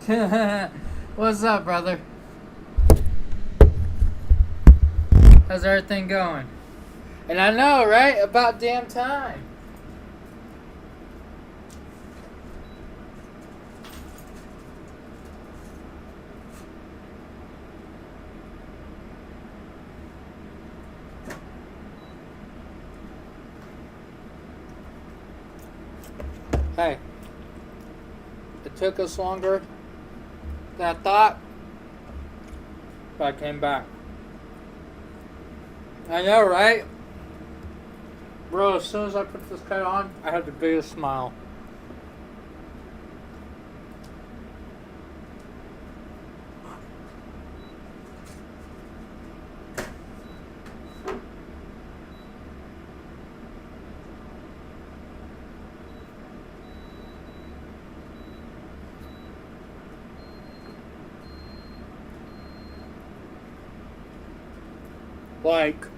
What's up, brother? How's everything going? And I know, right? About damn time. Hey, it took us longer than I thought, but I came back. I know, right? Bro, as soon as I put this cut on, I had the biggest smile. Like,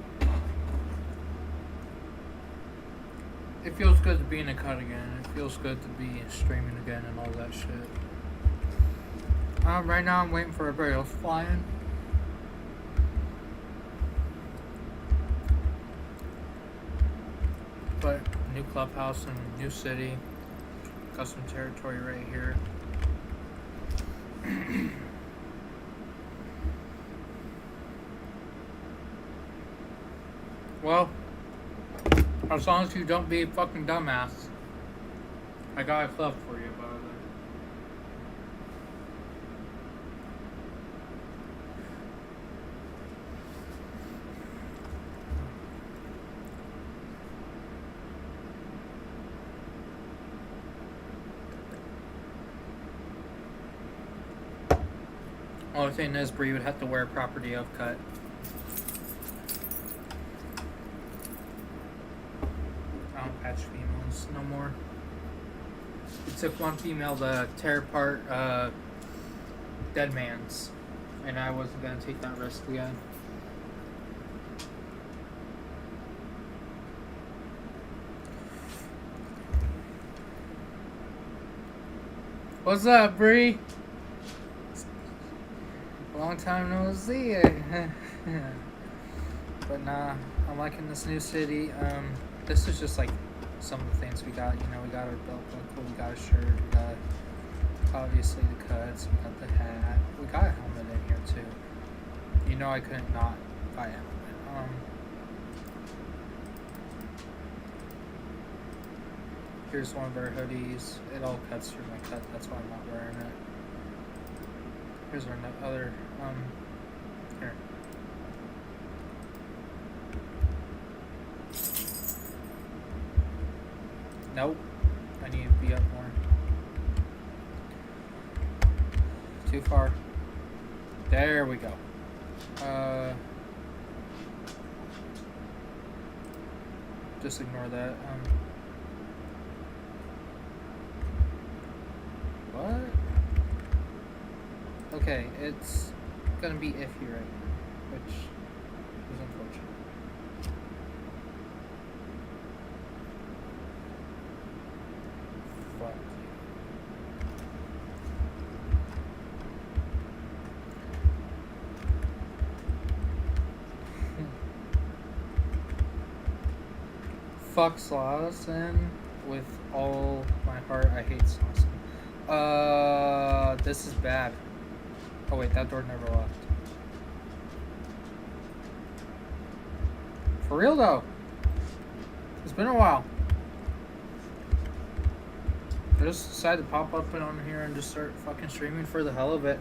it feels good to be in the cut again. It feels good to be streaming again and all that shit. Right now I'm waiting for everybody else to fly in. But new clubhouse and new city, custom territory right here. Well, as long as you don't be a fucking dumbass, I got a club for you, by the way. Only thing is, Bree would have to wear a property of cut. I don't patch females no more. It took one female to tear apart dead man's, and I wasn't gonna take that risk again. What's up, Bree? Long time no see. But nah, I'm liking this new city. This is just like some of the things we got. You know, we got our belt buckle, we got a shirt, we got obviously the cuts, we got the hat, we got a helmet in here too. You know, I couldn't not buy a helmet. Here's one of our hoodies. It all cuts through my cut, that's why I'm not wearing it. Here's our other, here. Nope. I need to be up more. Too far. There we go. Just ignore that. What? Okay, it's gonna be iffy right now, which is unfortunate. Fuck. Fuck Slauson with all my heart. I hate Slauson. This is bad. Oh wait, that door never left. For real though. It's been a while. I just decided to pop up on here and just start fucking streaming for the hell of it.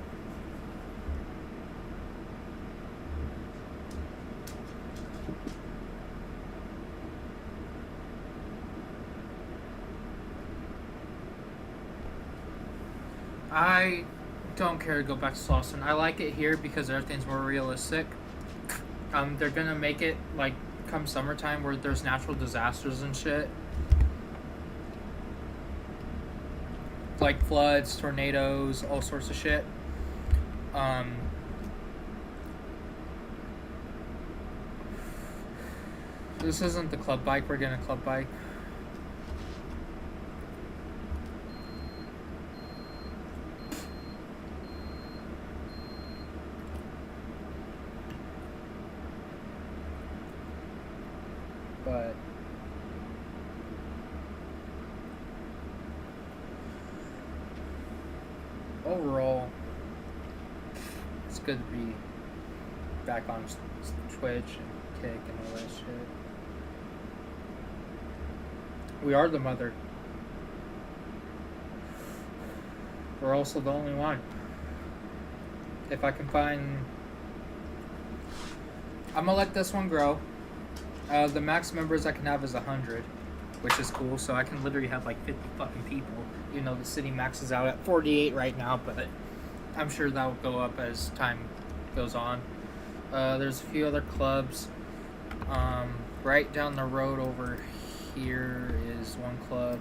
I don't care to go back to Slauson. I like it here because everything's more realistic. They're gonna make it like come summertime where there's natural disasters and shit. Like floods, tornadoes, all sorts of shit. This isn't the club bike. We're getting a club bike. overall, it's good to be back on Twitch and Kick and all that shit. We are the mother. We're also the only one. If I can find... I'm gonna let this one grow. The max members I can have is 100, which is cool. So I can literally have like 50 fucking people. You know, the city maxes out at 48 right now, but I'm sure that will go up as time goes on. There's a few other clubs. Right down the road over here is one club.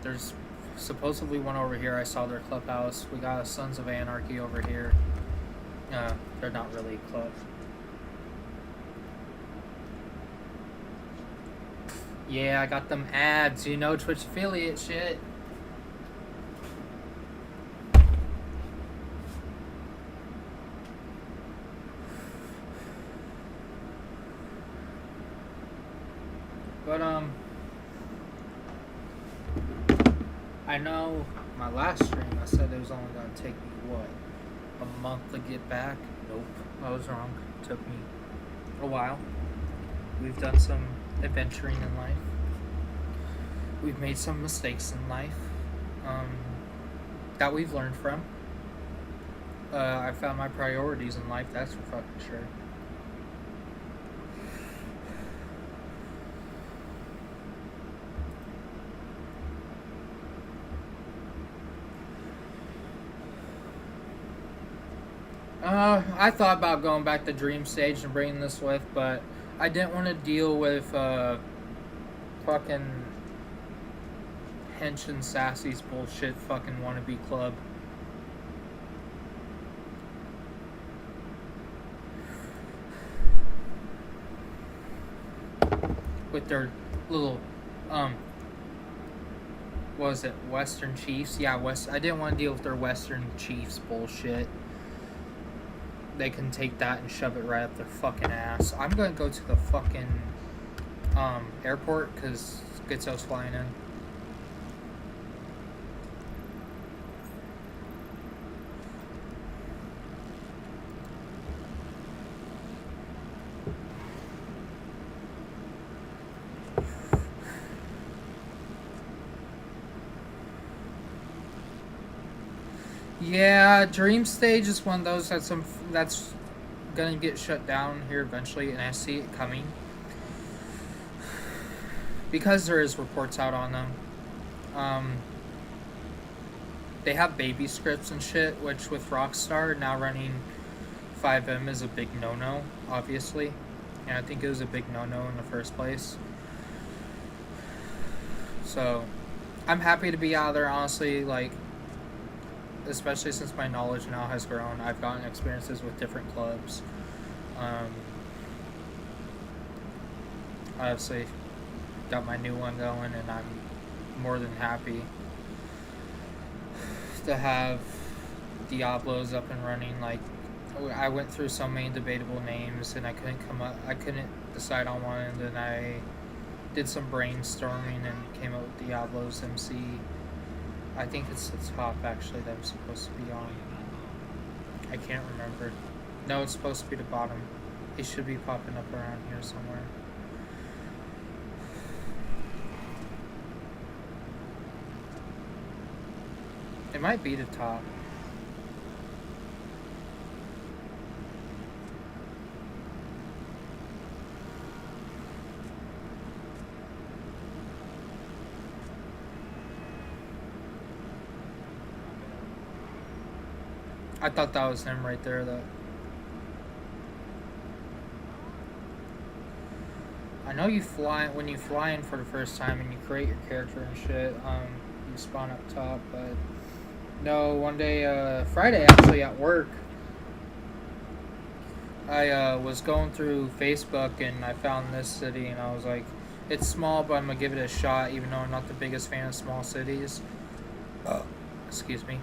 There's supposedly one over here. I saw their clubhouse. We got a Sons of Anarchy over here. They're not really a club. Yeah, I got them ads, you know, Twitch affiliate shit. But, I know my last stream, I said it was only going to take me, what, a month to get back? Nope, I was wrong. It took me a while. We've done some adventuring in life. We've made some mistakes in life that we've learned from. I found my priorities in life, that's for fucking sure. I thought about going back to Dream Stage and bringing this with, but I didn't want to deal with fucking Hench and Sassy's bullshit fucking wannabe club. With their little, what was it, Western Chiefs? Yeah, I didn't want to deal with their Western Chiefs bullshit. They can take that and shove it right up their fucking ass. I'm gonna go to the fucking airport because Schizo's flying in. Yeah, Dream Stage is one of those that's gonna get shut down here eventually, and I see it coming because there is reports out on them. They have baby scripts and shit, which with Rockstar now running 5M is a big no-no, obviously, and I think it was a big no-no in the first place. So I'm happy to be out there, honestly, like, especially since my knowledge now has grown. I've gotten experiences with different clubs. Obviously got my new one going, and I'm more than happy to have Diablos up and running. Like, I went through so many debatable names and I couldn't decide on one, and then I did some brainstorming and came up with Diablos MC. I think it's the top, actually, that I'm supposed to be on. I can't remember. No, it's supposed to be the bottom. It should be popping up around here somewhere. It might be the top. I thought that was him right there, though. I know you fly when you fly in for the first time and you create your character and shit. You spawn up top, but no. One day, Friday actually at work, I was going through Facebook and I found this city and I was like, it's small, but I'm gonna give it a shot, even though I'm not the biggest fan of small cities. Excuse me.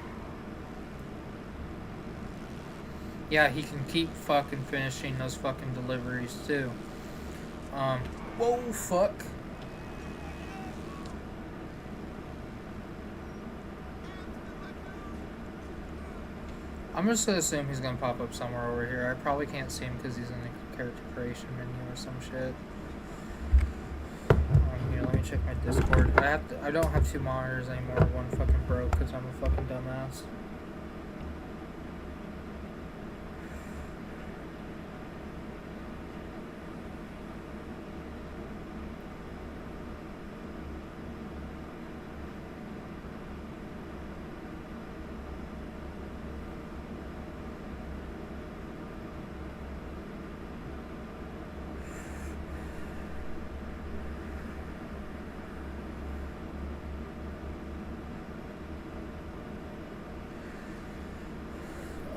Yeah, he can keep fucking finishing those fucking deliveries too. Whoa, fuck. I'm just gonna assume he's gonna pop up somewhere over here. I probably can't see him because he's in the character creation menu or some shit. Here, let me check my Discord. I don't have 2 monitors anymore. One fucking broke because I'm a fucking dumbass.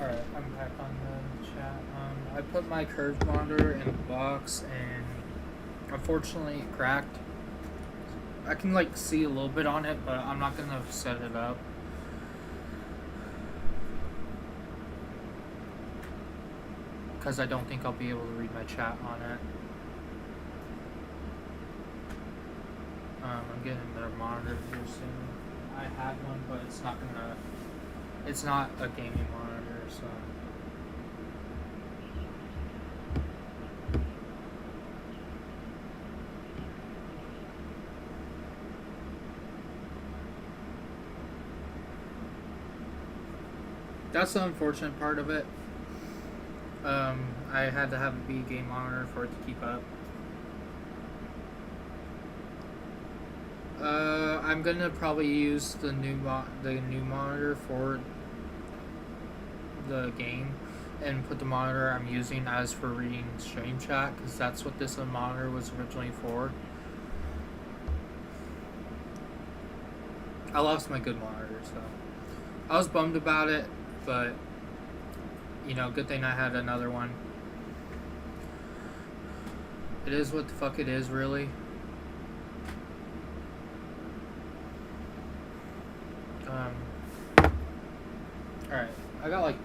Alright, I'm back on the chat. I put my curved monitor in the box and unfortunately it cracked. I can like see a little bit on it, but I'm not gonna set it up. Because I don't think I'll be able to read my chat on it. I'm getting another monitor here soon. I had one, but it's not a gaming monitor, so. That's the unfortunate part of it. I had to have a B game monitor for it to keep up. I'm gonna probably use the new monitor for the game and put the monitor I'm using as for reading stream chat, because that's what this monitor was originally for. I lost my good monitor, so I was bummed about it, but you know, good thing I had another one. It is what the fuck it is, really. Alright, I got like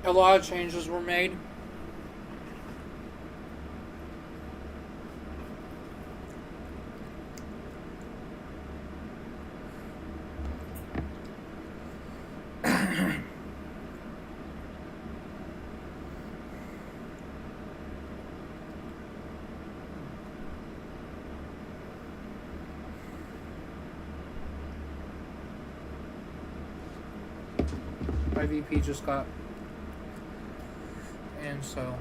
a lot of changes were made. My VP just got, and so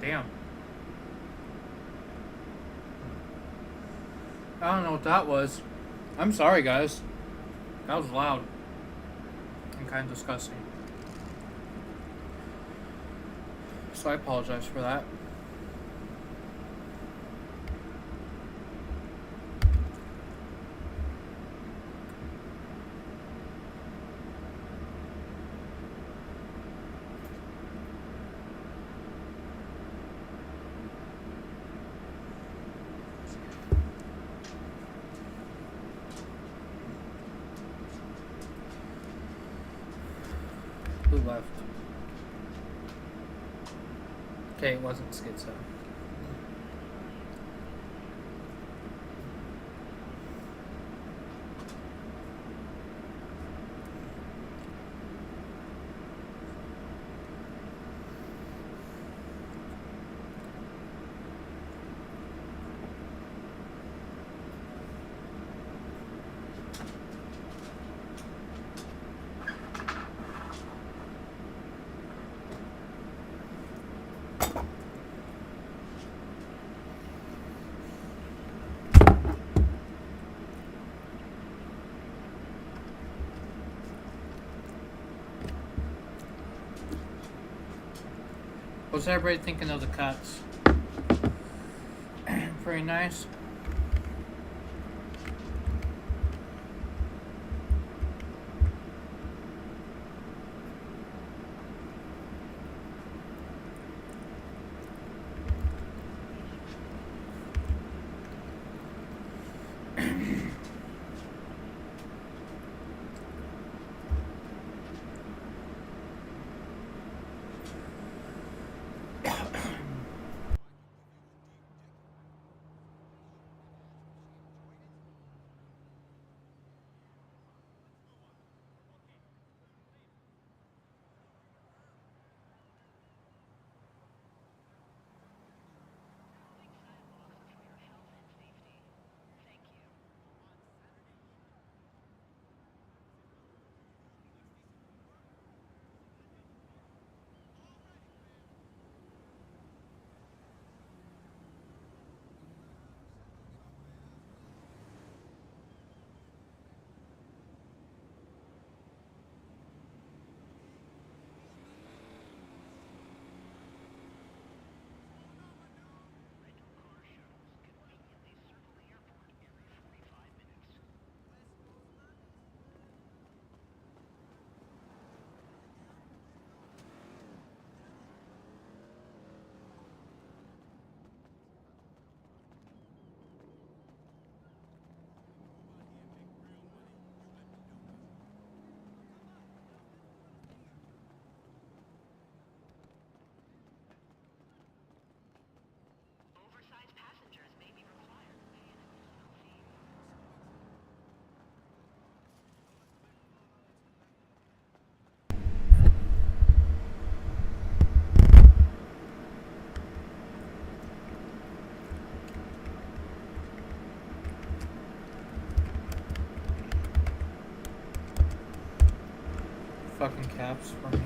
damn. I don't know what that was. I'm sorry, guys. That was loud and kind of disgusting. So I apologize for that. Who left? Okay, it wasn't Schizo. What's everybody thinking of the cuts? Pretty nice. Fucking caps for me.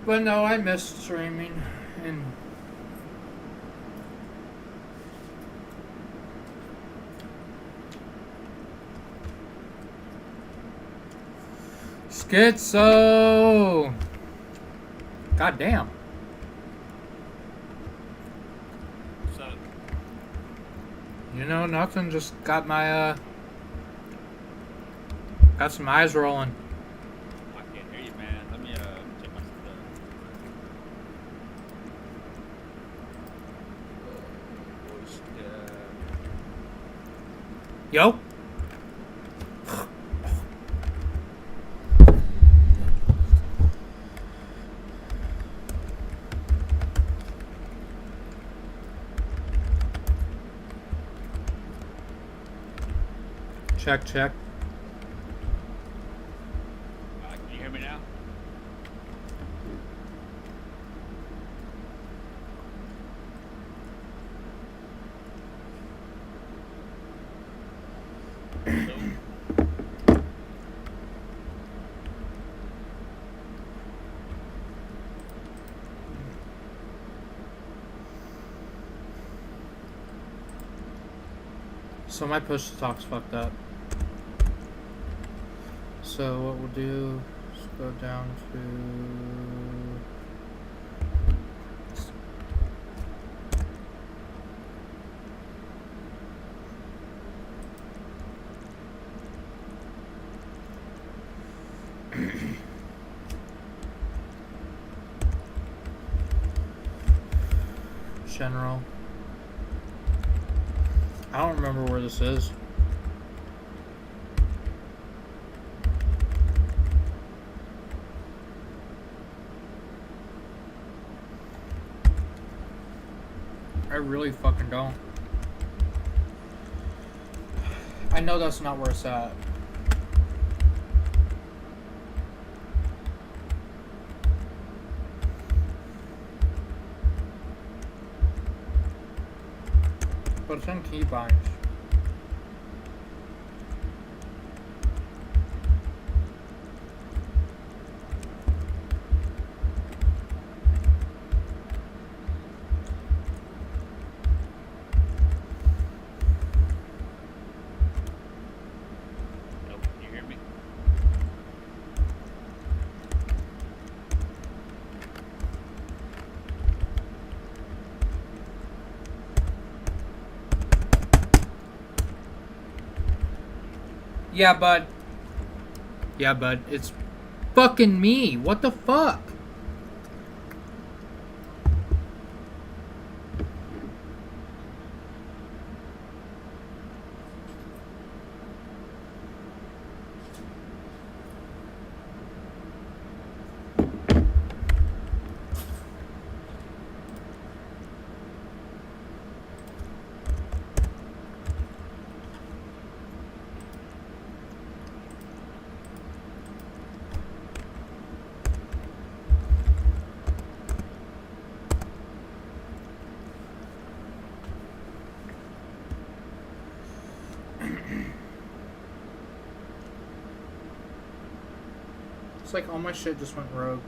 But no, I miss streaming and Schizo. God damn. So, You know, nothing. Just got my got some eyes rolling. I can't hear you, man. Let me check my stuff. Yo. Check, check. Can you hear me now? So my push to talk's fucked up. So what we'll do is go down to... General. I don't remember where this is. I really fucking don't. I know that's not where it's at. But it's in keybinds. Nope, can you hear me? Yeah, bud. Yeah, bud. It's fucking me. What the fuck? It's like all my shit just went rogue.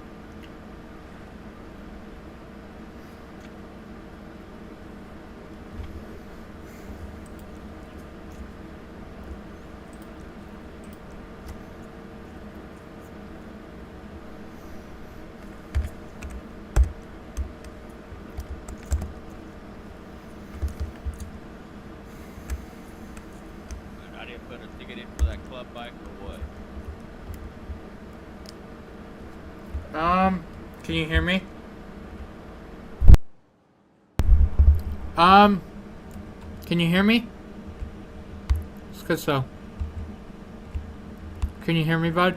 I didn't put a ticket in for that club bike or what? Can you hear me? Can you hear me? It's good so. Can you hear me, bud?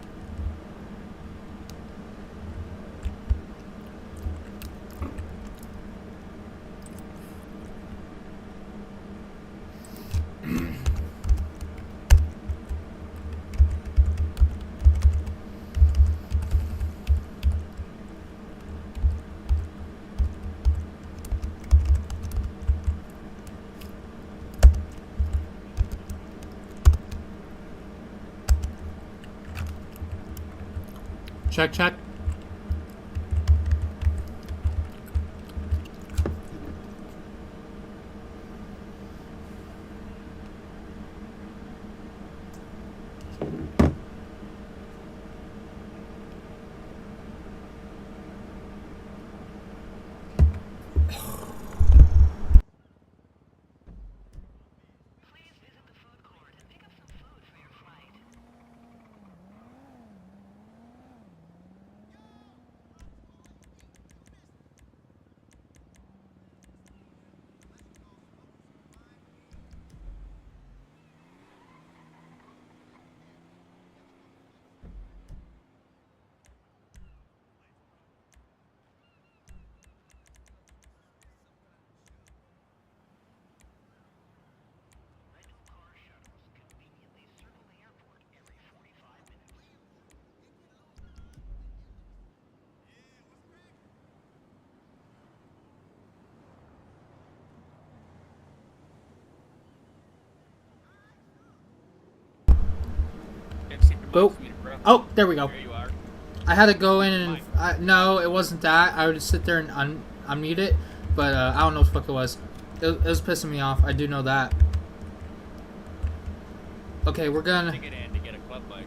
Check, check. Go. Oh, there we go. There you are. I had to go in and no, it wasn't that. I would just sit there and unmute it, but I don't know what the fuck it was. It was pissing me off. I do know that. Okay, we're gonna. Ticket in to get a club bike.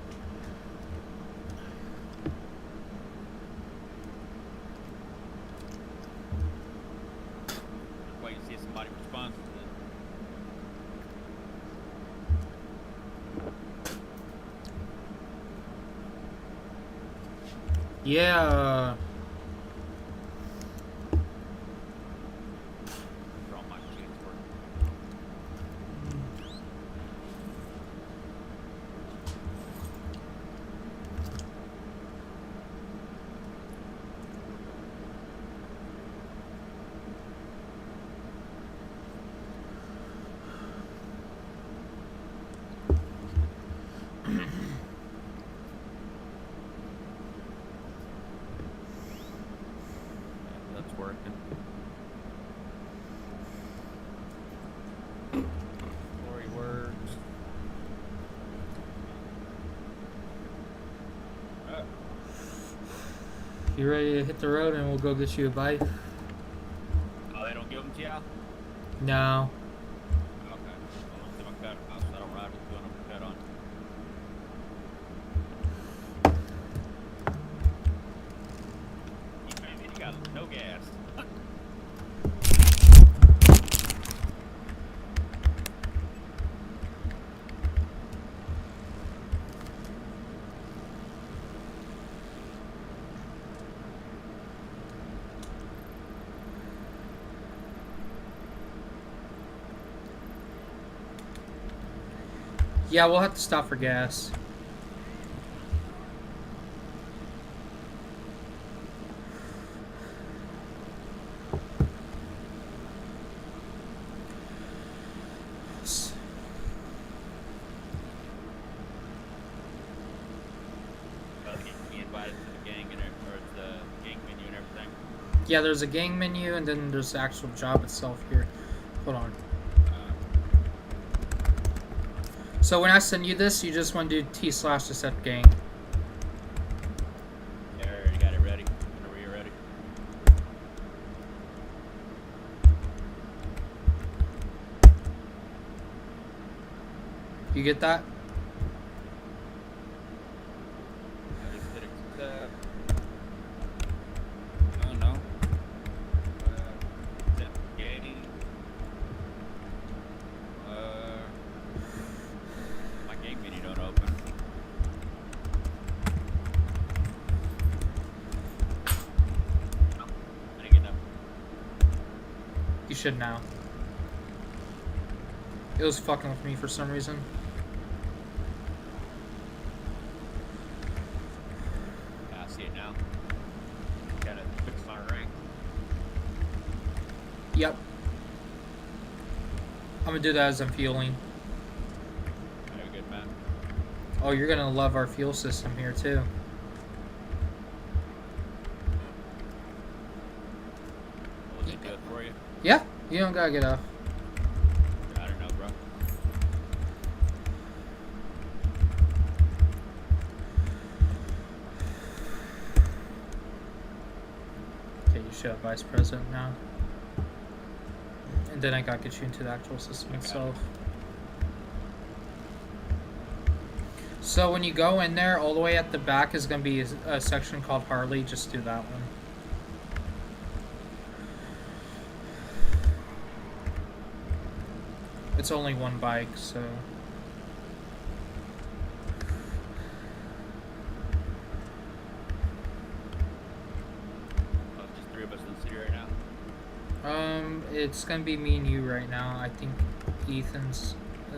Wait, you see somebody responds to Yeah. all my cheats work. That's working. Glory works. You ready to hit the road and we'll go get you a bike? Oh, they don't give them to you? No. Okay. Well, I'll see my cut. I don't ride with doing a cut on. You got no gas. Yeah, we'll have to stop for gas. Be invited to the gang and or the gang menu and everything. Yeah, there's a gang menu and then there's the actual job itself here. Hold on. So when I send you this, you just want to do T/accept gang. Yeah, I already got it ready. Whenever you're ready. You get that? I just hit accept. Oh no. Accept gang. My gang menu don't open. No, I didn't get that. You should now. It was fucking with me for some reason. I see it now. Gotta fix my ring. Yep. I'm gonna do that as I'm fueling. Very good, man. Oh, you're gonna love our fuel system here too. Will it do it for you? Yeah, you don't gotta get off. I don't know, bro. Okay, you should have vice president now. And then I gotta get you into the actual system itself. So when you go in there, all the way at the back is gonna be a section called Harley. Just do that one. It's only one bike, so. Oh, it's just 3 of us in the city right now. It's gonna be me and you right now. I think Ethan's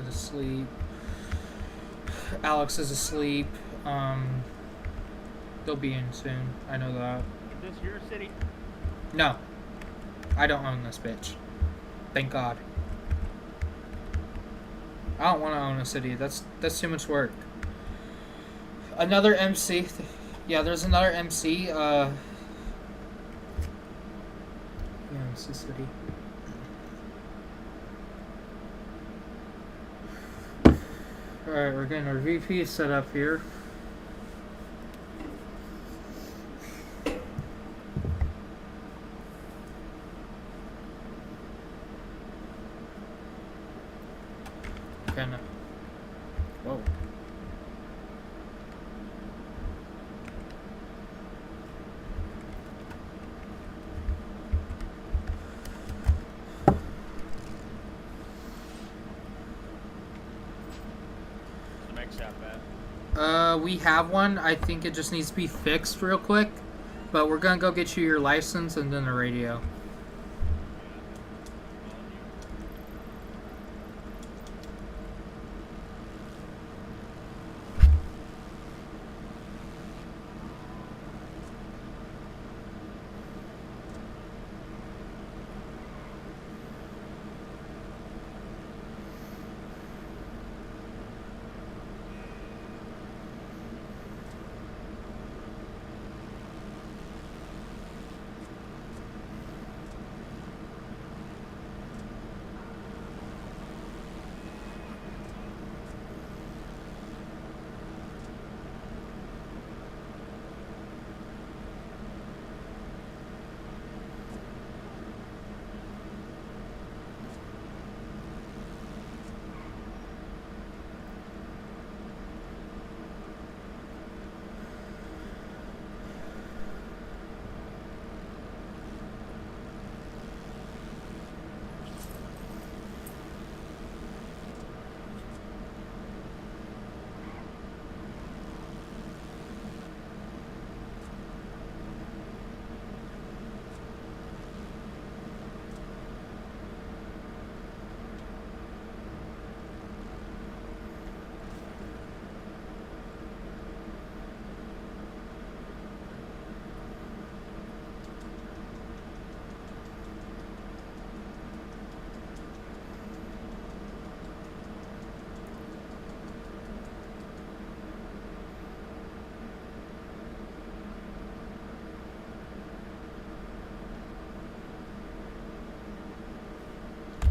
asleep. Alex is asleep. They'll be in soon. I know that. Is this your city? No, I don't own this bitch. Thank God. I don't want to own a city. That's too much work. Another MC. Yeah, there's another MC. Yeah, MC city. Alright, we're getting our VP set up here. Whoa. The next shop at? We have one. I think it just needs to be fixed real quick. But we're gonna go get you your license and then the radio.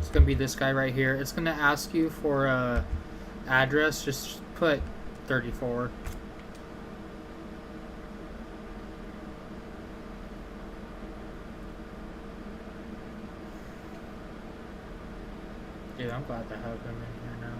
It's gonna be this guy right here. It's gonna ask you for a address. Just put 34. Dude, I'm glad to have him in here now.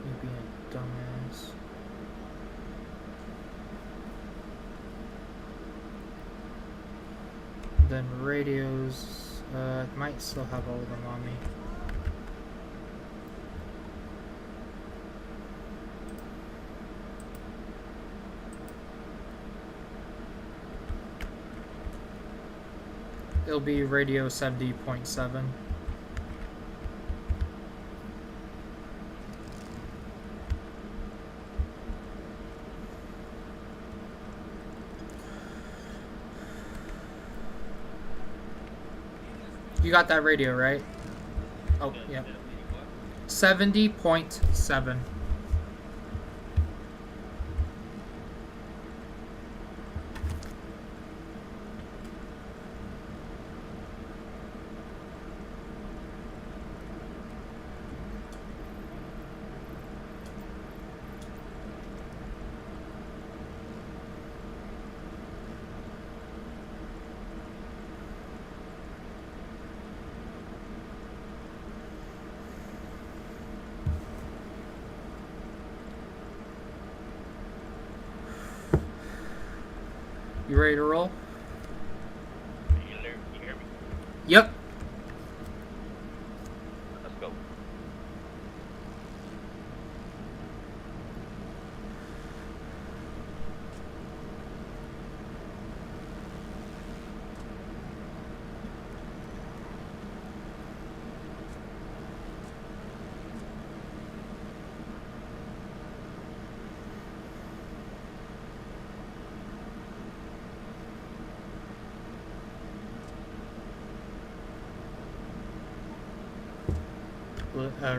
You being a dumbass. Then radios, might still have all of them on me. It'll be radio 70.7. You got that radio, right? Oh, yeah. 70.7. You ready to roll? You hear me? Yep. Let's go.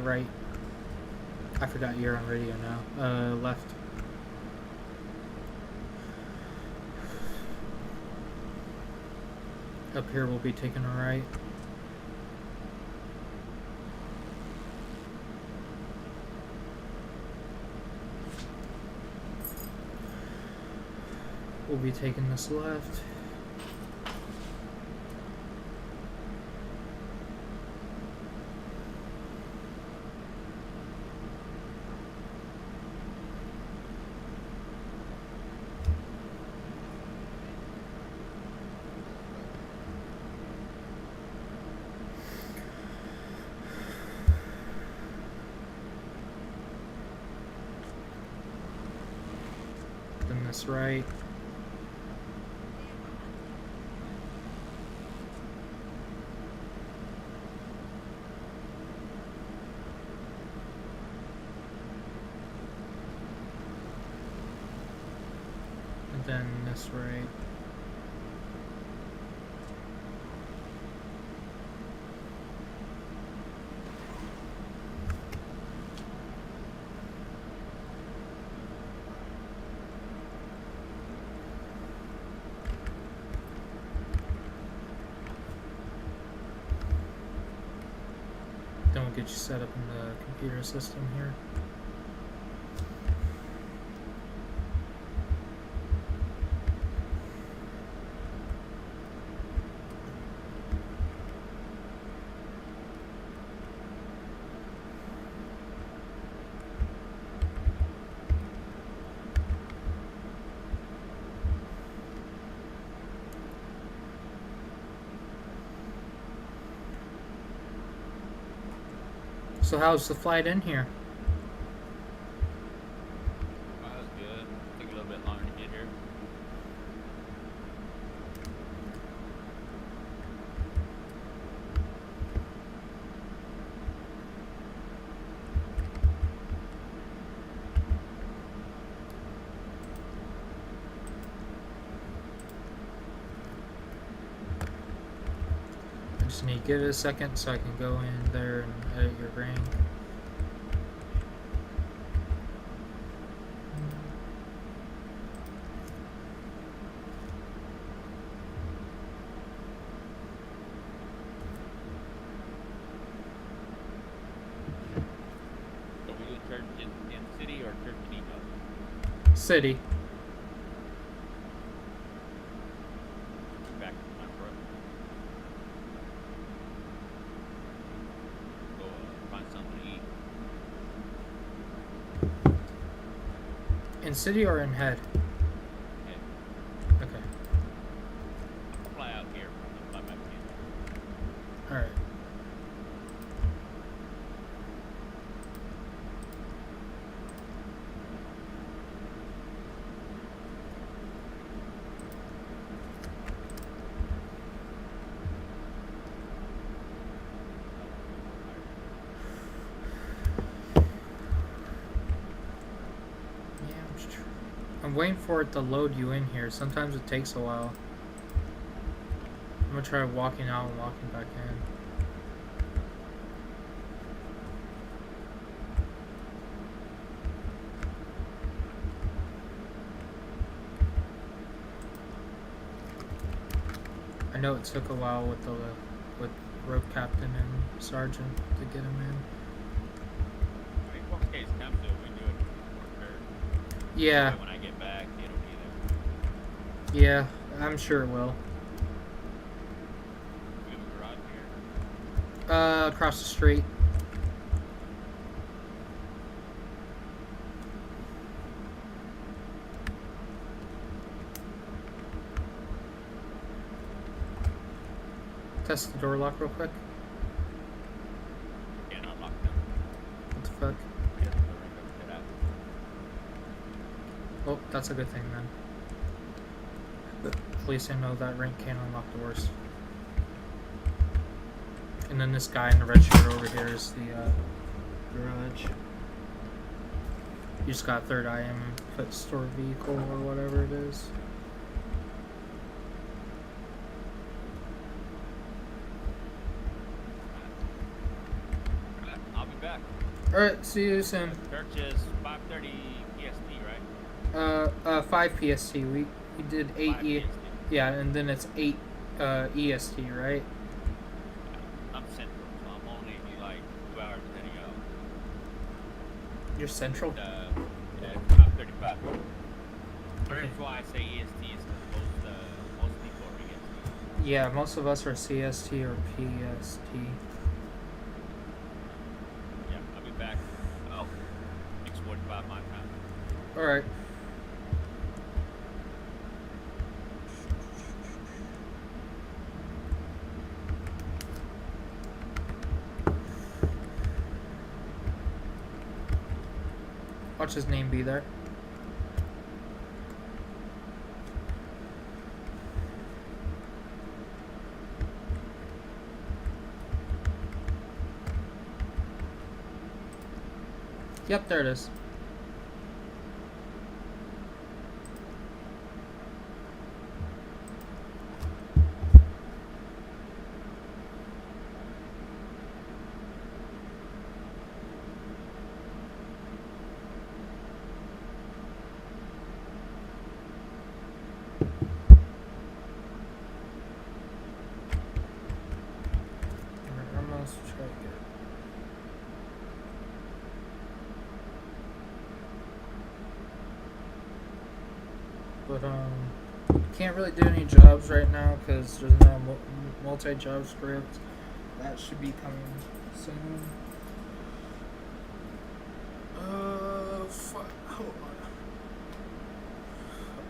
Right. I forgot you're on radio now. Left. Up here we'll be taking a right. We'll be taking this left. Then this right. And then this right. Then we'll get you set up in the computer system here. So how's the flight in here? That was good. Took a little bit longer to get here. I just need to give it a second so I can go in there and edit your rank. So we do church in the city or church in Eco? City. Back to my bro. Go find something to eat. In city or in head? Okay. Okay. I'll fly out here and fly back in. Alright. I'm waiting for it to load you in here. Sometimes it takes a while. I'm gonna try walking out and walking back in. I know it took a while with rope captain and sergeant to get him in. I mean, worst case comes to it, we do it for sure. Yeah, When I get back, it'll be there. yeah, I'm sure it will. We have a garage here. Across the street. Test the door lock real quick. Can't unlock them. What the fuck? Yeah, the ring goes to that. Oh, that's a good thing then. At least I know that rank can't unlock doors. And then this guy in the red shirt over here is the garage. You just got third IM foot store vehicle or whatever it is. I'll be back. Alright, see you soon. Church is 5:30 PST, right? 5 PST. We did 8 5 E. PST. Yeah, and then it's 8 EST, right? I'm central, so I'm only like 2 hours ahead of y'all. You're central. Yeah, 5:35. Okay. That's why I say EST is because most people are EST. Yeah, most of us are CST or PST. Yeah, I'll be back. Oh, 6:45 my time. All right. Watch his name be there. Yep, there it is. Alright, I'm gonna try to get it. But can't really do any jobs right now because there's no multi-job script. That should be coming soon. Fuck. Hold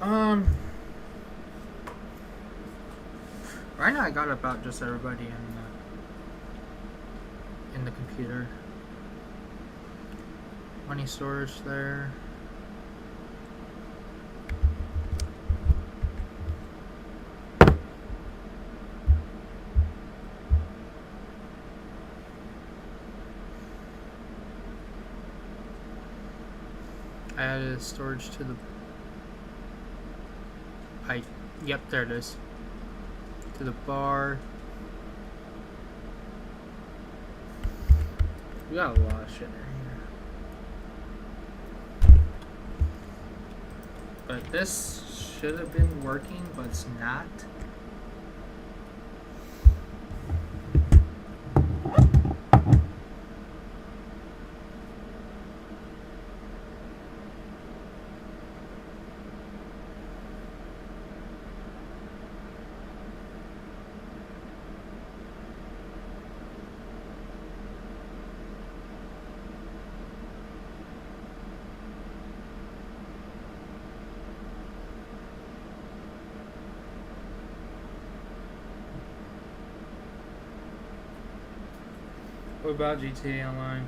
on. Right now I got about just everybody in the computer. Money storage there. I added storage to the. Yep, there it is. To the bar. We got a lot of shit in here. But this should have been working, but it's not. What about GTA Online?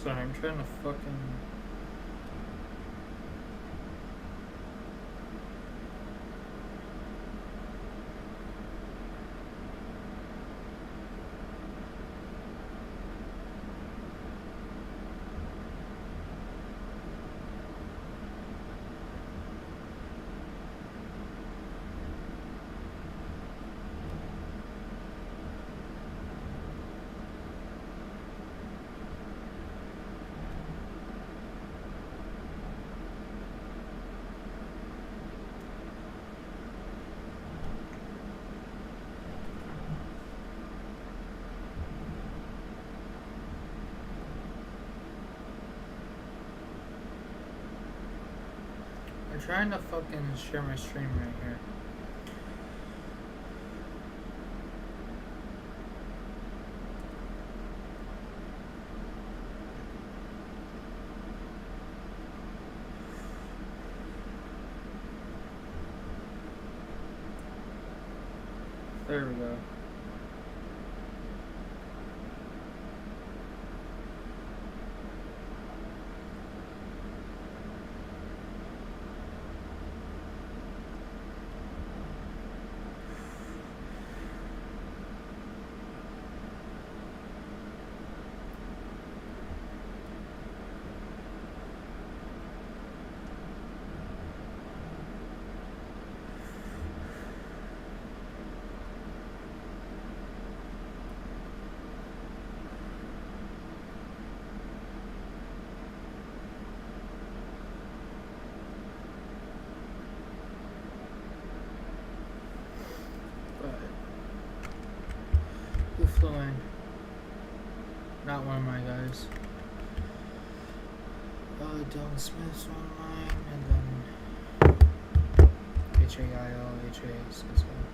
Sorry, I'm trying to fucking. I'm trying to fucking share my stream right here. There we go. Who flew in? Not one of my guys. Dylan Smith's one of mine, and then HAIL, HAS as well.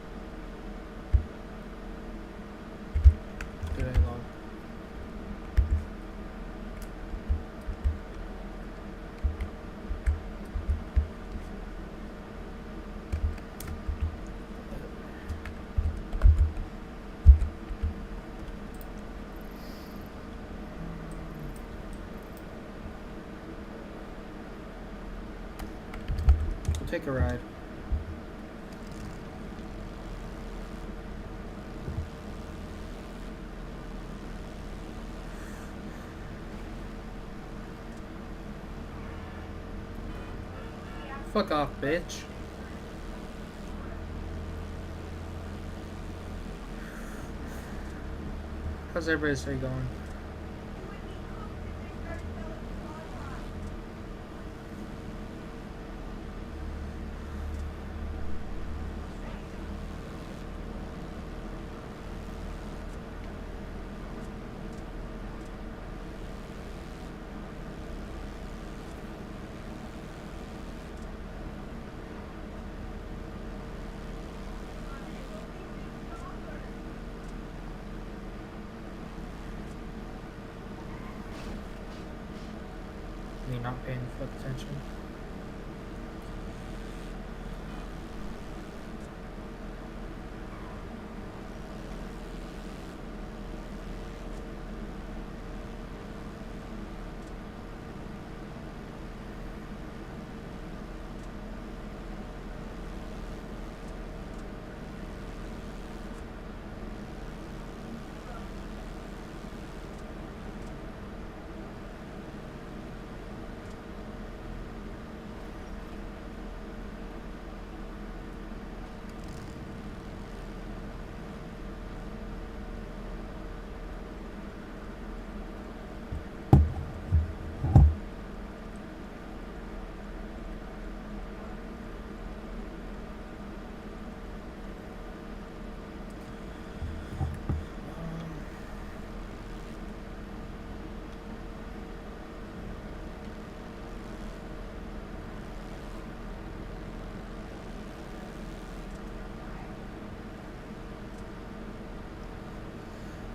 Did I log? Take a ride. Fuck off, bitch. How's everybody's day going? Me not paying full attention.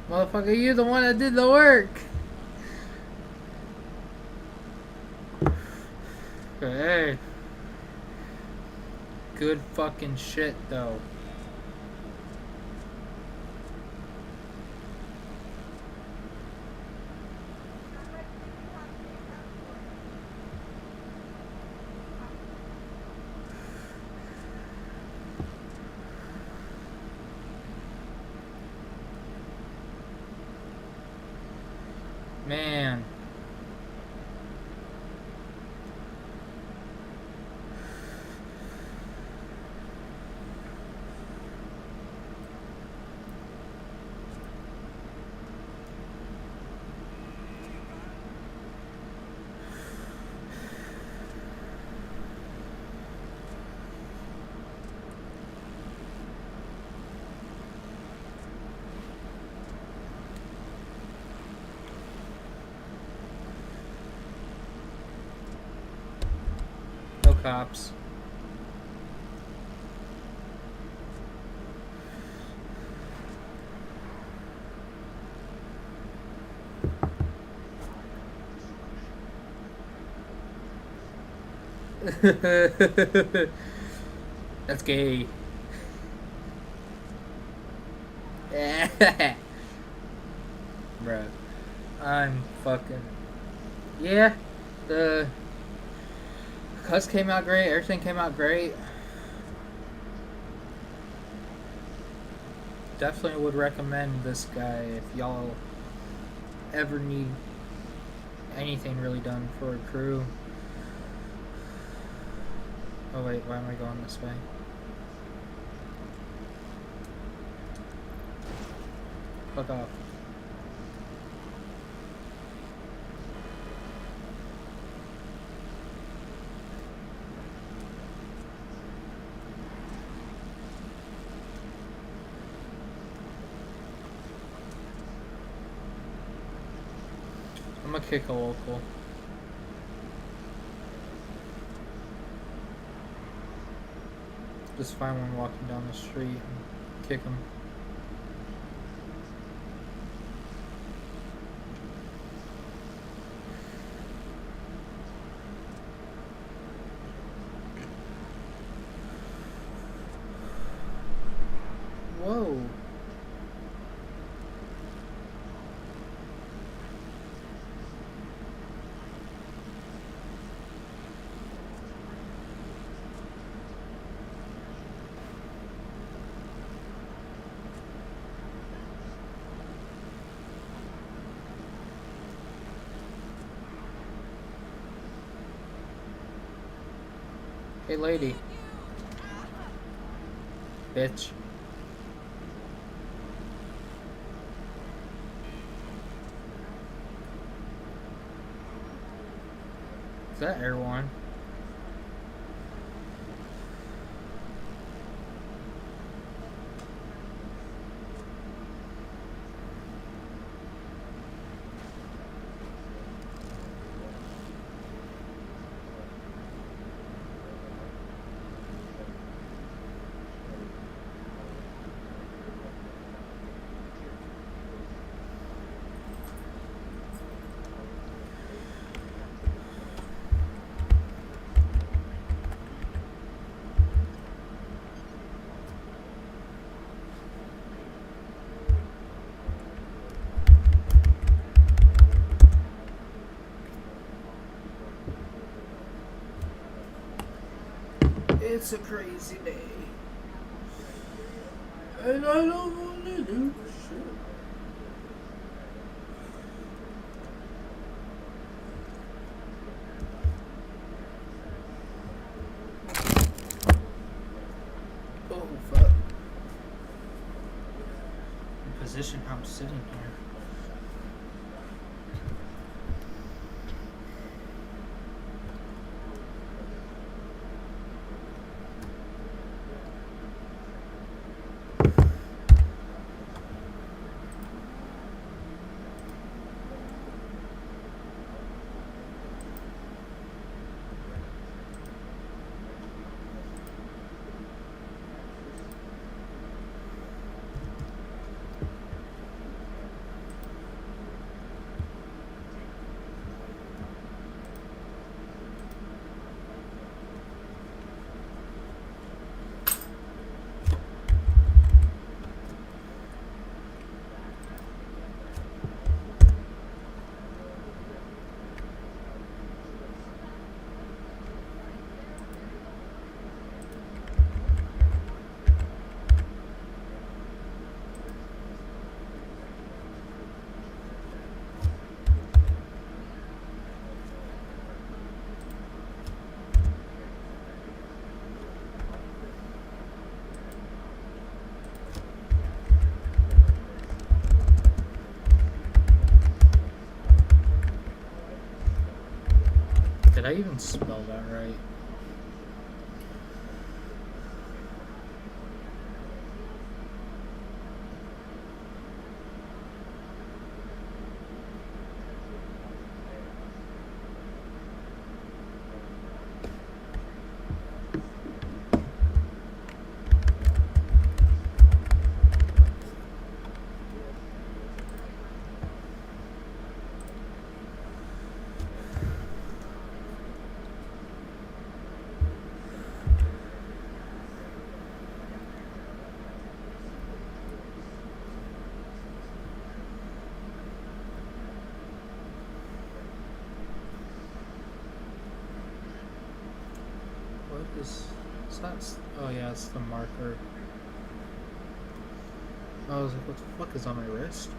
Motherfucker, you the one that did the work. Hey. Good fucking shit, though. Man. No cops. That's gay. Bruh. I'm fucking. Yeah. The cuts came out great. Everything came out great. Definitely would recommend this guy if y'all ever need anything really done for a crew. Oh wait, why am I going this way? Fuck off. I'm gonna kick a local. Just find one walking down the street and kick him. Whoa. Hey lady. Bitch. Is that Air One? It's a crazy day. And I don't want to do shit. Oh, fuck. The position I'm sitting here. Did I even spell that right? What is that? Oh yeah, it's the marker. I was like, what the fuck is on my wrist?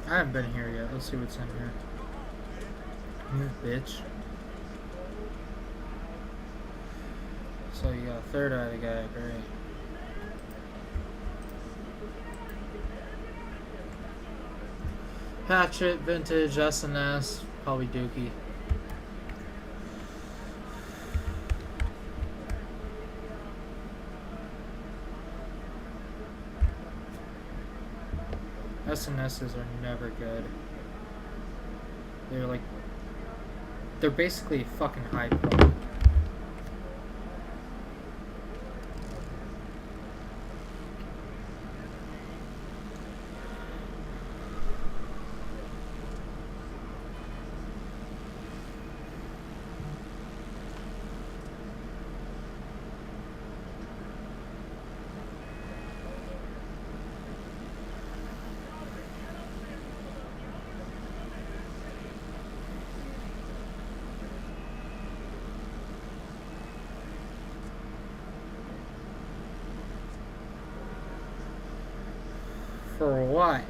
I haven't been here yet. Let's see what's in here. Move, bitch. So you got a third eye guy, great. Hatchet, vintage, S&S, probably Dookie. S&S's are never good. They're basically fucking high pro. For what?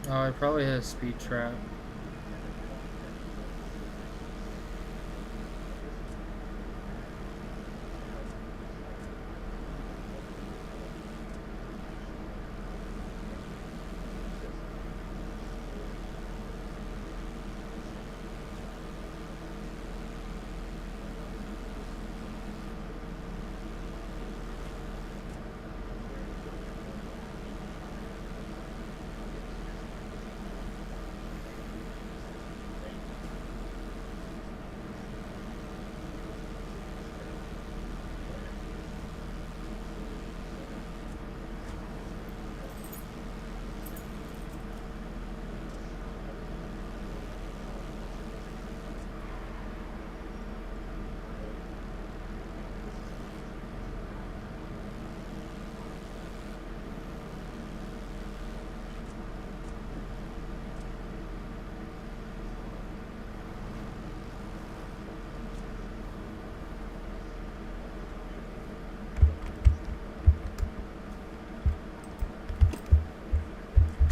Oh, I probably hit a speed trap.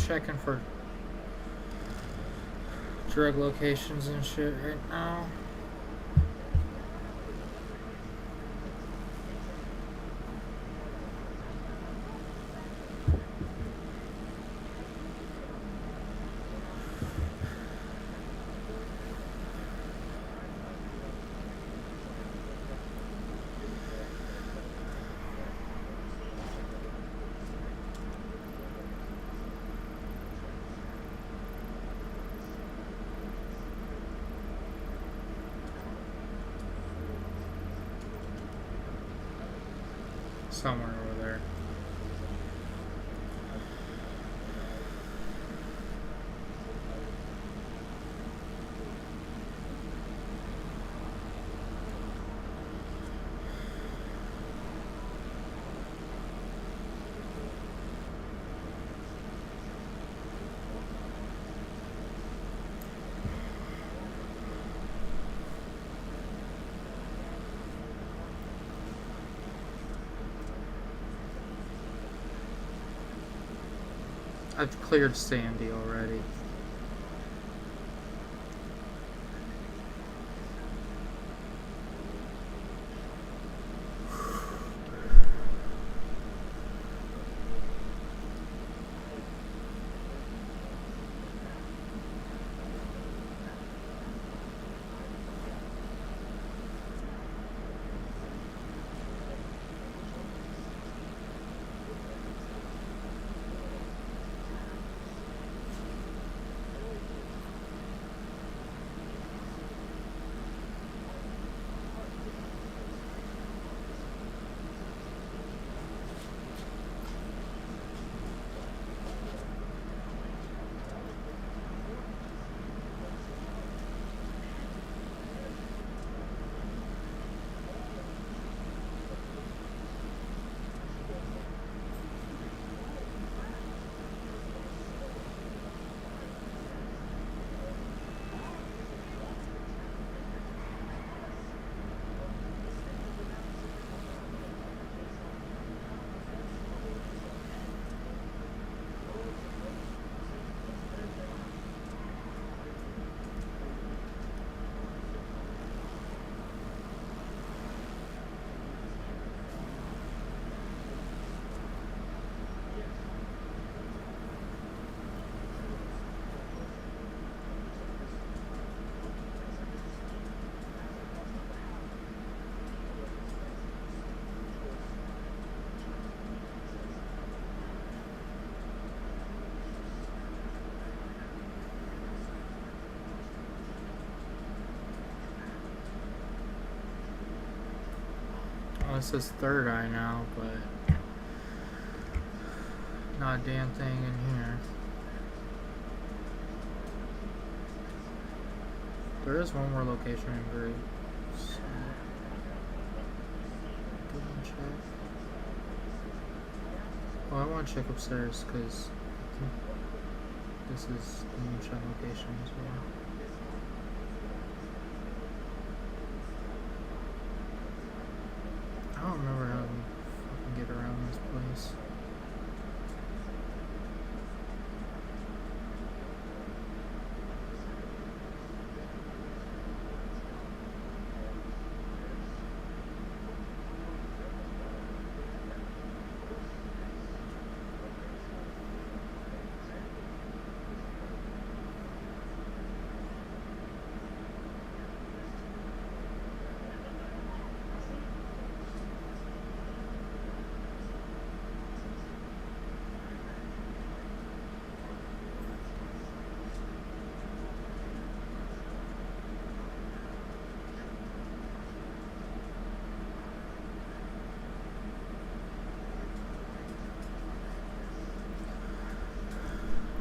Checking for drug locations and shit right now. Somewhere over there. I've cleared Sandy already. it says third eye now, but not a damn thing in here. There is one more location in Greece. So, double check. Well, I want to check upstairs because I think this is the moonshine location as well. I don't remember how to fucking get around this place.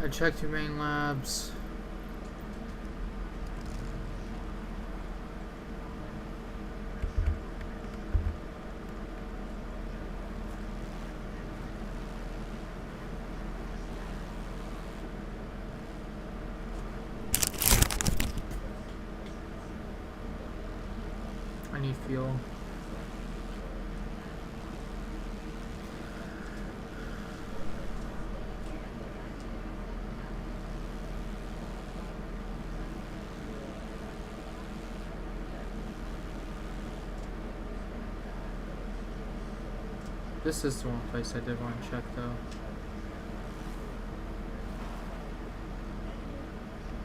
I checked your main labs. I need fuel. This is the one place I did want to check though.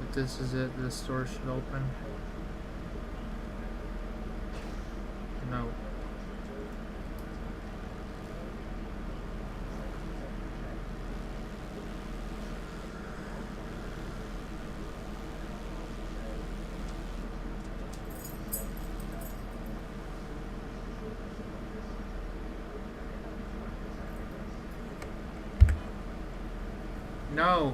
If this is it, this store should open. No. No.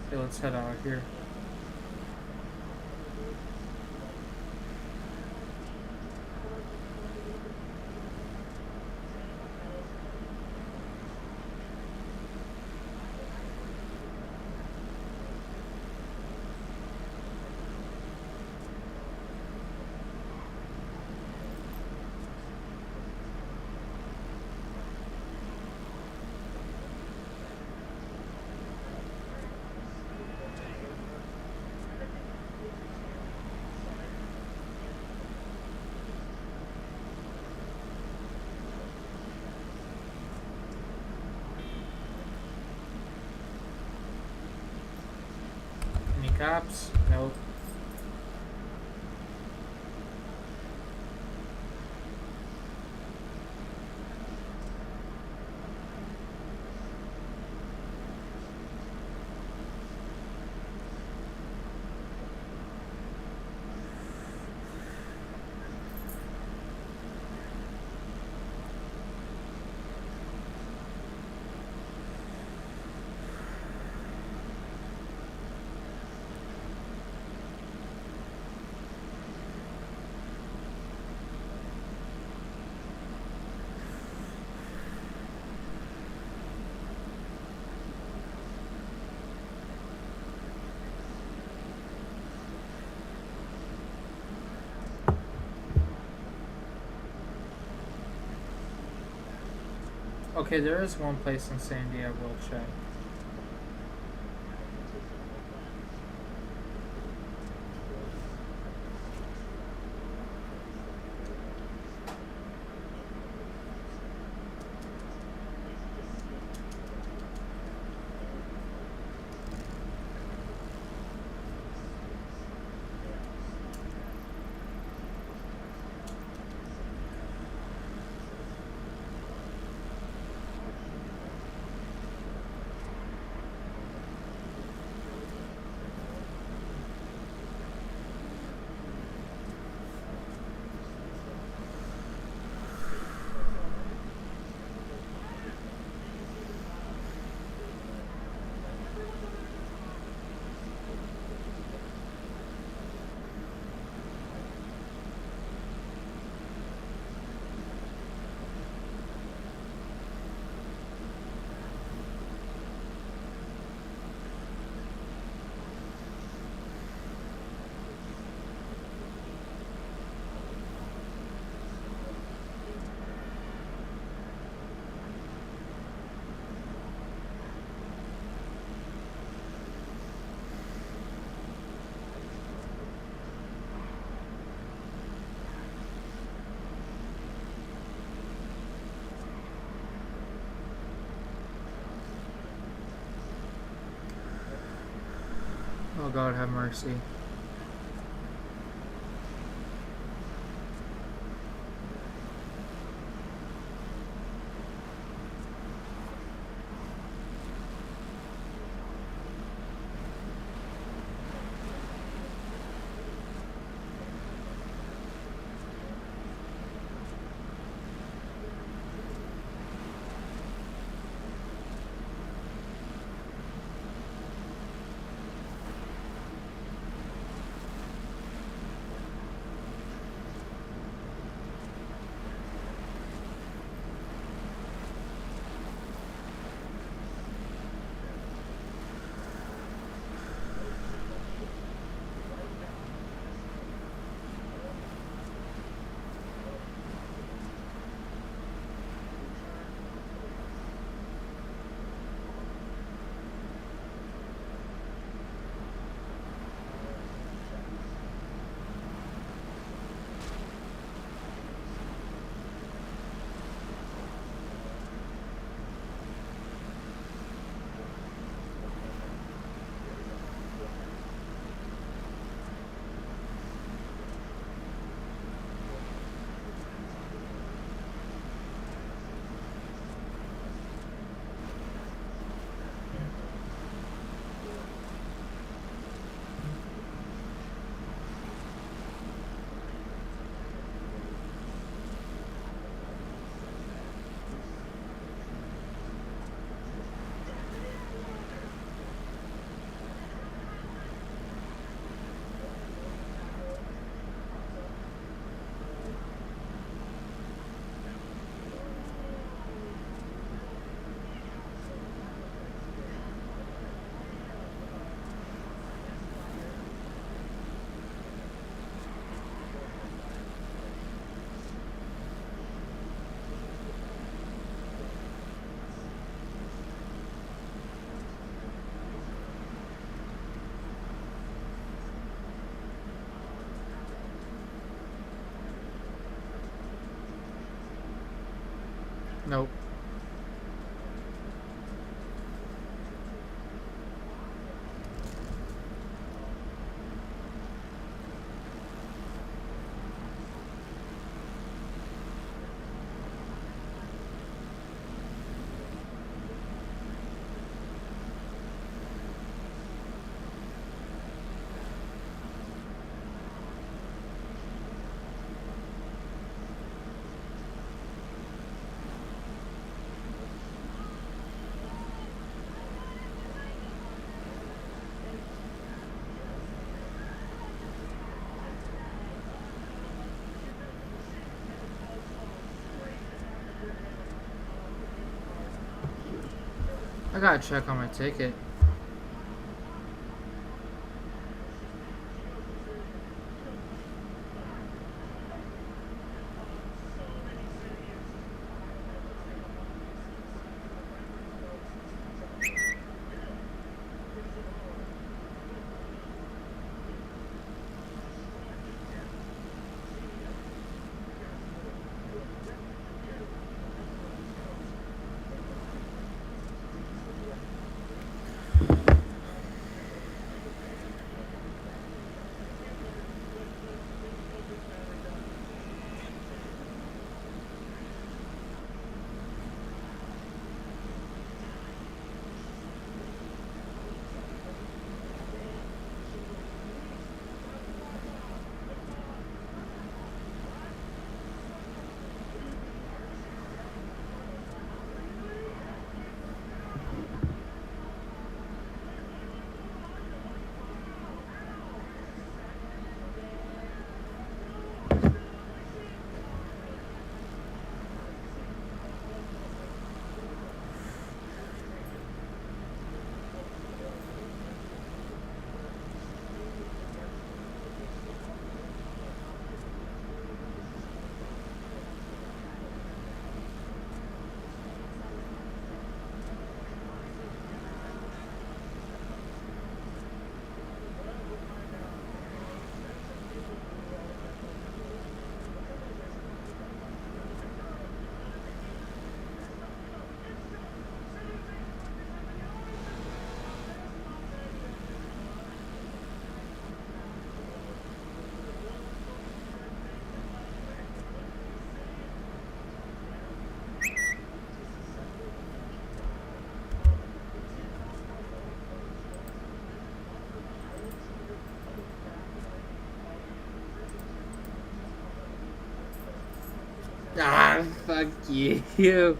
Okay, let's head out here. Any cops? Nope. Okay, there is one place in Sandy I will check. Oh God, have mercy. Nope. I gotta check on my ticket. Ah, fuck you.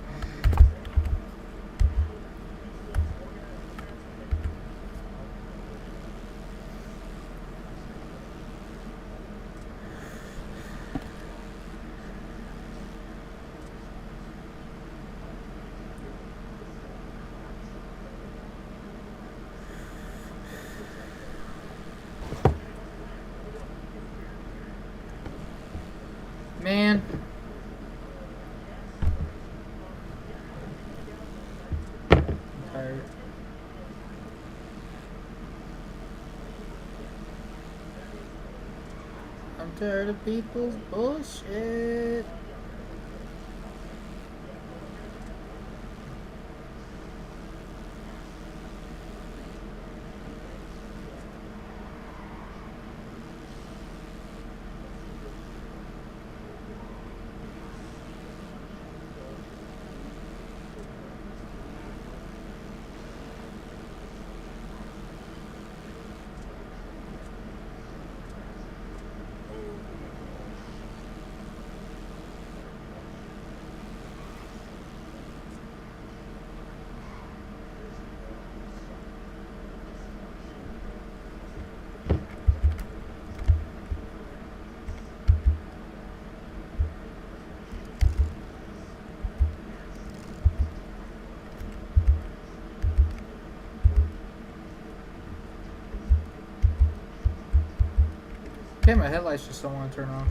Man. I'm tired. I'm tired of people's bullshit. Okay, my headlights just don't want to turn on.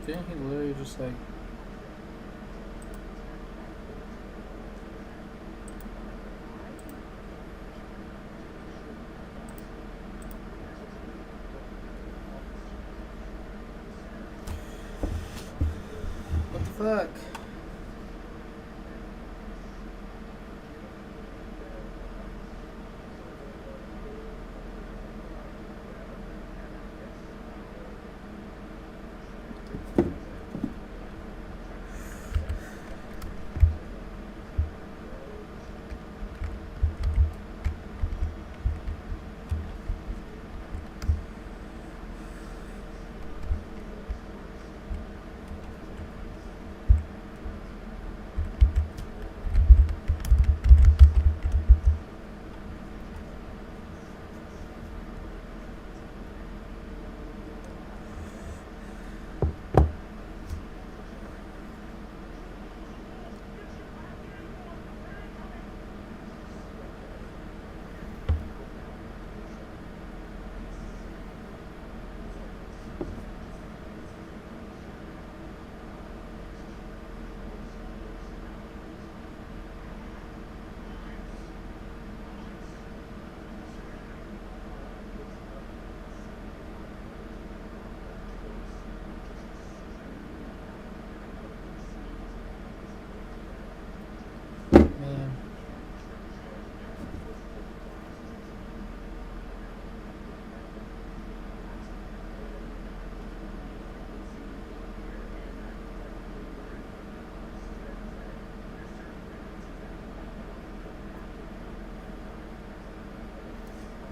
Didn't he literally just like... What the fuck?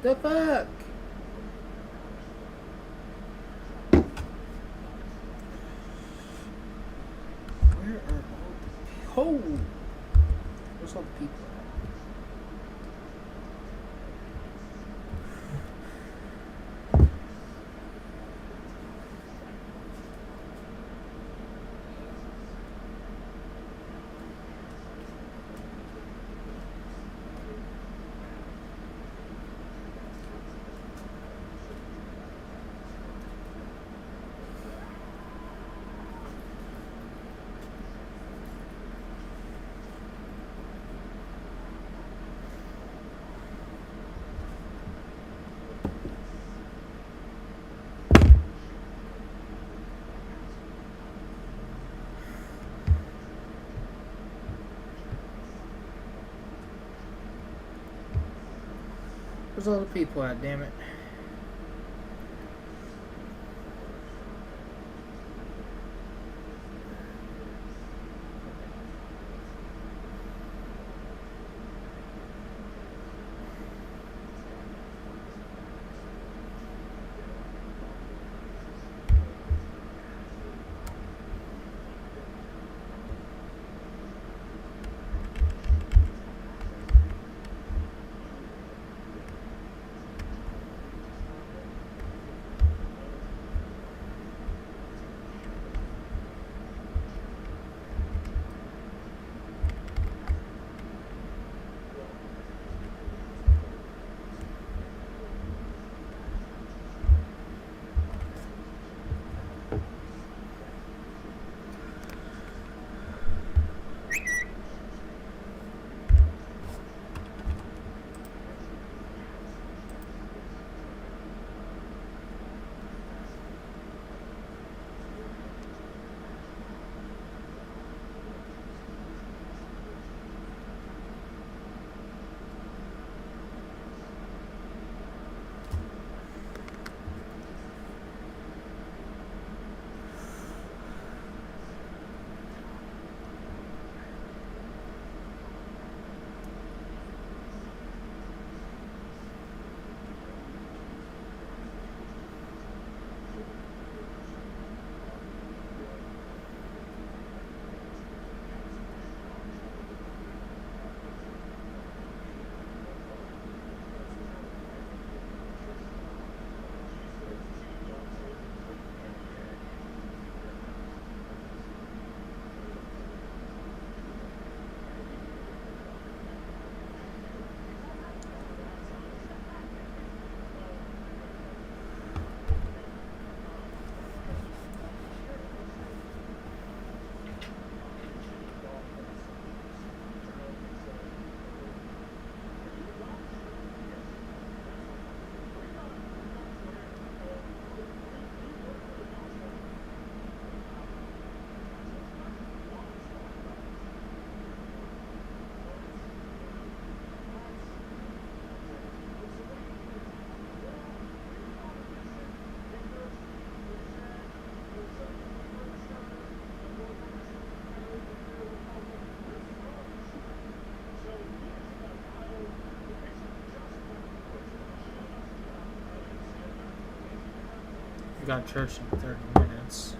The fuck? Where are all the people? Oh! Where's all the people at? Where's all the people at, damn it? We got church in 30 minutes.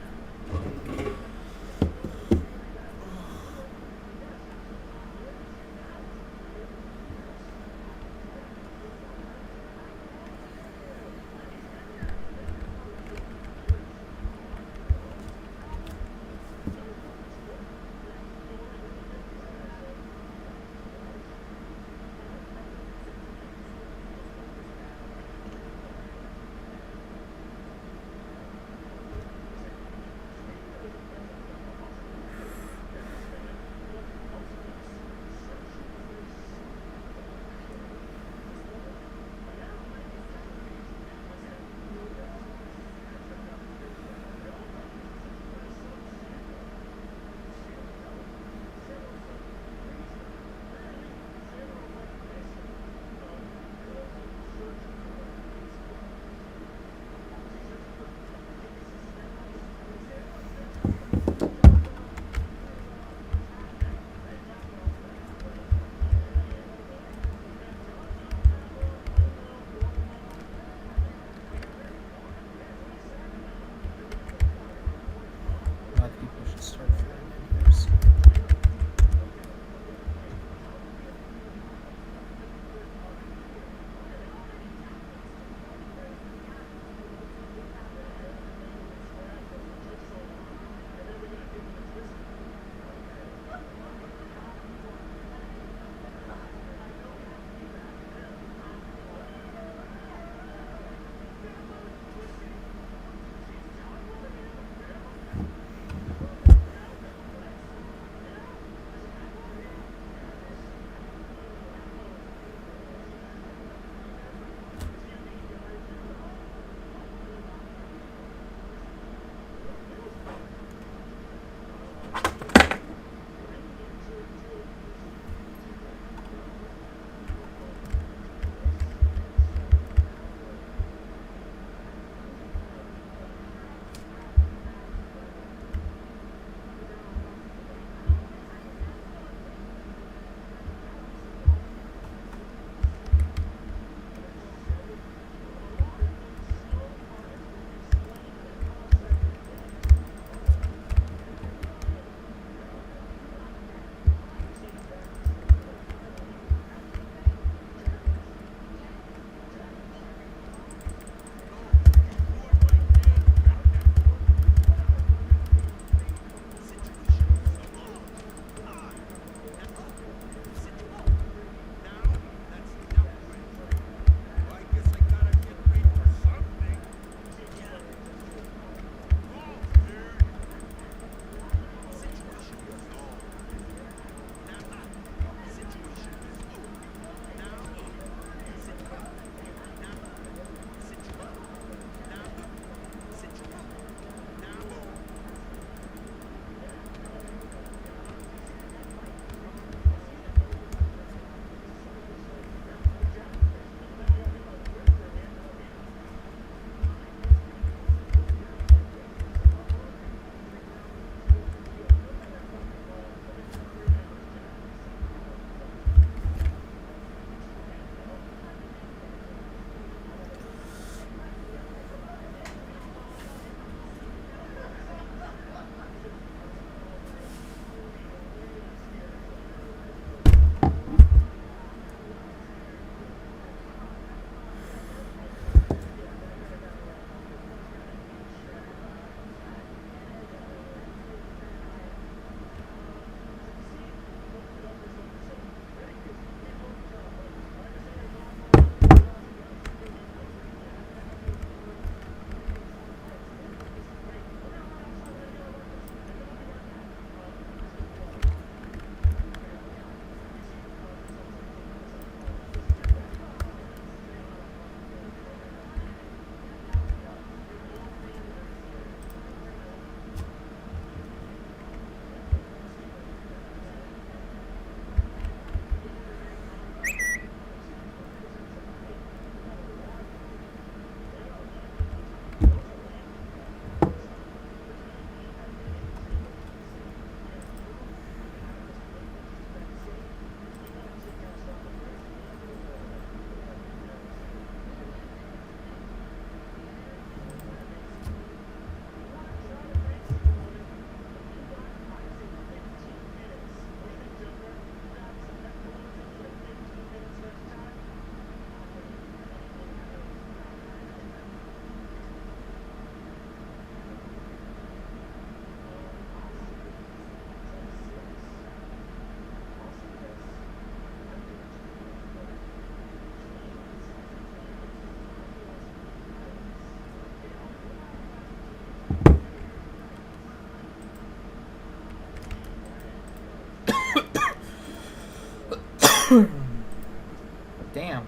Damn.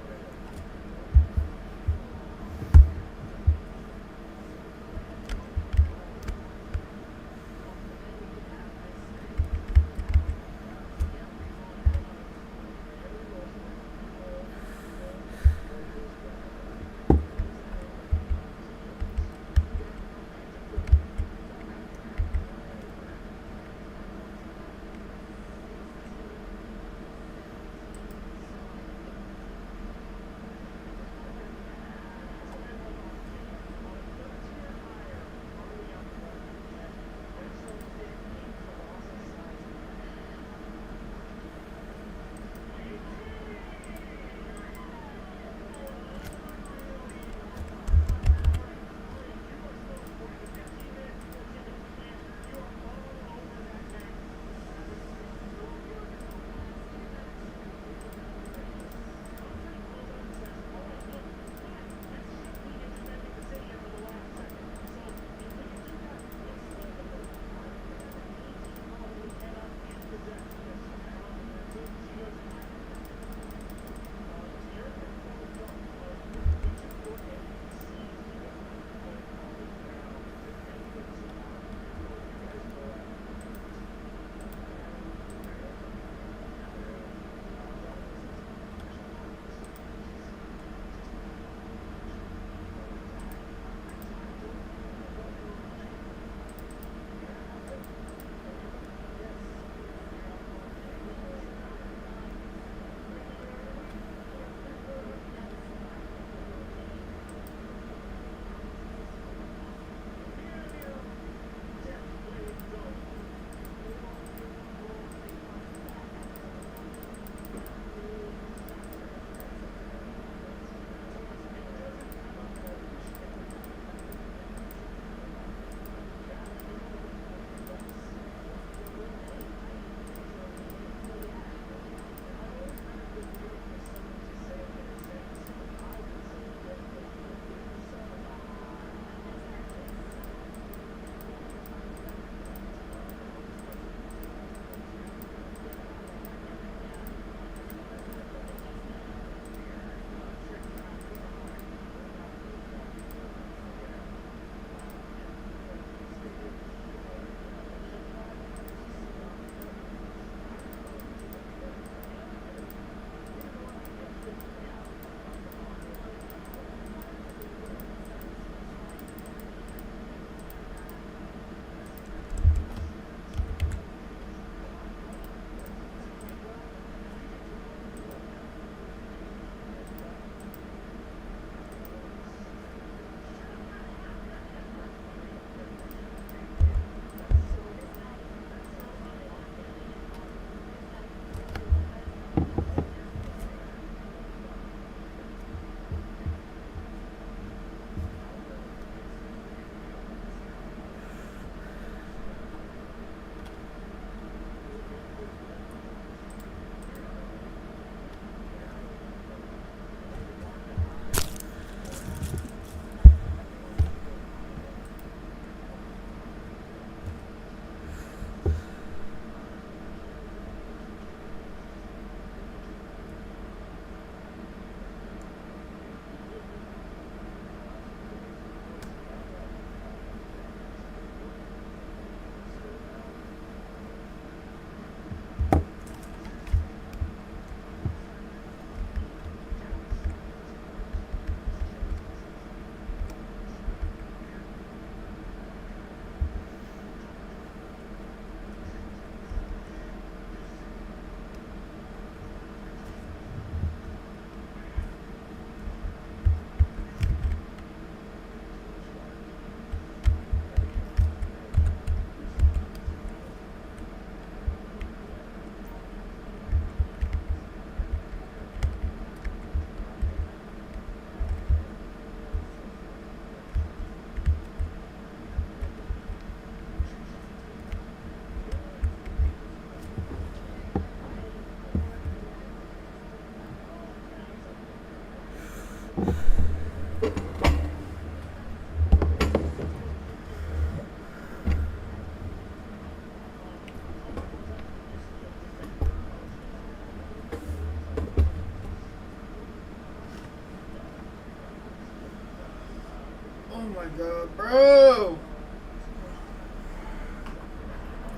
god, bro!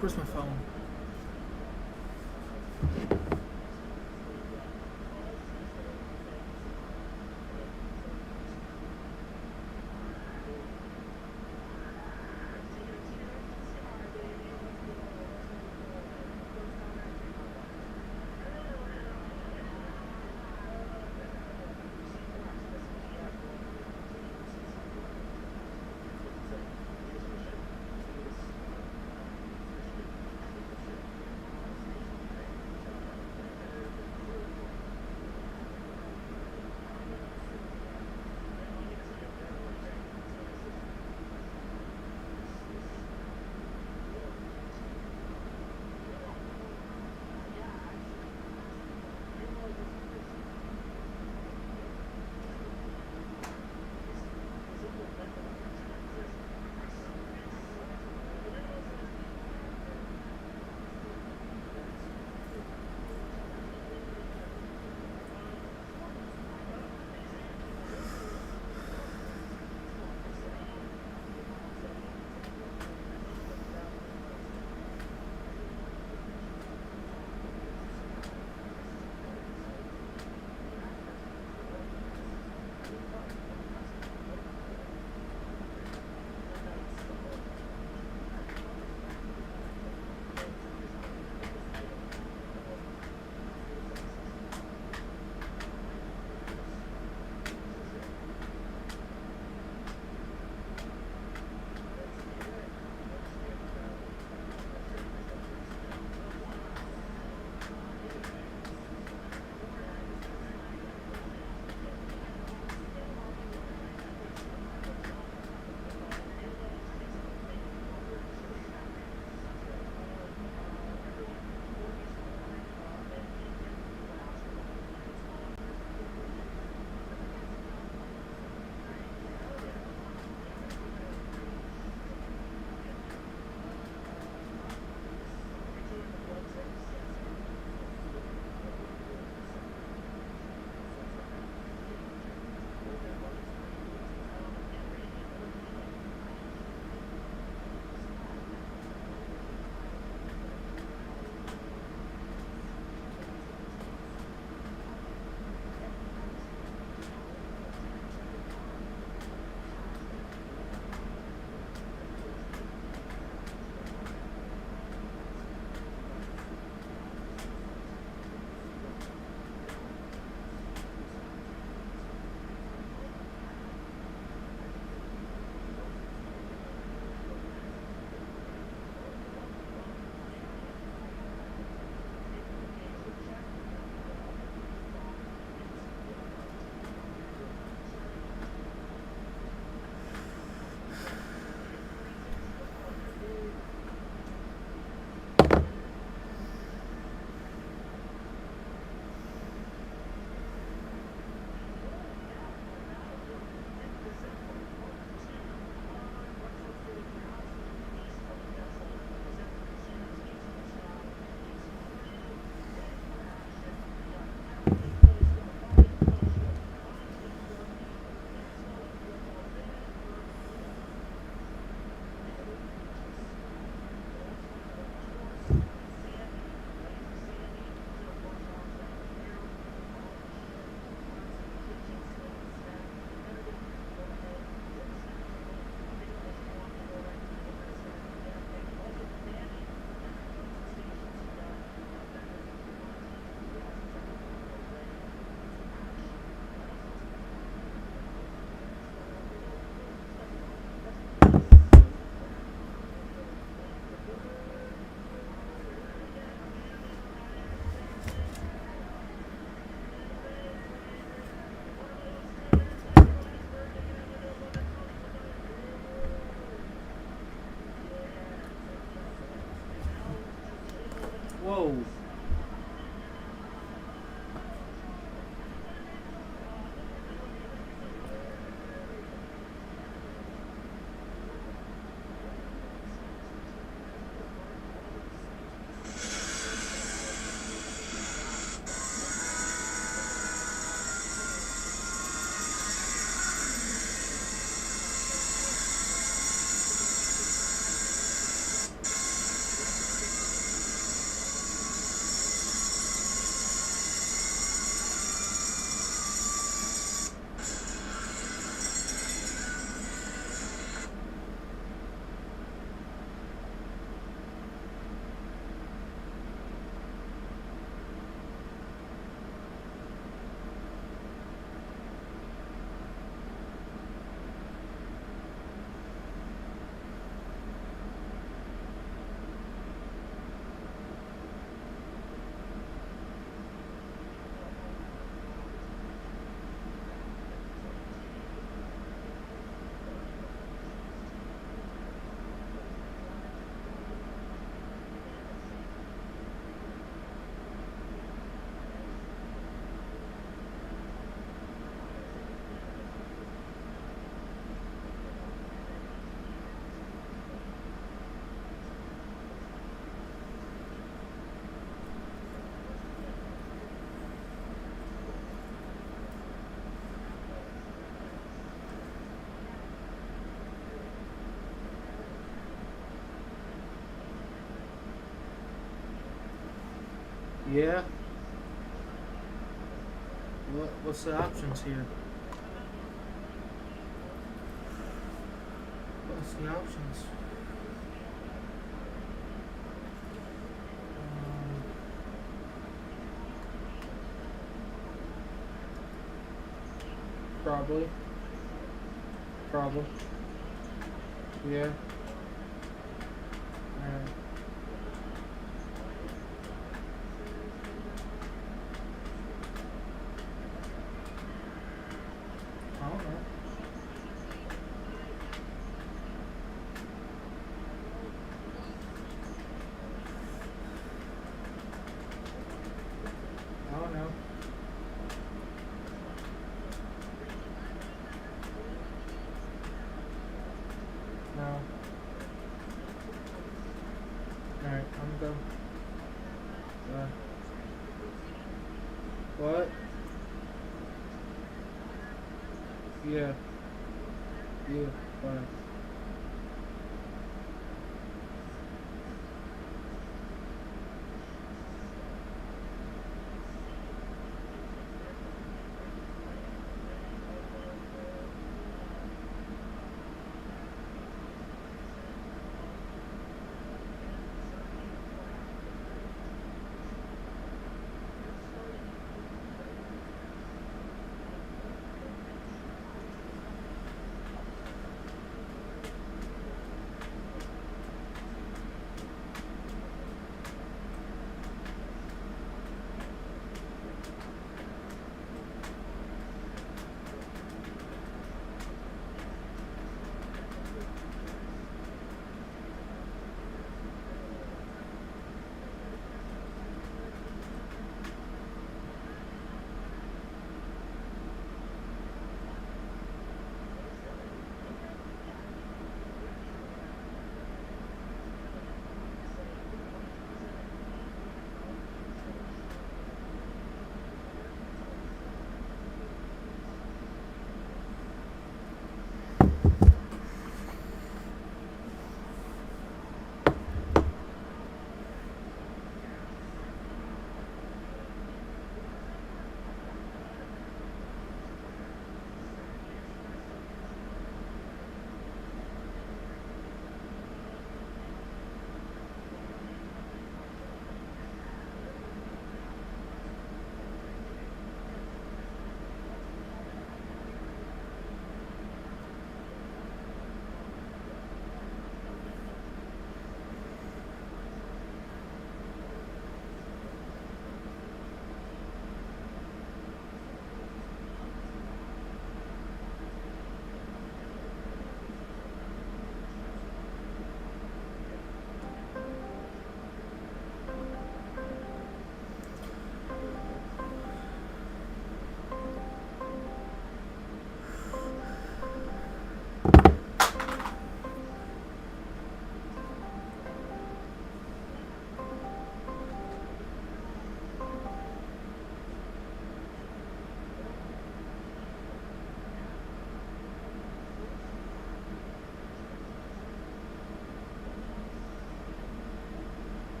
Where's my phone? Yeah. What's the options here? What's the options? Um, probably. Probably. Yeah. Alright. I don't know. I don't know. No. Alright, I'm done. What? Yeah. Yeah. Bye.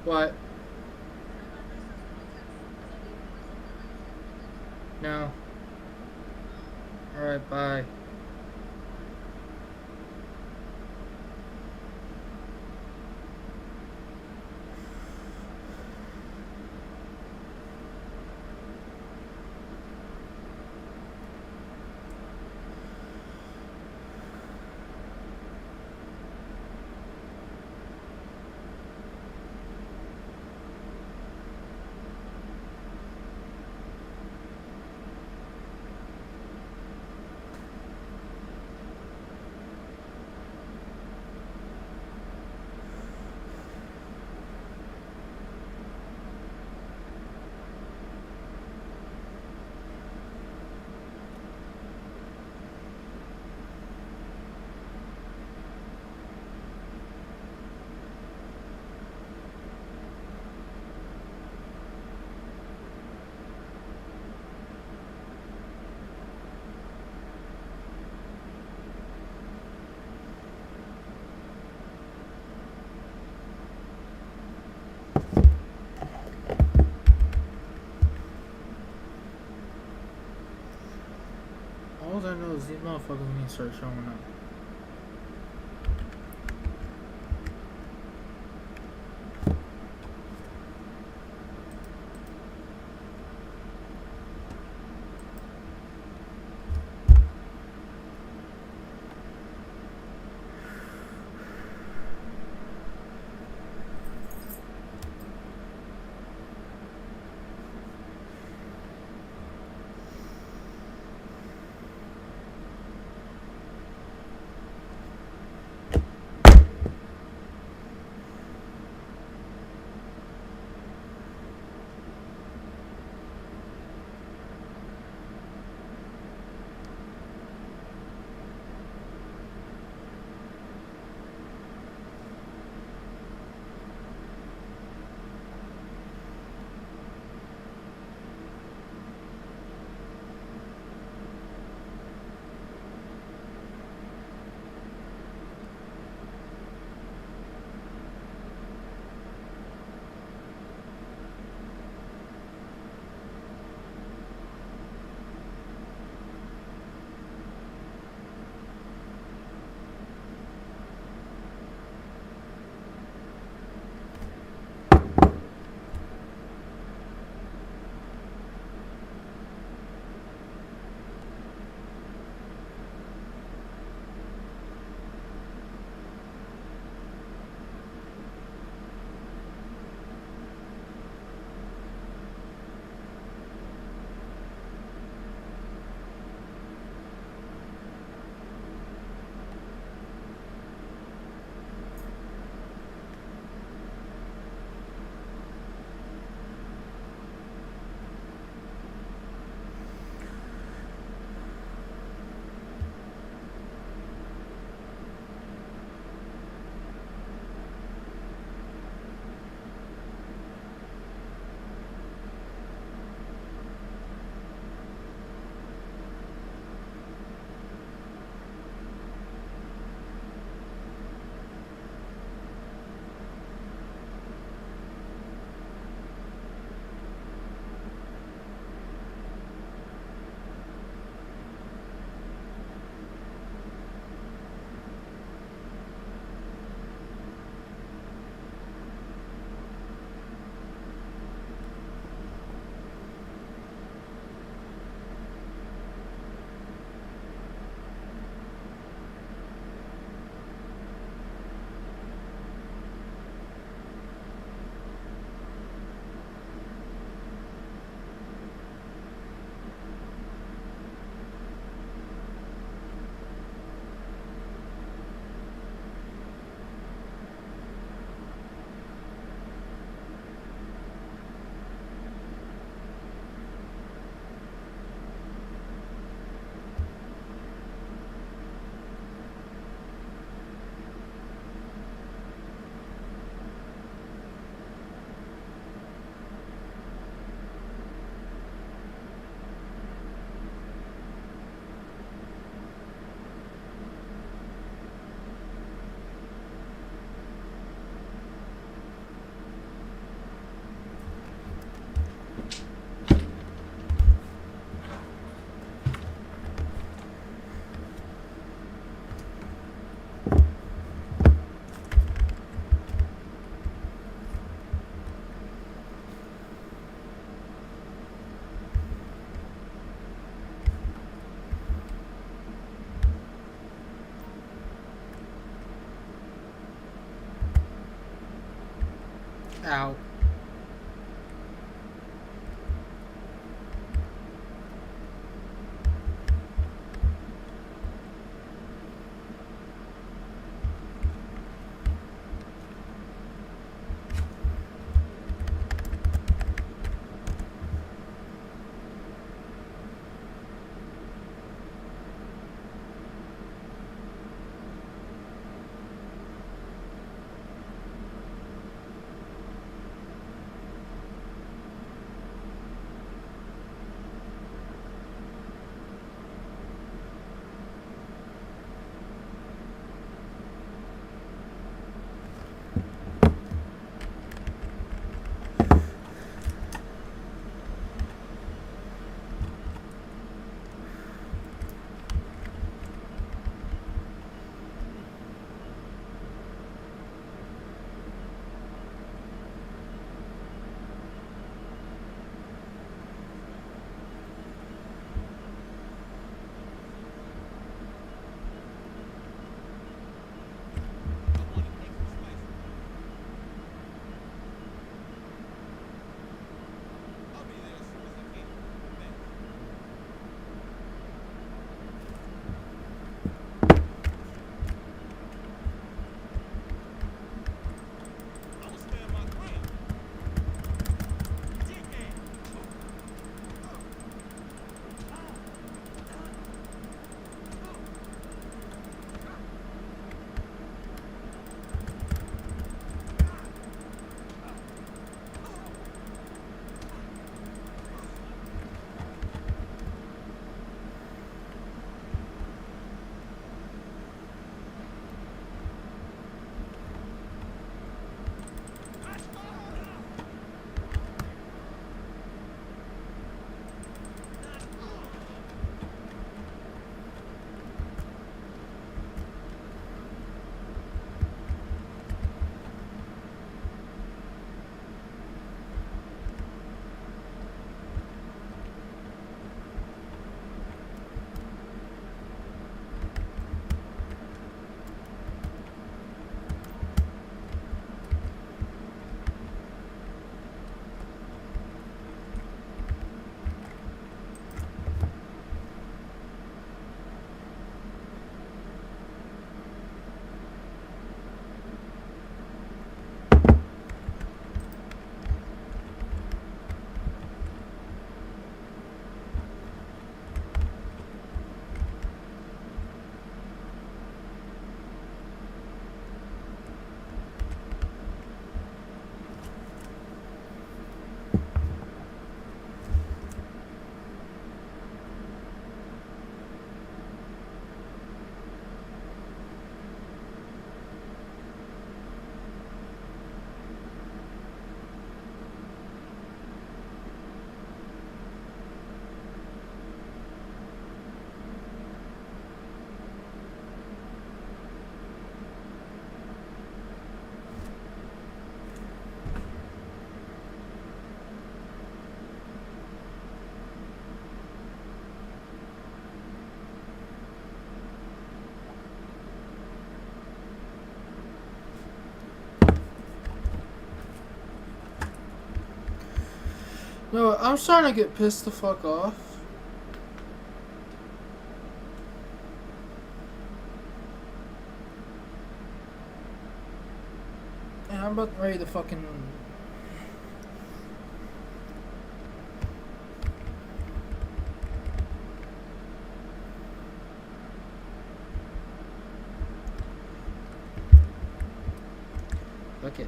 What? No. Alright, bye. All I know is these motherfuckers need to start showing up. Out. No, I'm starting to get pissed the fuck off. And I'm about ready to fucking... Fuck it.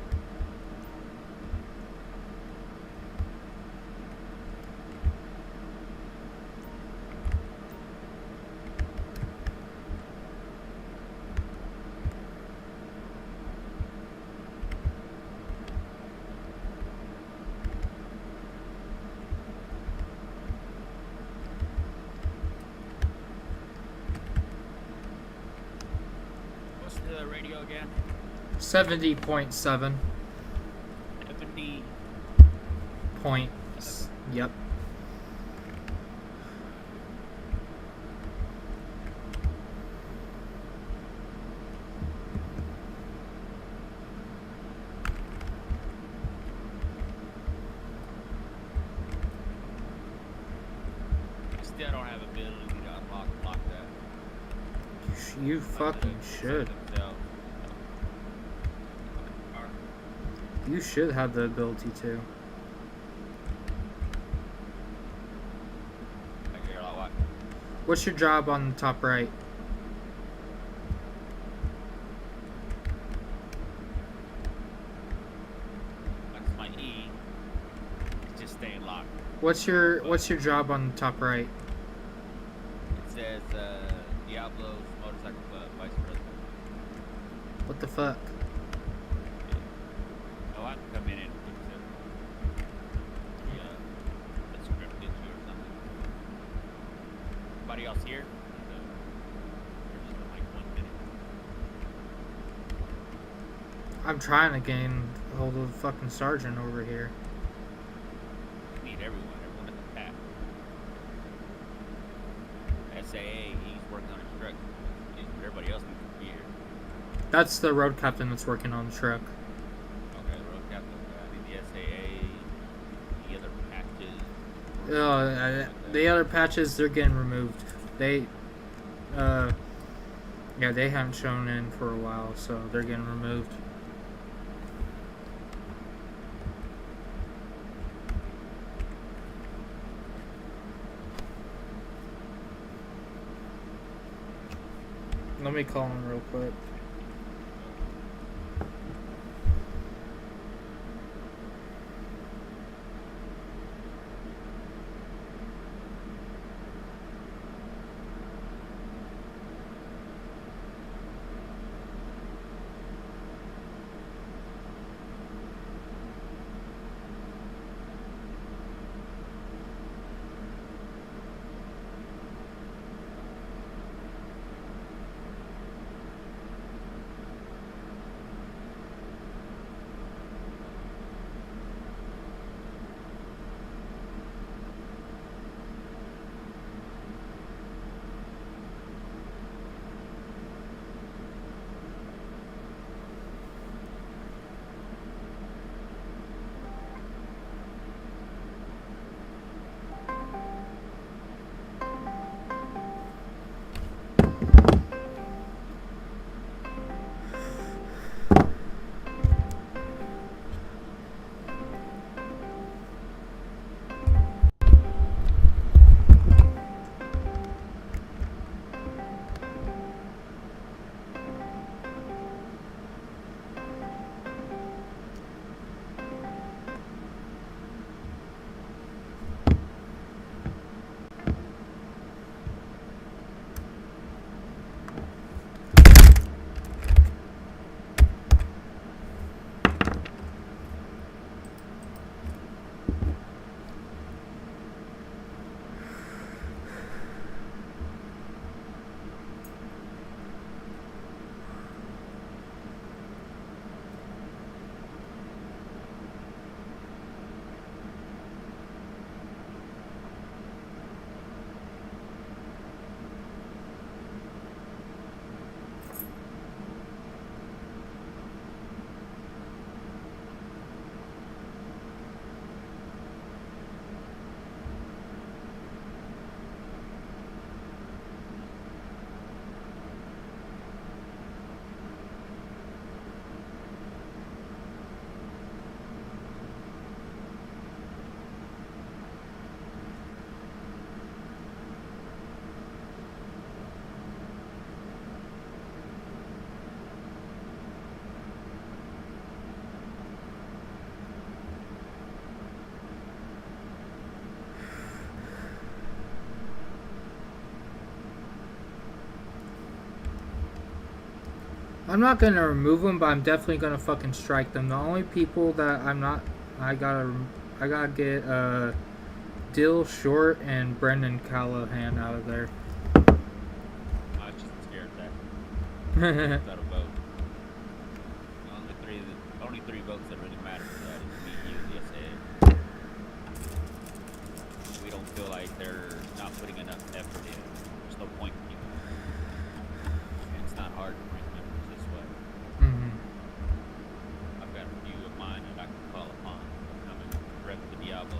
What's the radio again? 70.7 70. points. Yep. still don't have ability to unlock that. You Like fucking the should. themselves. You should have the ability to. Like you're like, what? What's your job on the top right? That's my E. It's just staying locked. What's your job on the top right? It says Diablos Motorcycle Club Vice President. What the fuck? Oh, I can come in and fix it. Yeah, the script gets you or something. Anybody else here? We're just in like 1 minute. I'm trying to gain hold of the fucking sergeant over here. We need everyone at the pack. SAA, he's working on his truck. Everybody else needs to be here. That's the road captain that's working on the truck. Okay, road captain, I need the SAA, the other patches. The other patches, they're getting removed. They haven't shown in for a while, so they're getting removed. Let me call him real quick. I'm not gonna remove them, but I'm definitely gonna fucking strike them. The only people that I gotta get Dill Short and Brendan Callahan out of there. I was just scared that. Without a vote. The only three votes that really matter for that is me, you, and the SA. We don't feel like they're not putting enough effort in. There's no point in keeping them. And it's not hard to bring members this way. I've got a few of mine that I can call upon. I'm in rep the Diablo.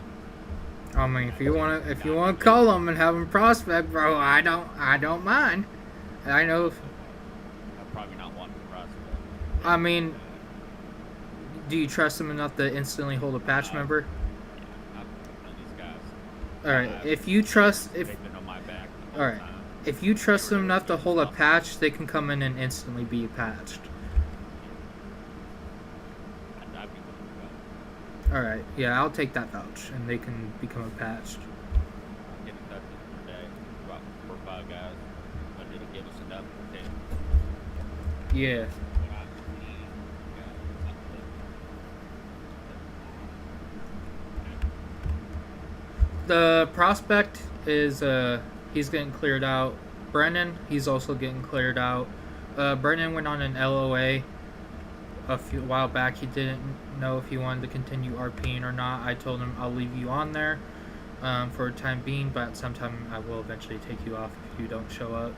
I mean, if you wanna call him and have him prospect, bro, I don't mind. I know. I'm probably not one for prospect. I mean, do you trust him enough to instantly hold a patch member? I'm one of these guys. All right. If you trust, if They've been on my back the all whole right, time. if you trust They them were enough to doing hold a stuff. patch, they can come in and instantly be patched. I'd be willing to go. All right. Yeah, I'll take that vouch, and they can become a patched. Get in touch with them today. About 4 or 5 guys. But it'll give us enough to take. Yeah. The prospect is he's getting cleared out. Brennan, he's also getting cleared out. Brennan went on an LOA a while back. He didn't know if he wanted to continue RPing or not. I told him I'll leave you on there for a time being, but sometime I will eventually take you off if you don't show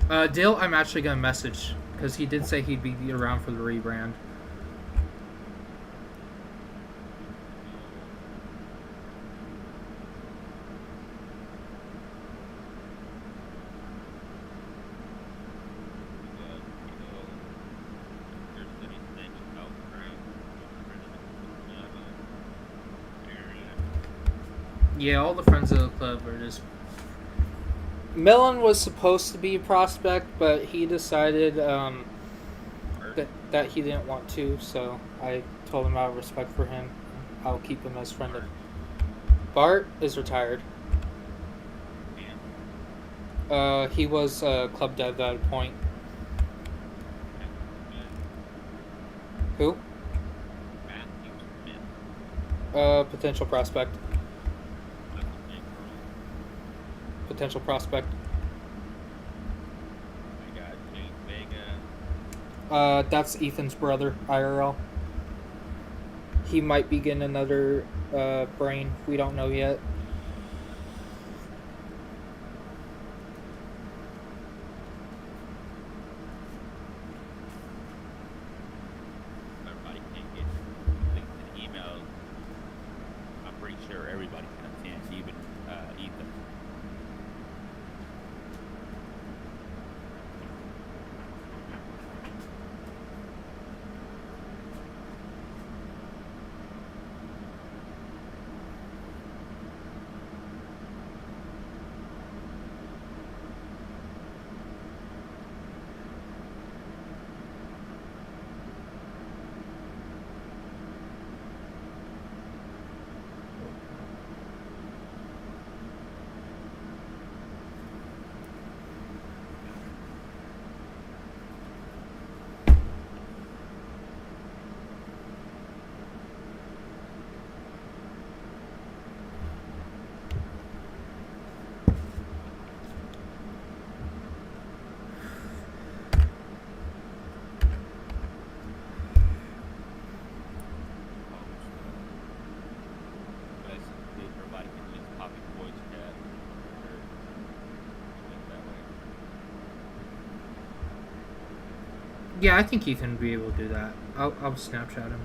up. Dill, I'm actually gonna message because he did say he'd be around for the rebrand. Yeah, all the friends of the club are just. Millen was supposed to be a prospect, but he decided that he didn't want to, so I told him out of respect for him, I'll keep him as friend of. Bart is retired. He was club dev at a point. Who? Potential prospect. Potential prospect. That's Ethan's brother, IRL. He might be getting another brain. We don't know yet. Everybody can get links and emails. I'm pretty sure everybody can attend, even Ethan. Everybody can just copy the voice chat or link that way. Yeah, I think Ethan would be able to do that. I'll Snapchat him.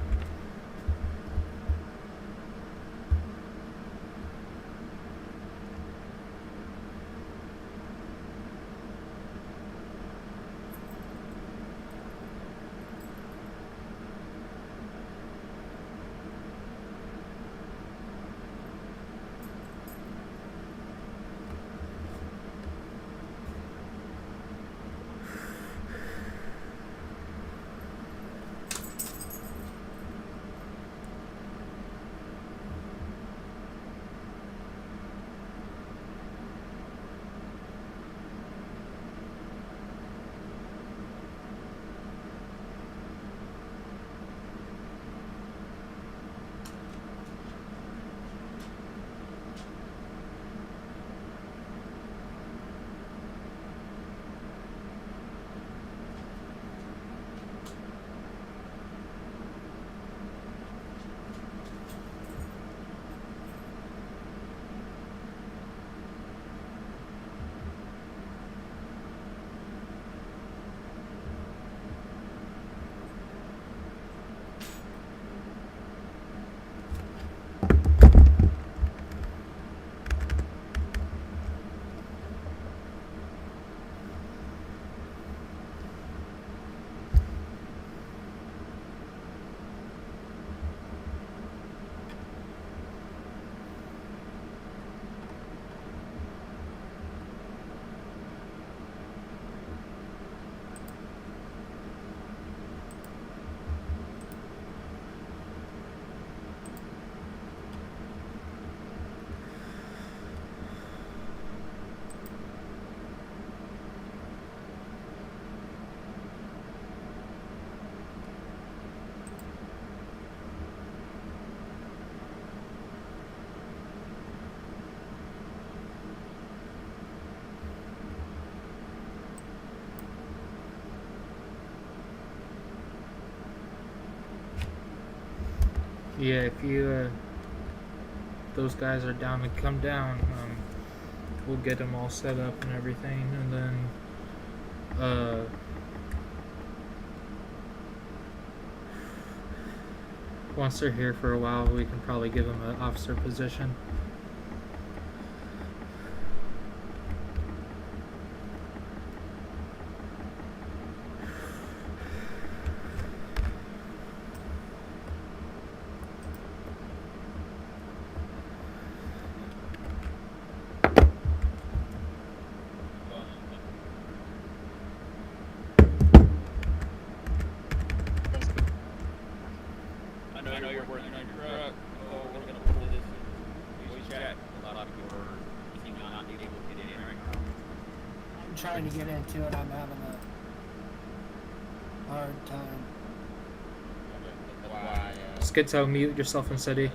Yeah, if you those guys are down to come down, we'll get them all set up and everything, and then once they're here for a while, we can probably give them an officer position. I know you're working on your truck. Oh, we're gonna pull this voice chat. A lot of people are thinking not able to get in right now. I'm trying to get into it. I'm having a hard time. Why? Skitto, mute yourself in city.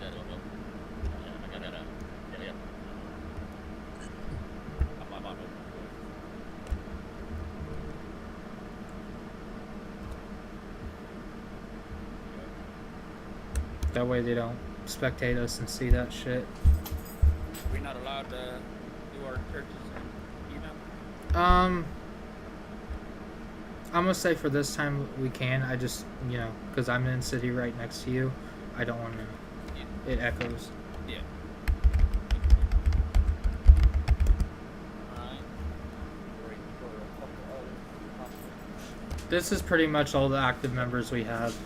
That way they don't spectate us and see that shit. We're not allowed to do our churches, you know? I'm gonna say for this time we can. I just, you know, because I'm in city right next to you, I don't want to. It echoes. Yeah. This is pretty much all the active members we have.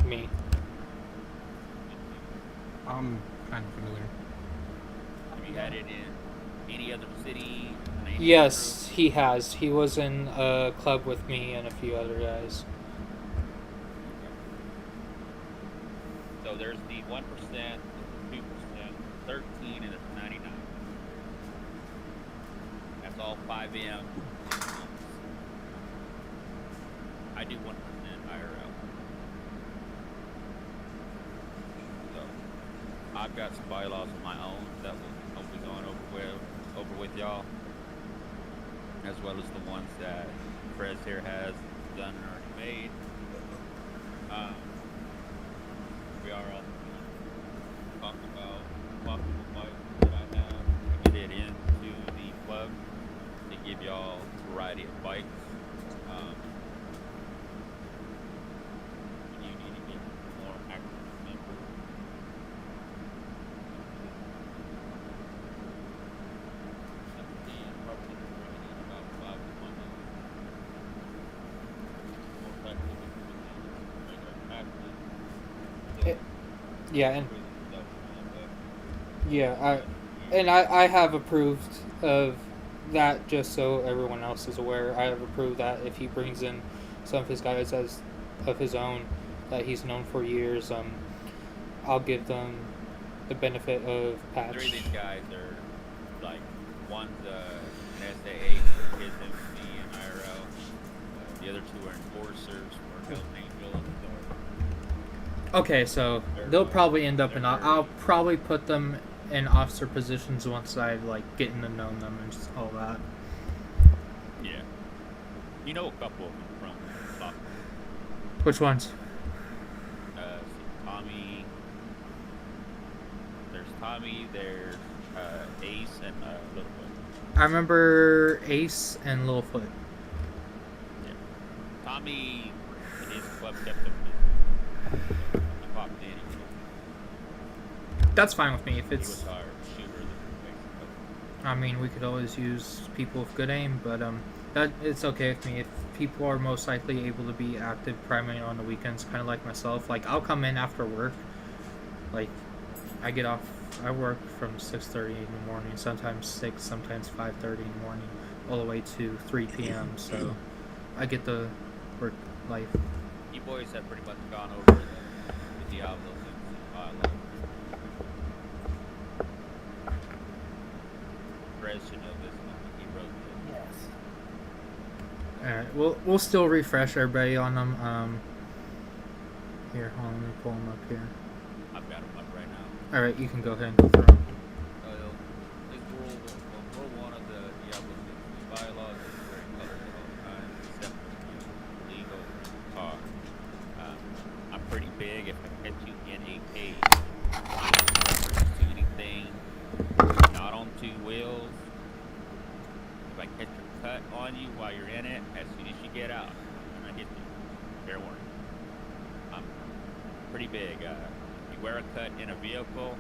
Me. I'm kind of familiar. Have you had it in any other city? Yes, he has. He was in a club with me and a few other guys. So there's the 1%, the 2%, 13, and it's 99. That's all 5M. I do 1% IRL. So I've got some bylaws of my own that we'll be going over with y'all, as well as the ones that Prez here has done and already made. We are also talking about possible bikes that I have to get it into the club to give y'all a variety of bikes. You need to get more active members. And probably bringing in about 5 to 1 more active active. Yeah, and I have approved of that, just so everyone else is aware. I have approved that if he brings in some of his guys as of his own that he's known for years, I'll give them the benefit of patch. 3 of these guys are like, one's an SAA for his MD and IRL. The other 2 are enforcers for Hell's Angel and Okay, so they'll probably end up in. I'll probably put them in officer positions once I like getting to know them and just all that. yeah. You know a couple of them from Stockton. Which ones? Tommy. There's Tommy. There's Ace and Littlefoot. I remember Ace and Littlefoot. Yeah. Tommy, his club kept him. He popped in. That's fine with me if He was it's. our shooter. I mean, we could always use people with good aim, but that it's okay with me if people are most likely able to be active primarily on the weekends, kind of like myself. Like I'll come in after work. Like I get off. I work from 6:30 in the morning, sometimes 6, sometimes 5:30 in the morning, all the way to 3 p.m. So I get the work life. You boys have pretty much gone over the Diablos MC. Perez should know this one. He wrote Yes. Alright, we'll still refresh everybody on them. Here, hold on, let me pull them up here. it. I've got him up right now. Alright, you can go ahead and go through them. This rule cut on you while you're in it. As soon as you get out, I'm gonna hit you. Fair warning. I'm pretty big. If you wear a cut in a vehicle,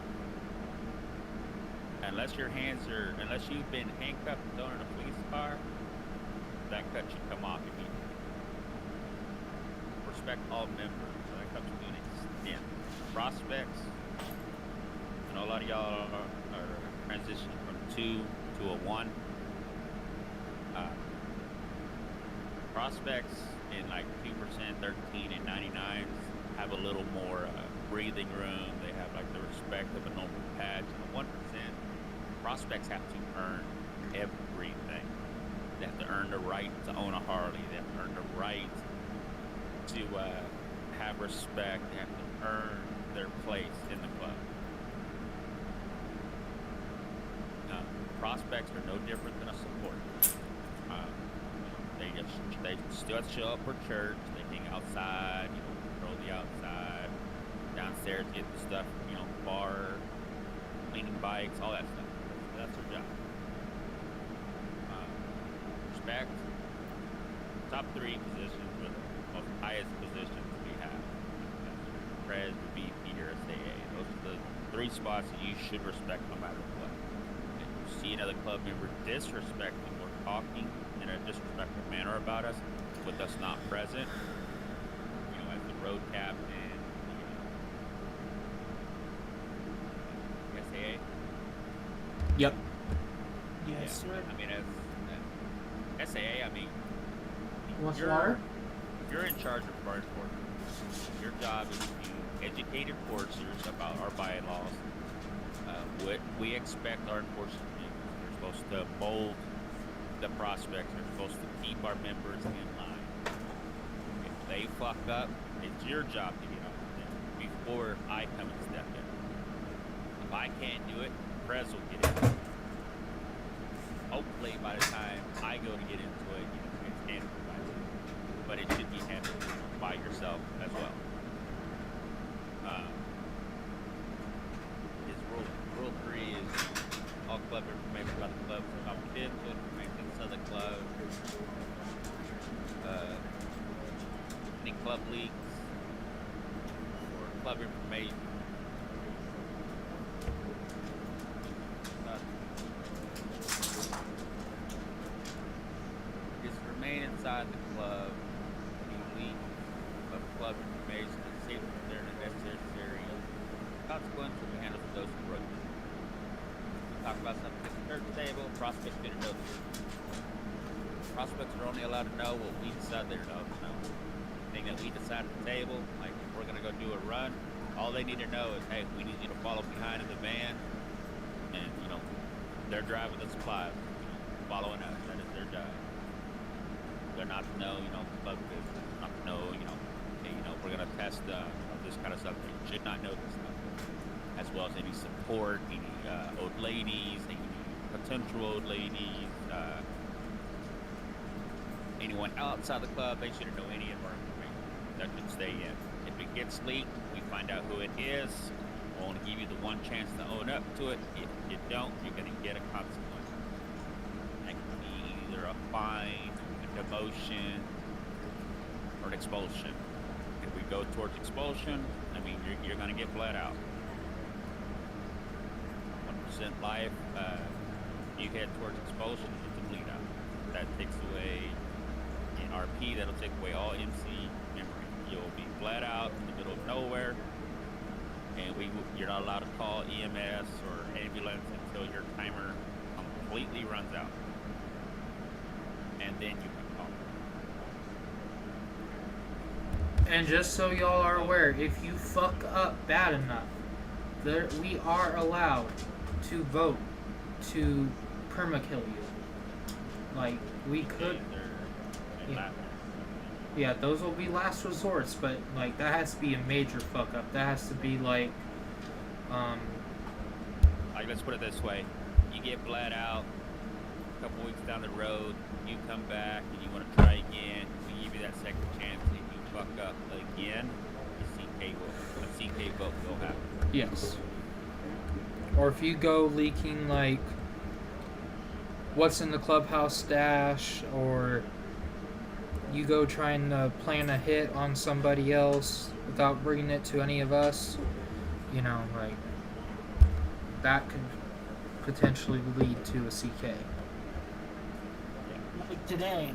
unless you've been handcuffed and thrown in a police car, that cut should come off immediately. Respect all members. So that comes to an extent. Prospects, I know a lot of y'all are transitioning from 2 to a 1. Prospects in like 2%, 13, and 99s have a little more breathing room. They have like the respect of a normal patch. And the 1%, prospects have to earn everything. They have to earn the right to own a Harley. They have to earn the right to have respect. They have to earn their place in the club. Prospects are no different than a support. They still show up for church. They hang outside, patrol the outside, downstairs get the stuff, bar, cleaning bikes, all that stuff. That's their job. Respect. Top 3 positions are the most highest positions we have. Prez, VP, or SAA. Those are the 3 spots that you should respect no matter what. If you see another club member disrespecting or talking in a disrespectful manner about us, with us not present, as the road captain, SAA. Yep. Yes, sir. I mean, as SAA, What's you're, water? you're in charge of our enforcement. Your job is to educate enforcers about our bylaws, what we expect our enforcers to do. They're supposed to mold the prospects. They're supposed to keep our members in line. If they fuck up, it's your job to get on them before I come and step in. If I can't do it, Prez will get in. Hopefully by the time I go to get into it, it's handled by you. But it should be handled by yourself as well. His rule 3 is all club information about the club, confidential information of the club, any club leaks or club information. Remain inside the club, any leak of club information and safe there in the necessary consequence will be handled for those who broke it. We talk about something at the church table, prospects didn't know this. Prospects are only allowed to know what we decide they're allowed to know. Anything that we decide at the table, like if we're gonna go do a run, all they need to know is, hey, we need you to follow behind in the van, and they're driving the supplies, following us. That is their job. They're not to know, club business, not to know, hey, we're gonna test this kind of stuff. They should not know this stuff. As well as any support, any old ladies, any potential old ladies, anyone outside the club. They shouldn't know any of our information. That should stay in. If it gets leaked, we find out who it is. We'll only give you the one chance to own up to it. If you don't, you're gonna get a consequence. That could be either a fine, demotion, or an expulsion. If we go towards expulsion, you're going to get bled out. 1% life, you head towards expulsion, it's a bleed out. That takes away, in RP, that'll take away all MC memory. You'll be bled out in the middle of nowhere, and you're not allowed to call EMS or ambulance until your timer completely runs out. And then you can call. And just so y'all are aware, if you fuck up bad enough, we are allowed to vote to permakill you. Like, we could. Yeah, those will be last resorts, but like that has to be a major fuck up. That has to be like let's put it this way: you get bled out a couple weeks down the road, you come back and you want to try again. We give you that second chance. If you fuck up again, a CK vote will happen. Yes. Or if you go leaking like what's in the clubhouse stash, or you go trying to plan a hit on somebody else without bringing it to any of us, you know, like, that could potentially lead to a CK. Like today,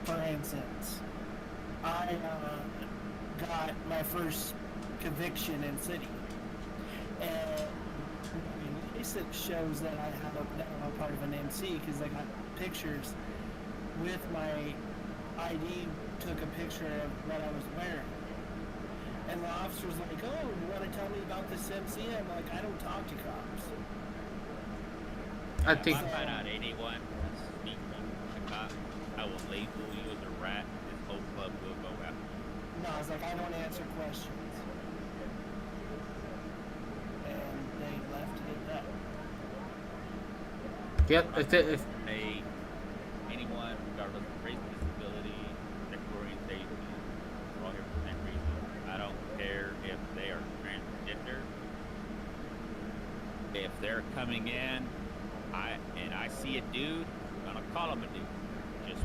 for instance, I got my first conviction in city, and my license shows that I'm a part of an MC because I got pictures with my ID, took a picture of what I was wearing. And the officer's like, oh, you want to tell me about this MC? I'm like, I don't talk to cops. I think If I find out anyone is speaking a cop, I will label you as a rat. This whole club will go after you. No, I was like, I don't answer questions. And they left it at that. Yep. If Hey, anyone, regardless of race, disability, sexual orientation, we're all here for the same reason. I don't care if they are transgender. If they're coming in, I see a dude, I'm gonna call him a dude. Just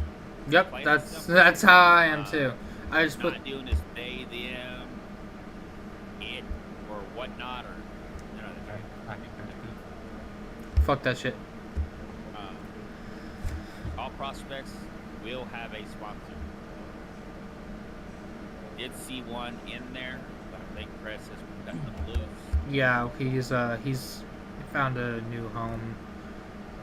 yep, plain and that's simple. how I am too. I just put Not doing this they, them, it, or whatnot, or none of that. fuck that shit. All prospects will have a sponsor. Did see one in there, but I think Press has cut them loose. Yeah, he's found a new home,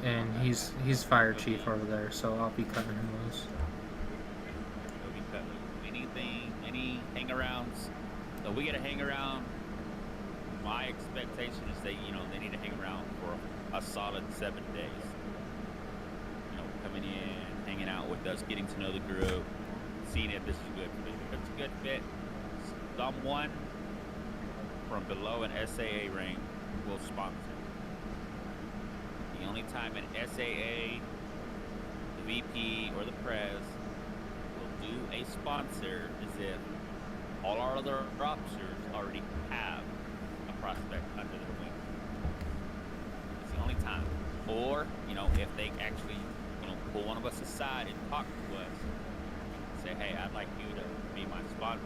and he's fire chief over there, so I'll be cutting him loose. He'll be cut loose. Anything, any hang-arounds. So we get a hang-around. My expectation is they need to hang around for a solid 7 days. You know, coming in, hanging out with us, getting to know the group, seeing if this is good fit. If it's a good fit, someone from below an SAA rank will sponsor. The only time an SAA, the VP, or the Prez will do a sponsor is if all our other officers already have a prospect under their wing. It's the only time. Or, if they actually, pull one of us aside and talk to us, say, hey, I'd like you to be my sponsor,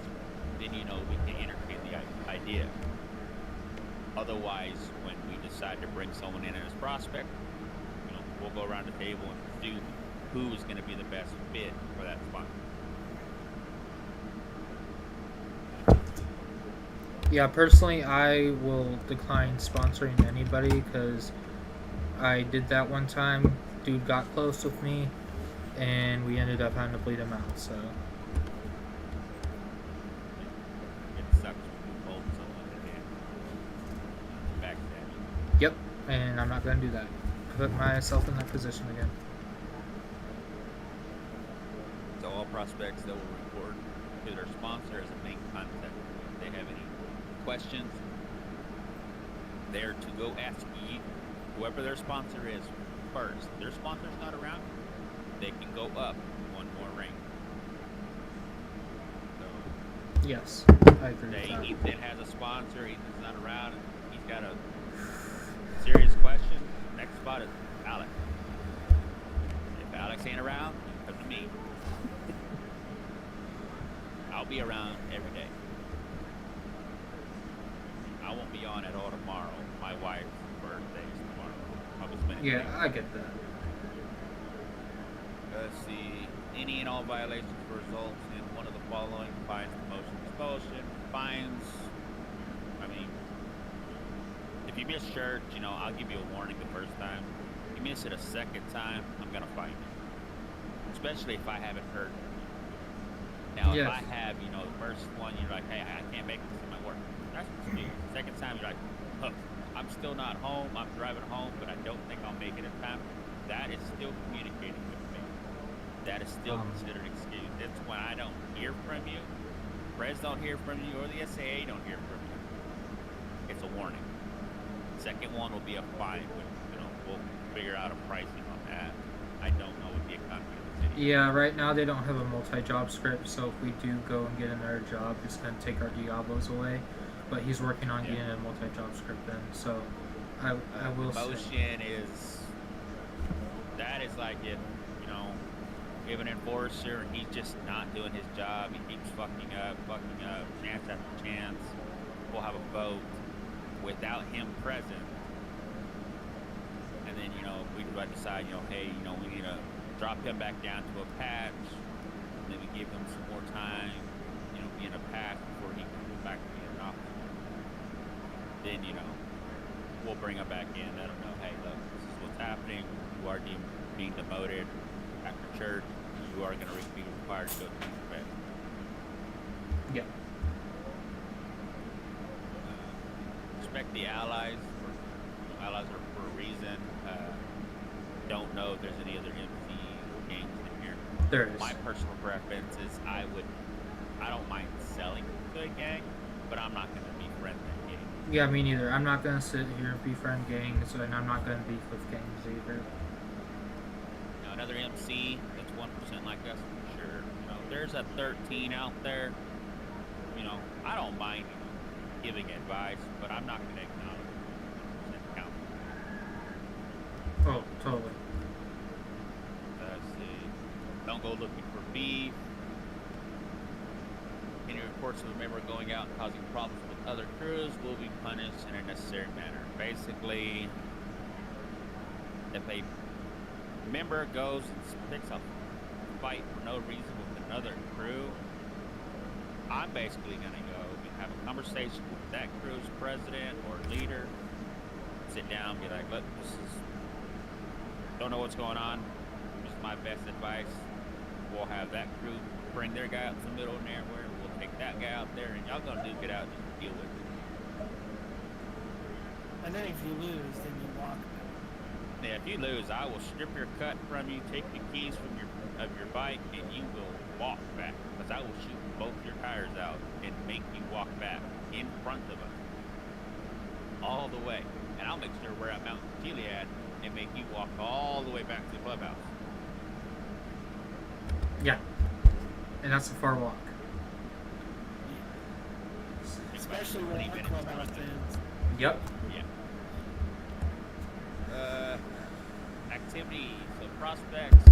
then, we can entertain the idea. Otherwise, when we decide to bring someone in as prospect, we'll go around the table and do who is going to be the best fit for that sponsor. Yeah, personally, I will decline sponsoring anybody because I did that one time. Dude got close with me, and we ended up having to bleed him out. So It sucks when you hold someone that can't backstab you. yep, and I'm not gonna do that. Put myself in that position again. So all prospects that will report to their sponsor as a main contact. If they have any questions, they're to go ask whoever their sponsor is first. If their sponsor's not around, they can go up one more rank. So Yes, I agree with say that. Ethan has a sponsor, Ethan's not around, and he's got a serious question. Next spot is Alex. If Alex ain't around, come to me. I'll be around every day. I won't be on at all tomorrow. My wife's birthday is tomorrow. I'll be spending Yeah, time. I get that. Let's see. Any and all violations results in one of the following: fines, demotion, expulsion. Fines. I mean, if you miss church, I'll give you a warning the first time. If you miss it a second time, I'm gonna fine you. Especially if I haven't heard. Now, Yes. if I have, the first one, you're like, hey, I can't make this in my work. That's what you do. Second time, you're like, look, I'm still not home. I'm driving home, but I don't think I'll make it in time. That is still communicating with me. That is still considered excuse. It's when I don't hear from you, Prez don't hear from you, or the SAA don't hear from you. It's a warning. Second one will be a fine, but we'll figure out a pricing on that. I don't know what the economy of the city. Yeah, right now they don't have a multi-job script, so if we do go and get another job, it's going to take our Diablos away. But he's working on getting a multi-job script then, so I will say. Motion is, that is it's like if, you know, if an enforcer and he's just not doing his job, he keeps fucking up, chance after chance, we'll have a vote without him present. And then, you know, we decide, you know, hey, you know, we need to drop him back down to a patch, maybe give him some more time, you know, be in a patch before he can go back to being an officer. Then, you know, we'll bring him back in, let him know, hey, look, this is what's happening. You are being demoted after church. You are going to be required to go to the bed. Yep. Respect the allies. Allies are for a reason. Don't know if there's any other MC games in here. There is. My personal preference is I don't mind selling to a gang, but I'm not going to befriend that gang. Yeah, me neither. I'm not gonna sit here and befriend gangs, and I'm not gonna beef with gangs either. You know, another MC that's 1% like us, for sure. You know, there's a 13 out there. You know, I don't mind giving advice, but I'm not going to acknowledge 1% count. Oh, totally. Let's see. Don't go looking for beef. Any reports of a member going out and causing problems with other crews will be punished in a necessary manner. Basically, if a member goes and picks up a fight for no reason with another crew, I'm basically going to go and have a conversation with that crew's president or leader, sit down, be like, look, don't know what's going on. This is my best advice. We'll have that crew bring their guy out to the middle of nowhere. We'll take that guy out there, and y'all gonna duke it out and just deal with it. And then if you lose, then you walk. Yeah, if you lose, I will strip your cut from you, take the keys from your bike, and you will walk back. Because I will shoot both your tires out and make you walk back in front of us. All the way. And I'll make sure we're at Mount Gilead and make you walk all the way back to the clubhouse. Yeah. And that's a far walk. Especially when our clubhouse ends. Yep. Yeah. Activities. So prospects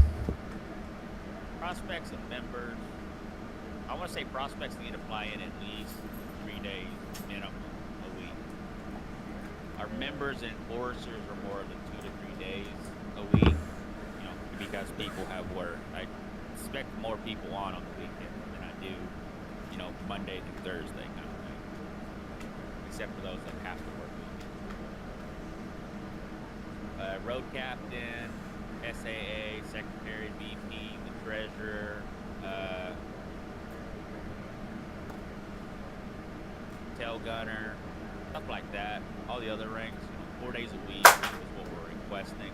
and members. I want to say prospects need to fly in at least 3 days minimum a week. Our members and enforcers are more than 2 to 3 days a week, you know, because people have work. I expect more people on the weekend than I do, you know, Monday through Thursday kind of thing. Except for those that have to work weekends. Road captain, SAA, secretary, VP, the treasurer, tail gunner, stuff like that. All the other ranks, you know, 4 days a week is what we're requesting.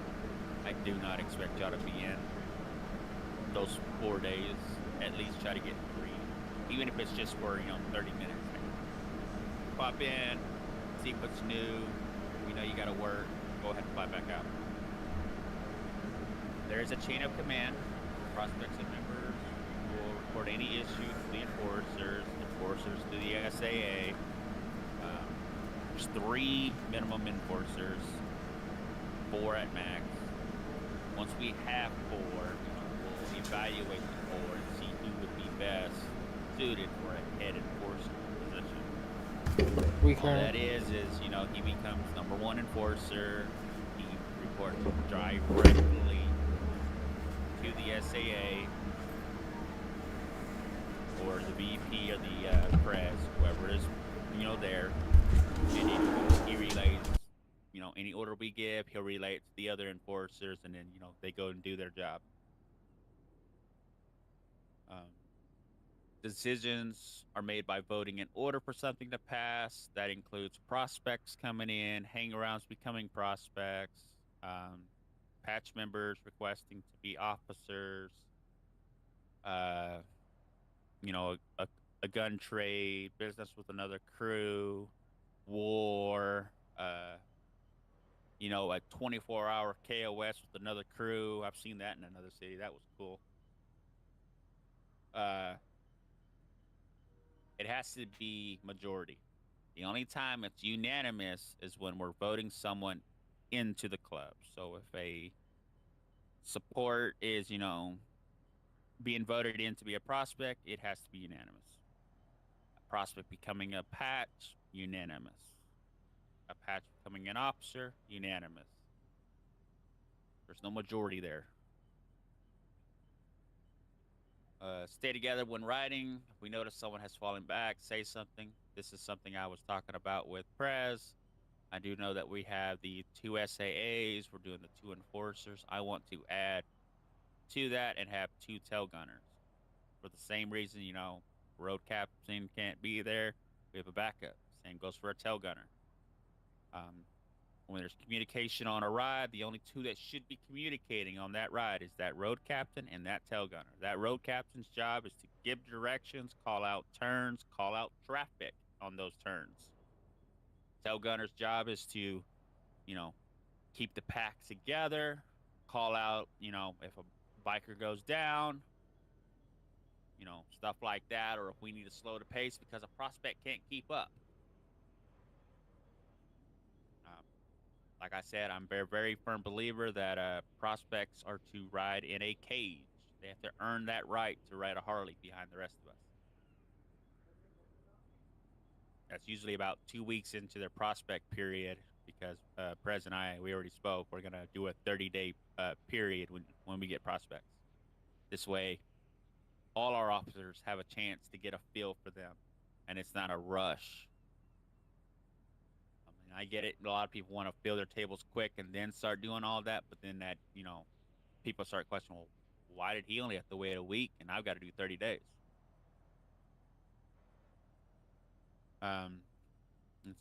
I do not expect y'all to be in those 4 days. At least try to get 3, even if it's just for, you know, 30 minutes. Pop in, see what's new. We know you got to work. Go ahead and fly back out. There is a chain of command. Prospects and members will report any issues to the enforcers to the SAA. There's 3 minimum enforcers, 4 at max. Once we have 4, we'll evaluate the 4 and see who would be best suited for a head enforcer position. All that is, you know, he becomes number 1 enforcer. He reports directly to the SAA or the VP or the press, whoever is, you know, there. And he relays, you know, any order we give, he'll relay it to the other enforcers, and then, you know, they go and do their job. Decisions are made by voting in order for something to pass. That includes prospects coming in, hang-arounds becoming prospects, patch members requesting to be officers, you know, a gun trade, business with another crew, war, you know, a 24-hour KOS with another crew. I've seen that in another city. That was cool. It has to be majority. The only time it's unanimous is when we're voting someone into the club. So if a support is, being voted in to be a prospect, it has to be unanimous. A prospect becoming a patch, unanimous. A patch becoming an officer, unanimous. There's no majority there. Stay together when riding. If we notice someone has fallen back, say something. This is something I was talking about with Prez. I do know that we have the 2 SAAs. We're doing the 2 enforcers. I want to add to that and have 2 tail gunners. For the same reason, road captain can't be there. We have a backup. Same goes for a tail gunner. When there's communication on a ride, the only 2 that should be communicating on that ride is that road captain and that tail gunner. That road captain's job is to give directions, call out turns, call out traffic on those turns. Tail gunner's job is to, keep the pack together, call out, if a biker goes down, stuff like that, or if we need to slow the pace because a prospect can't keep up. Like I said, I'm a very, very firm believer that prospects are to ride in a cage. They have to earn that right to ride a Harley behind the rest of us. That's usually about 2 weeks into their prospect period because Prez and we already spoke. We're going to do a 30-day period when we get prospects. This way, all our officers have a chance to get a feel for them, and it's not a rush. I get it. A lot of people want to fill their tables quick and then start doing all that, but then that, people start questioning, well, why did he only have to wait a week and I've got to do 30 days? Let's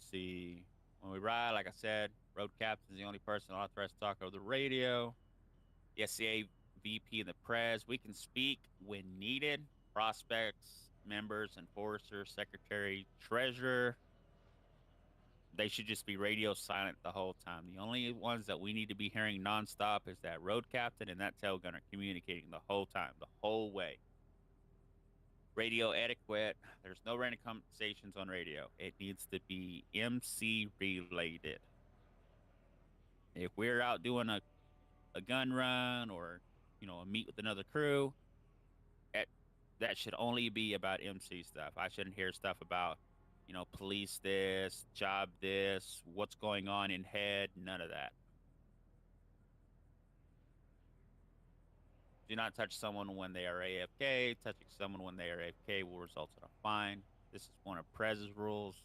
see. When we ride, like I said, road captain is the only person authorized to talk over the radio. The SCA VP and the Prez, we can speak when needed. Prospects, members, enforcers, secretary, treasurer, they should just be radio silent the whole time. The only ones that we need to be hearing nonstop is that road captain and that tail gunner communicating the whole time, the whole way. Radio etiquette, there's no random conversations on radio. It needs to be MC related. If we're out doing a gun run or, a meet with another crew, that should only be about MC stuff. I shouldn't hear stuff about, police this, job this, what's going on in head, none of that. Do not touch someone when they are AFK. Touching someone when they are AFK will result in a fine. This is one of Prez's rules.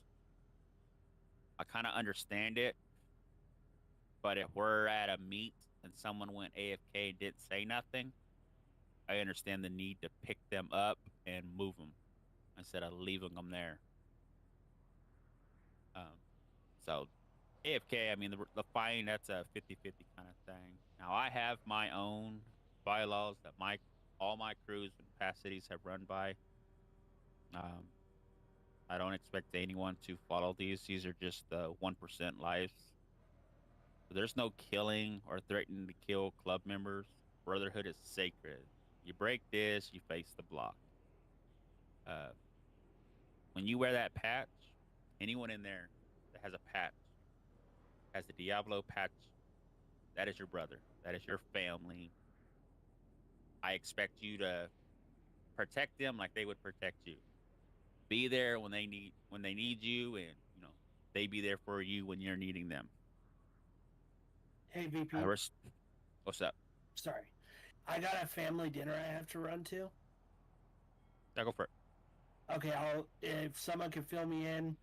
I kind of understand it, but if we're at a meet and someone went AFK and didn't say nothing, I understand the need to pick them up and move them instead of leaving them there. So AFK, I mean, the fine, that's a 50-50 kind of thing. Now, I have my own bylaws that all my crews in past cities have run by. I don't expect anyone to follow these. These are just the 1% lives. There's no killing or threatening to kill club members. Brotherhood is sacred. You break this, you face the block. When you wear that patch, anyone in there that has a patch, has the Diablo patch, that is your brother. That is your family. I expect you to protect them like they would protect you. Be there when they need you, and they be there for you when you're needing them. Hey, VP. What's up? Sorry. I got a family dinner I have to run to. Yeah, go for it. Okay, if someone could fill me in.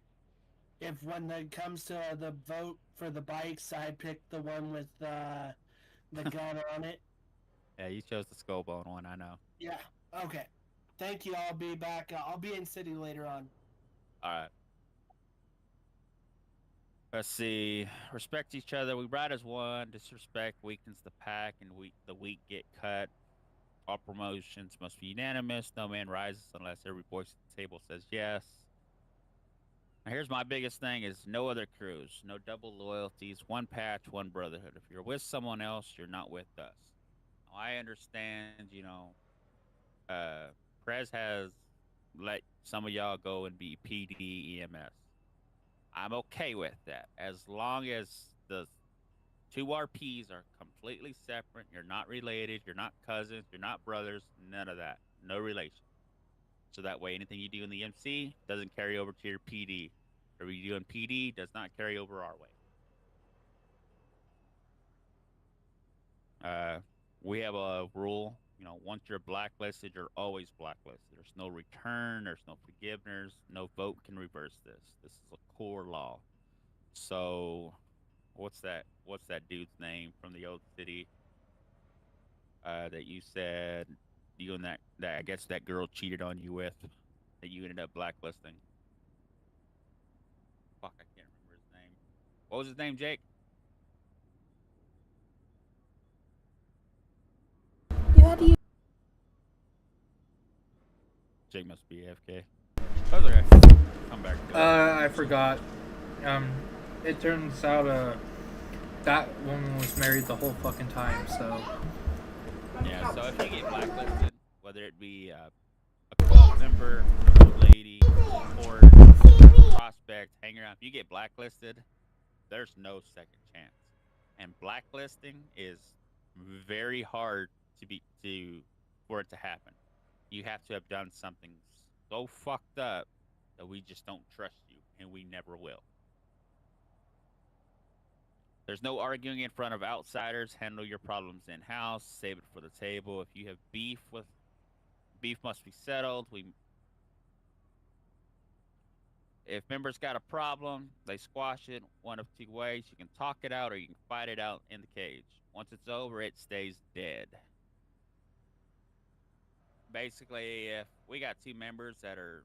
If when it comes to the vote for the bikes, I picked the one with the gun on it. Yeah, you chose the skull bone one, I know. Yeah, okay. Thank you, I'll be back. I'll be in city later on. All right. Let's see. Respect each other. We ride as one. Disrespect weakens the pack, and the weak get cut. All promotions must be unanimous. No man rises unless every voice at the table says yes. Now, here's my biggest thing: is no other crews, no double loyalties, one patch, one brotherhood. If you're with someone else, you're not with us. Now, I understand. Prez has let some of y'all go and be PD EMS. I'm okay with that as long as the Two RPs are completely separate. You're not related. You're not cousins. You're not brothers. None of that. No relation. So that way, anything you do in the MC doesn't carry over to your PD. Or you do in PD does not carry over our way. We have a rule, once you're blacklisted, you're always blacklisted. There's no return, there's no forgiveness, no vote can reverse this. This is a core law. So, what's that dude's name from the old city? That you said you and that I guess that girl cheated on you with, that you ended up blacklisting. Fuck, I can't remember his name. What was his name, Jake? Jake must be AFK. That's okay. Come back to it. I forgot. It turns out that woman was married the whole fucking time. So Yeah, so if you get blacklisted, whether it be a club member, old lady, or prospect, hang around, if you get blacklisted, there's no second chance. And blacklisting is very hard for it to happen. You have to have done something so fucked up that we just don't trust you, and we never will. There's no arguing in front of outsiders. Handle your problems in house. Save it for the table. If you have beef must be settled. If members got a problem, they squash it one of two ways. You can talk it out or you can fight it out in the cage. Once it's over, it stays dead. Basically, if we got two members that are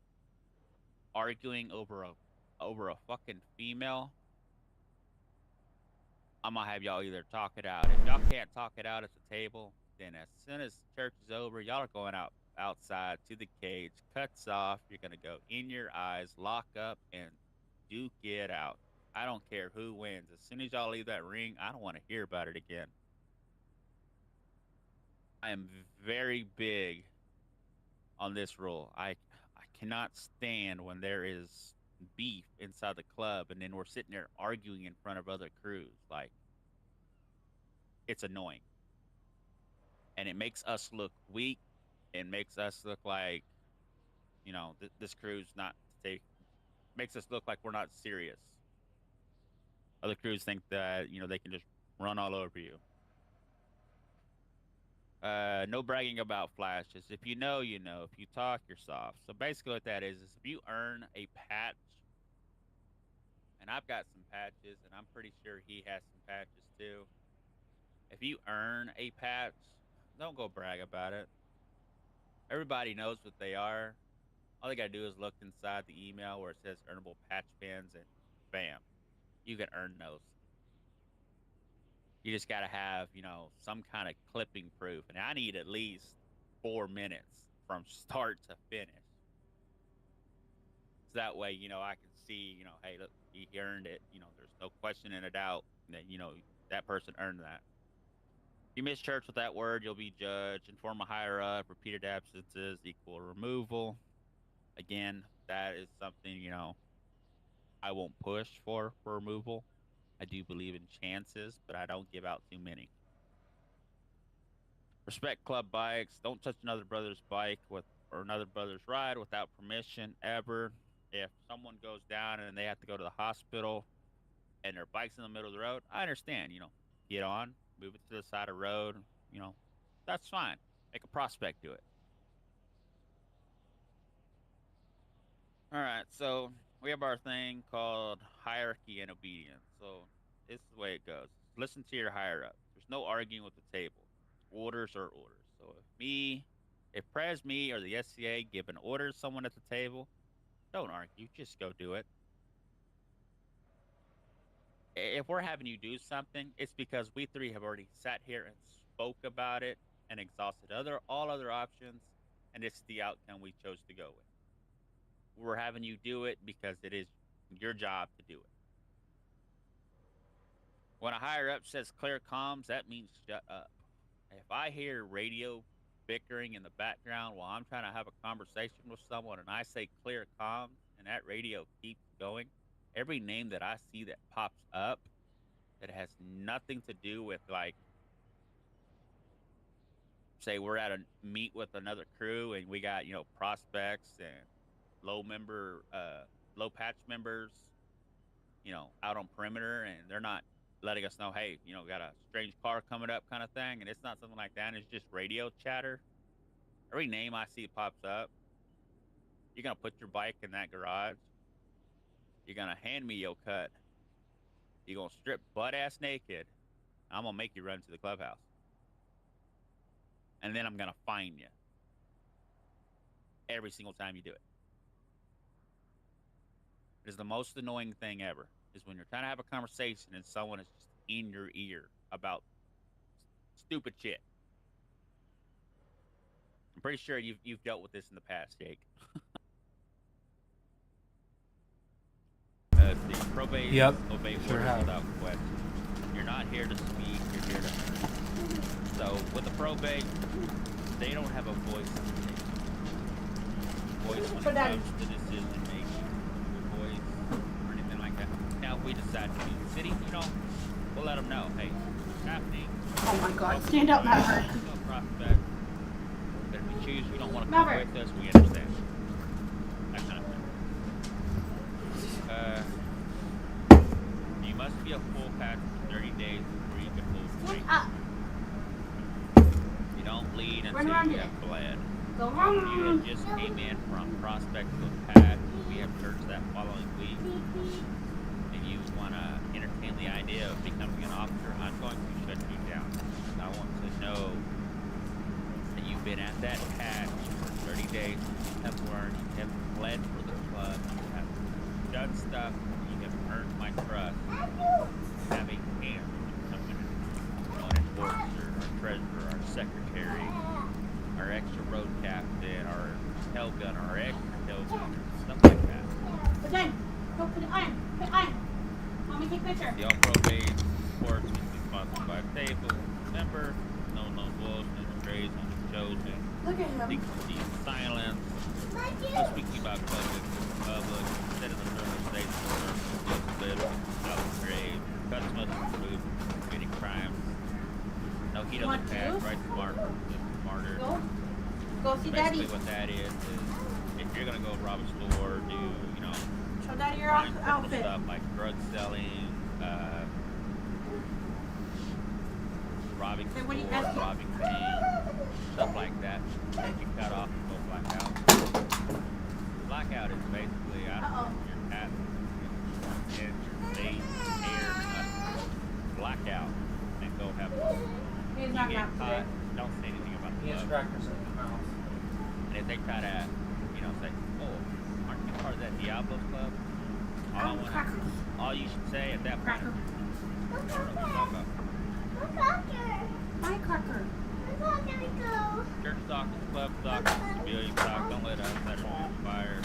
arguing over a fucking female, I'm gonna have y'all either talk it out. If y'all can't talk it out at the table, then as soon as church is over, y'all are going outside to the cage. Cuts off. You're gonna go in your eyes, lock up, and duke it out. I don't care who wins. As soon as y'all leave that ring, I don't want to hear about it again. I am very big on this rule. I cannot stand when there is beef inside the club and then we're sitting there arguing in front of other crews. Like, it's annoying. And it makes us look weak. It makes us look like, this crew's not take makes us look like we're not serious. Other crews think that, they can just run all over you. No bragging about flashes. If you know, you know. If you talk, you're soft. So basically what that is if you earn a patch, and I've got some patches, and I'm pretty sure he has some patches too. If you earn a patch, don't go brag about it. Everybody knows what they are. All they gotta do is look inside the email where it says earnable patch bins, and bam, you can earn those. You just gotta have, some kind of clipping proof, and I need at least 4 minutes from start to finish. So that way, I can see, hey, look, he earned it. There's no question and a doubt that, that person earned that. If you miss church with that word, you'll be judged. Inform a higher up. Repeated absences equal removal. Again, that is something, I won't push for removal. I do believe in chances, but I don't give out too many. Respect club bikes. Don't touch another brother's bike or another brother's ride without permission ever. If someone goes down and they have to go to the hospital and their bike's in the middle of the road, I understand, get on, move it to the side of the road, that's fine. Make a prospect do it. All right, so we have our thing called hierarchy and obedience. So this is the way it goes. Listen to your higher up. There's no arguing with the table. Orders are orders. So if Prez, me, or the SCA give an order to someone at the table, don't argue. Just go do it. If we're having you do something, it's because we three have already sat here and spoke about it and exhausted all other options, and it's the outcome we chose to go with. We're having you do it because it is your job to do it. When a higher up says clear comms, that means shut up. If I hear radio bickering in the background while I'm trying to have a conversation with someone and I say clear comms and that radio keeps going, every name that I see that pops up that has nothing to do with, like, say we're at a meet with another crew and we got, prospects and low patch members, out on perimeter, and they're not letting us know, hey, got a strange car coming up kind of thing, and it's not something like that, and it's just radio chatter. Every name I see pops up. You're gonna put your bike in that garage. You're gonna hand me your cut. You're gonna strip butt ass naked. I'm gonna make you run to the clubhouse. And then I'm gonna fine you. Every single time you do it. It is the most annoying thing ever. Is when you're trying to have a conversation and someone is just in your ear about stupid shit. I'm pretty sure you've dealt with this in the past, Jake. The probate obey sure orders have. without question. You're not here to speak, you're here to learn. So with the probate, they don't have a voice in the case. Voice when it comes to decision making. Voice or anything like that. Now if we decide to be in the city, we'll let them know, hey, what's happening. Oh my god, stand up, Maverick. Prospect. But if you choose you don't want to come with us, we understand. That kind of thing. You must be a full patch for 30 days before you can hold the Stand up. You don't bleed until Run you it. have bled. Go You wrong. have just came in from prospect to patch. We have church that following week. And you want to entertain the idea of becoming an officer, I'm going to shut you down. I want to know that you've been at that patch for 30 days. You have learned, you have bled for the club, you have done stuff, you have earned my trust. Having hands, an enforcer, our treasurer, our secretary, our extra road captain, our tail gunner, our extra tail gunner, stuff like that. Put it in. Go put it on. Put it on. Mommy, take a picture. The all-probate sports is sponsored by Table. Remember, no wolves, no strays, only chosen. Look at him. Secrecy and silence. No speaking about public, instead of the service states, the service live out of the grave. Cuts must improve, committing crimes. No heat on the past, right to martyr. Go. Go see Basically Daddy. what that is if you're gonna go rob a store, do, Show Daddy your find criminal outfit. stuff like drug selling, robbing Hey, what do you stores, ask me? robbing banks, stuff like that. And you cut off and go blackout. Blackout is basically out of your hat, your face, hair, nothing. Blackout and go have fun. He's You not get out caught, today. don't say anything about He the has club. crackers in his mouth. And if they try to, say, oh, aren't you part of that Diablos club? Crackers. All you should say at that point Cracker. is, My cracker. church stock is club stock, is civilian stock, don't let outsiders on fire.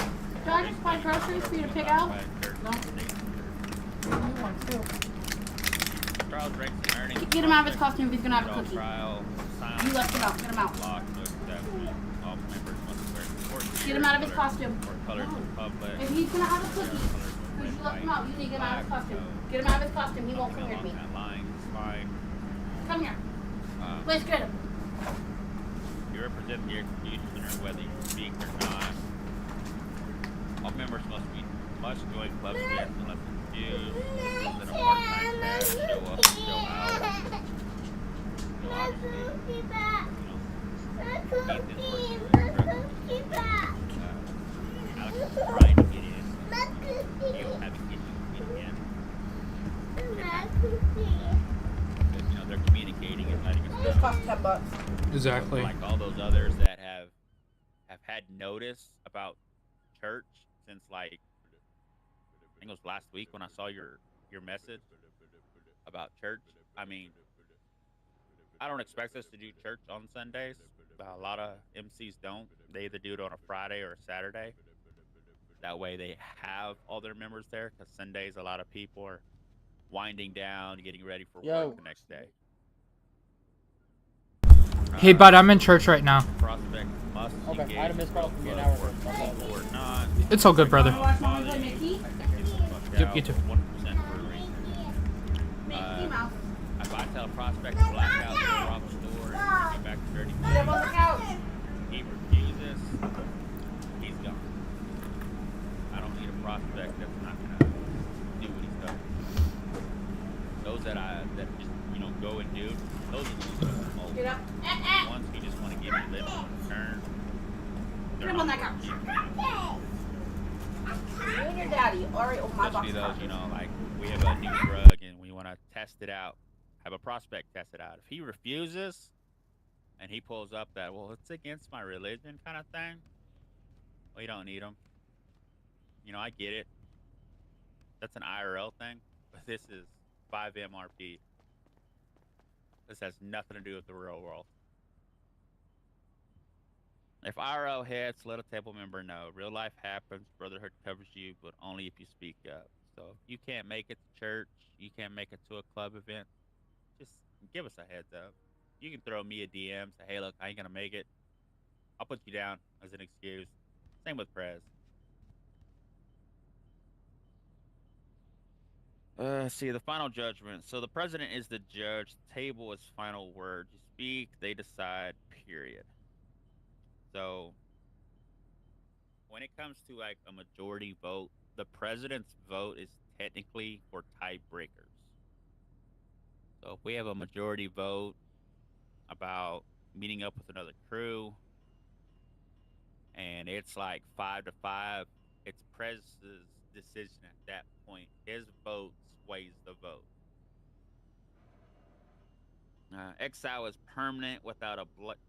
Do I just buy groceries for you to pick out? No. Trials, ranks, and earnings. Get him out of his costume if he's gonna have a All cookie. trial, silence, You left him out. Get him out. lock, no exception. All members must wear important Get him out of his colors costume. or colors of public. If he's gonna have a Colors cookie, of because you left him white, out, you need to get him out of his black, costume. so Get him out of his costume. He won't come something here to me. along that line is fine. Come here. Um, Let's get him. You represent the executioner whether you speak or not. All members must join clubs yes unless it's due. Than a part-time staff, show up, show out. Obviously, Alex is trying to get in. He'll have issues getting in. But, they're communicating and letting us This know. costs $10. Exactly. Like all those others that have had notice about church since, like, I think it was last week when I saw your message about church. I mean, I don't expect us to do church on Sundays. A lot of MCs don't. They either do it on a Friday or a Saturday. That way they have all their members there, because Sundays a lot of people are winding down, getting ready for work the next day. Hey, bud, I'm in church right now. Prospect must engage I had a missed call from you an or hour ago. or not. It's all good, brother. Watch Mommy play Mickey. Yep, you too. 1% for a reason. Mouse. If I tell a prospect to black out, go rob a store, and get back to dirty Sit on the couch. he refuses, he's gone. I don't need a prospect that's not gonna do what he's done. Those that just go and do, those are the ones that are the most. Get up. The ones who just want to give you little return. Put him on that couch. You and your daddy already on my box. Especially those, like we have a new drug and we want to test it out. Have a prospect test it out. If he refuses and he pulls up that, well, it's against my religion kind of thing, well, you don't need him. I get it. That's an IRL thing, but this is 5 MRP. This has nothing to do with the real world. If IRL hits, let a table member know. Real life happens. Brotherhood covers you, but only if you speak up. So if you can't make it to church, you can't make it to a club event, just give us a heads up. You can throw me a DM, say, hey, look, I ain't going to make it. I'll put you down as an excuse. Same with Prez. See, the final judgment. So the president is the judge. The table is final word. You speak, they decide, period. So when it comes to like a majority vote, the president's vote is technically for tiebreakers. So if we have a majority vote about meeting up with another crew and it's like 5-5, it's Prez's decision at that point. His vote sways the vote. Exile is permanent without a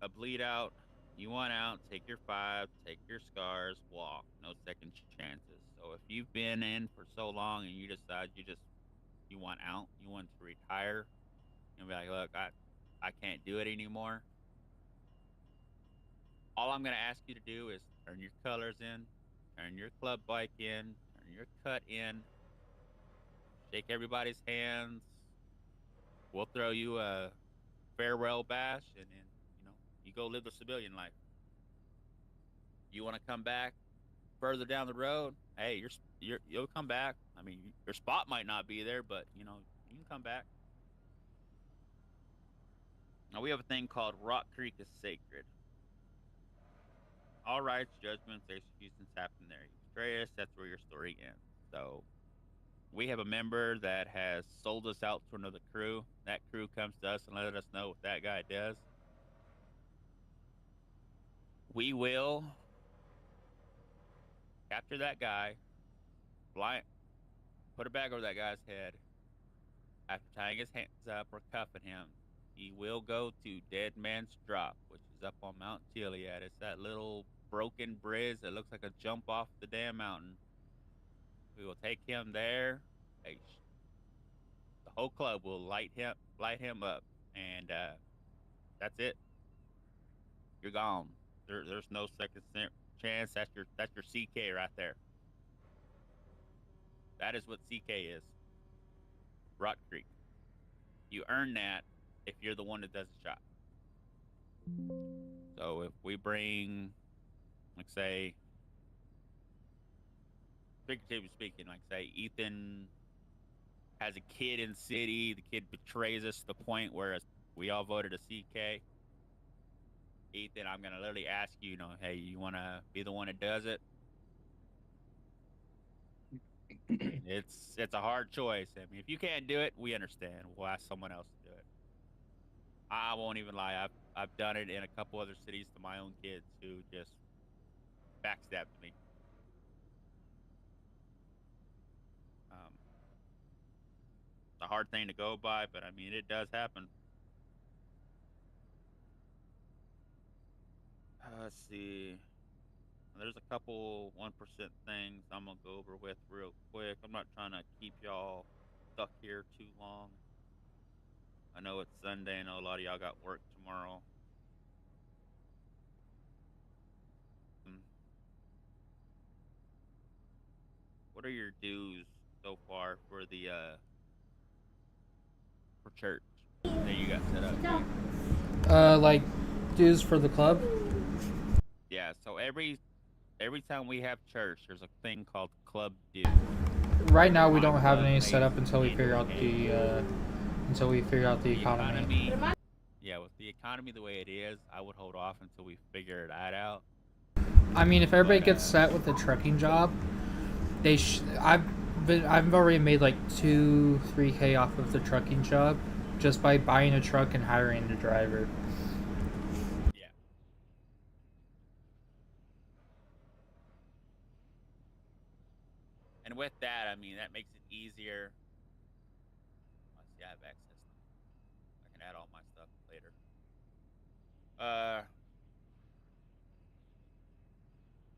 bleed out. You want out, take your 5, take your scars, walk. No second chances. So if you've been in for so long and you decide you want out, you want to retire, and be like, look, I can't do it anymore. All I'm going to ask you to do is turn your colors in, turn your club bike in, turn your cut in, shake everybody's hands. We'll throw you a farewell bash, and then you go live the civilian life. You want to come back further down the road? Hey, you'll come back. I mean, your spot might not be there, but you can come back. Now we have a thing called Rock Creek is sacred. All rights, judgments, executions happen there. You betray us, that's where your story ends. So we have a member that has sold us out to another crew. That crew comes to us and let us know what that guy does. We will capture that guy, put a bag over that guy's head. After tying his hands up or cuffing him, he will go to Dead Man's Drop, which is up on Mount Gilead. It's that little broken bridge that looks like a jump off the damn mountain. We will take him there. The whole club will light him up, and that's it. You're gone. There's no second chance. That's your CK right there. That is what CK is. Rock Creek. You earn that if you're the one that does the shot. So if we bring, like say, figuratively speaking, like say Ethan has a kid in city, the kid betrays us to the point where we all voted a CK. Ethan, I'm gonna literally ask you, hey, you wanna be the one that does it? It's a hard choice. I mean, if you can't do it, we understand. We'll ask someone else to do it. I won't even lie. I've done it in a couple other cities to my own kids who just backstabbed me. It's a hard thing to go by, but I mean, it does happen. Let's see. There's a couple 1% things I'm gonna go over with real quick. I'm not trying to keep y'all stuck here too long. I know it's Sunday. I know a lot of y'all got work tomorrow. What are your dues so far for the for church that you got set up? Like dues for the club? Yeah. So every time we have church, there's a thing called club dues. Right now, we don't have any set up until we figure out the until we figure out the economy. Yeah, with the economy the way it is, I would hold off until we figure that out. I mean, if everybody But, gets set with a trucking job, I've already made like 2-3K off of the trucking job just by buying a truck and hiring the driver. Yeah. And with that, I mean, that makes it easier. Let's see, I have access. I can add all my stuff later.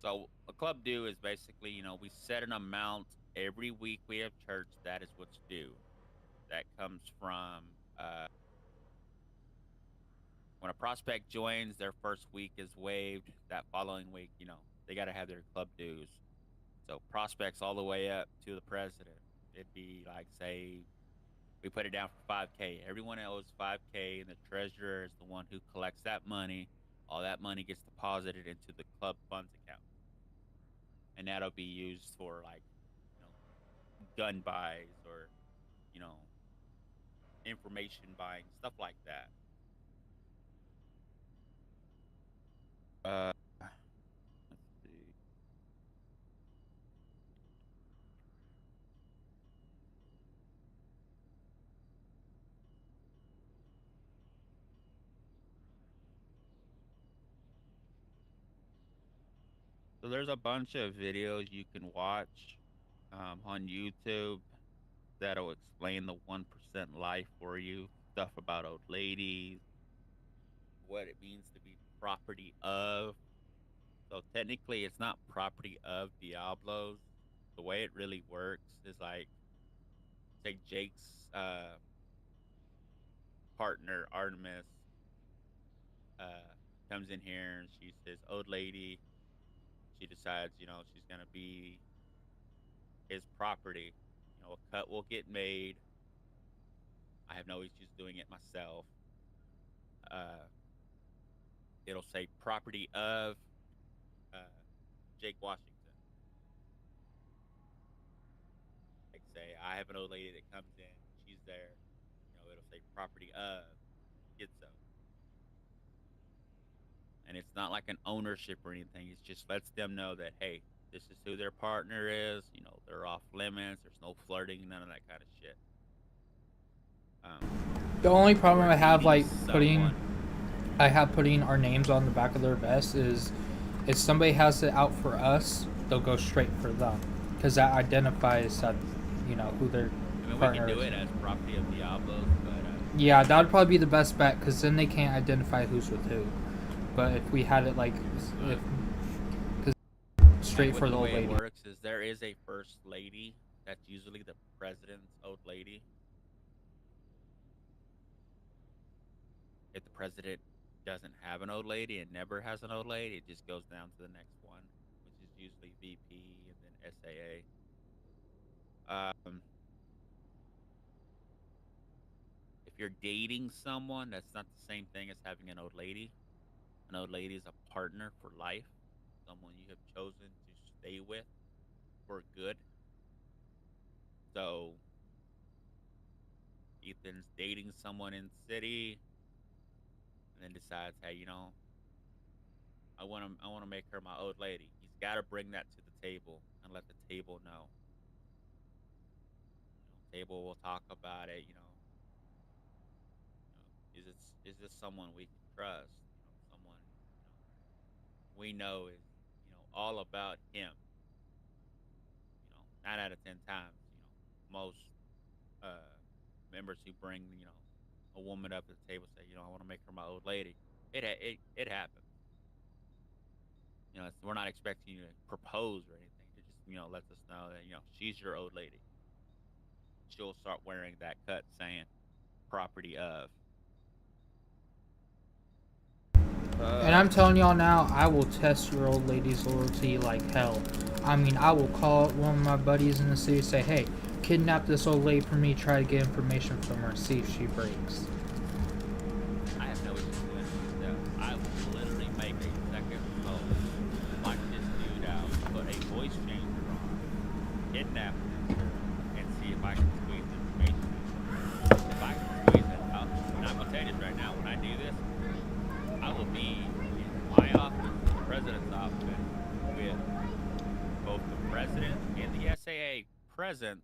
So a club due is basically, we set an amount every week we have church. That is what's due. That comes from when a prospect joins, their first week is waived. That following week, they got to have their club dues. So prospects all the way up to the president. It'd be like, say, we put it down for 5K. Everyone owes 5K, and the treasurer is the one who collects that money. All that money gets deposited into the club funds account, and that'll be used for like, gun buys or, you know, information buying, stuff like that. Let's see. So there's a bunch of videos you can watch on YouTube that'll explain the 1% life for you. Stuff about old ladies, what it means to be property of. So technically, it's not property of Diablos. The way it really works is like, say Jake's partner Artemis comes in here and she's his old lady. She decides, she's gonna be his property. A cut will get made. I have no issues doing it myself. Uh, it'll say property of uh, Jake Washington. Like say, I have an old lady that comes in, she's there. It'll say property of Gitzo. And it's not like an ownership or anything. It just lets them know that, hey, this is who their partner is. They're off limits. There's no flirting, none of that kind of shit. The only problem I have, like, someone, putting our names on the back of their vest is if somebody has it out for us, they'll go straight for them. Because that identifies that, who their partner we can do is. it as property of Diablos, but... Yeah, that would probably be the best bet, because then they can't identify who's with who. But if we had it, like, straight for the old lady. The way it works is there is a first lady. That's usually the president's old lady. If the president doesn't have an old lady and never has an old lady, it just goes down to the next one, which is usually VP and then SAA. If you're dating someone, that's not the same thing as having an old lady. An old lady is a partner for life, someone you have chosen to stay with for good. So Ethan's dating someone in the city, and then decides, hey, I want to make her my old lady. He's got to bring that to the table and let the table know. Table will talk about it. Is this someone we can trust? Someone we know is all about him. 9 out of 10 times, most members who bring a woman up to the table say, I want to make her my old lady. It happens. We're not expecting you to propose or anything. It just lets us know that she's your old lady. She'll start wearing that cut saying property of. And I'm telling y'all now, I will test your old lady's loyalty like hell. I mean, I will call one of my buddies in the city and say, hey, kidnap this old lady for me, try to get information from her, see if she breaks. I have no issue with that. I will literally make a second phone, lock this dude out, put a voice changer on, kidnap this girl, and see if I can squeeze information. If I can me in my office, the president's office, with both the president and the SAA present,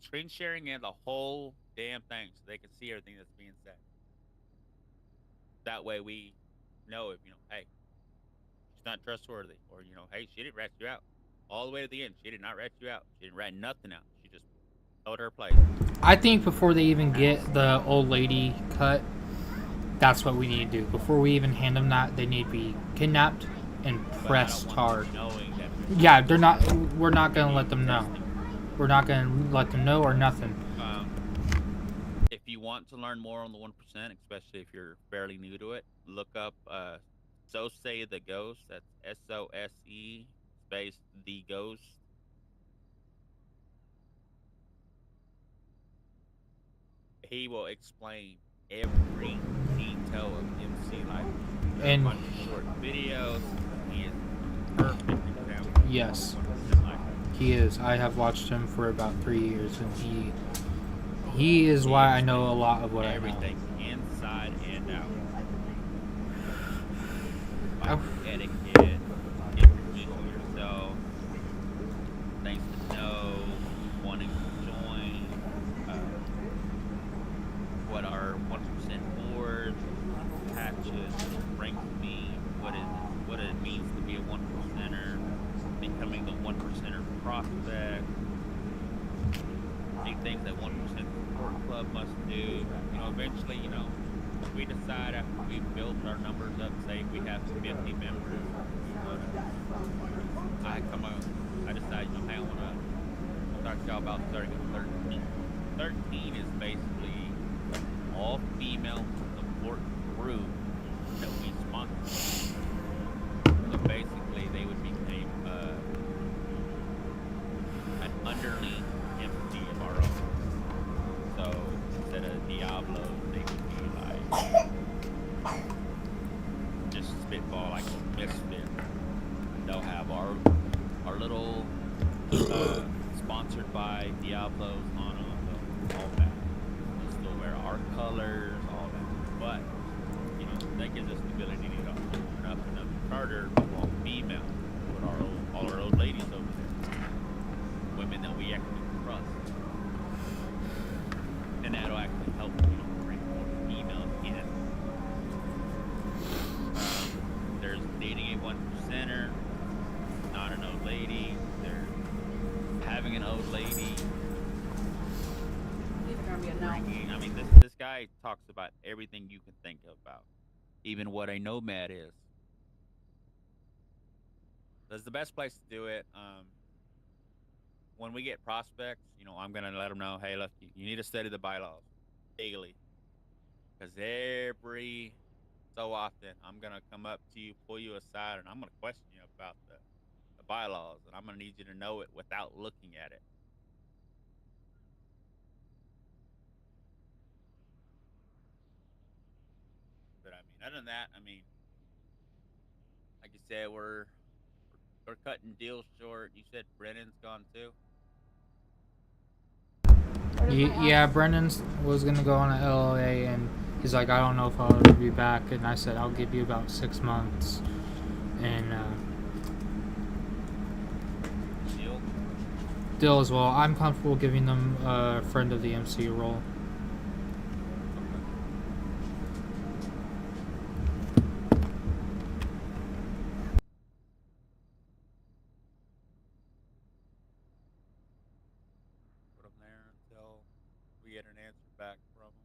screen sharing and the whole damn thing so they can see everything that's being said. That way we know if, hey, she's not trustworthy, or, hey, she didn't rat you out. All the way to the end, she did not rat you out. She didn't rat nothing out. She just held her place. I think before they even get the old lady cut, that's what we need to do. Before we even hand them that, they need to be kidnapped and pressed hard. Knowing that Yeah, they're not. We're not gonna let them know. We're not gonna let them know or nothing. If you want to learn more on the 1%, especially if you're fairly new to it, look up So Say the Ghost. That's SOSE space the Ghost. He will explain every detail of MC life. And a bunch of short videos. He is a perfect example. yes, Of life. he is. I have watched him for about 3 years, and he is why I know a lot of what I know. Everything inside and out. Like etiquette, introducing yourself, things to know, wanting to join, what are 1% boards, patches, rank me, what it means to be a 1%er, becoming the 1%er prospect, the things that 1% support club must do. Eventually, we decide after we've built our numbers up, say we have 50 members, I decide, hey, I want to talk to y'all about starting at 13. 13 is basically all female support group that we sponsor. So basically, they would become an underling MC of our own. So instead of Diablos, they would be like just spitball, like misfit. They'll have our little sponsored by Diablos on them, all that. They'll still wear our colors, all that. But that gives us the ability to open up another charter for all female, with all our old ladies over there, women that we actually trust, and that'll actually help bring more females in. There's dating a 1%er, not an old lady. There's having an old lady. I mean, this guy talks about everything you can think about, even what a nomad is. That's the best place to do it. When we get prospects, I'm gonna let them know, hey, look, you need to study the bylaws daily, because every so often I'm gonna come up to you, pull you aside, and I'm gonna question you about the bylaws, and I'm gonna need you to know it without looking at it. But I mean, other than that, like you said, we're cutting deals short. You said Brennan's gone too. Yeah, Brendan was gonna go on an LLA, and he's like, I don't know if I'll ever be back. And I said, I'll give you about 6 months. And Dill as well. I'm comfortable giving them a friend of the MC role. Put them there until we get an answer back from them.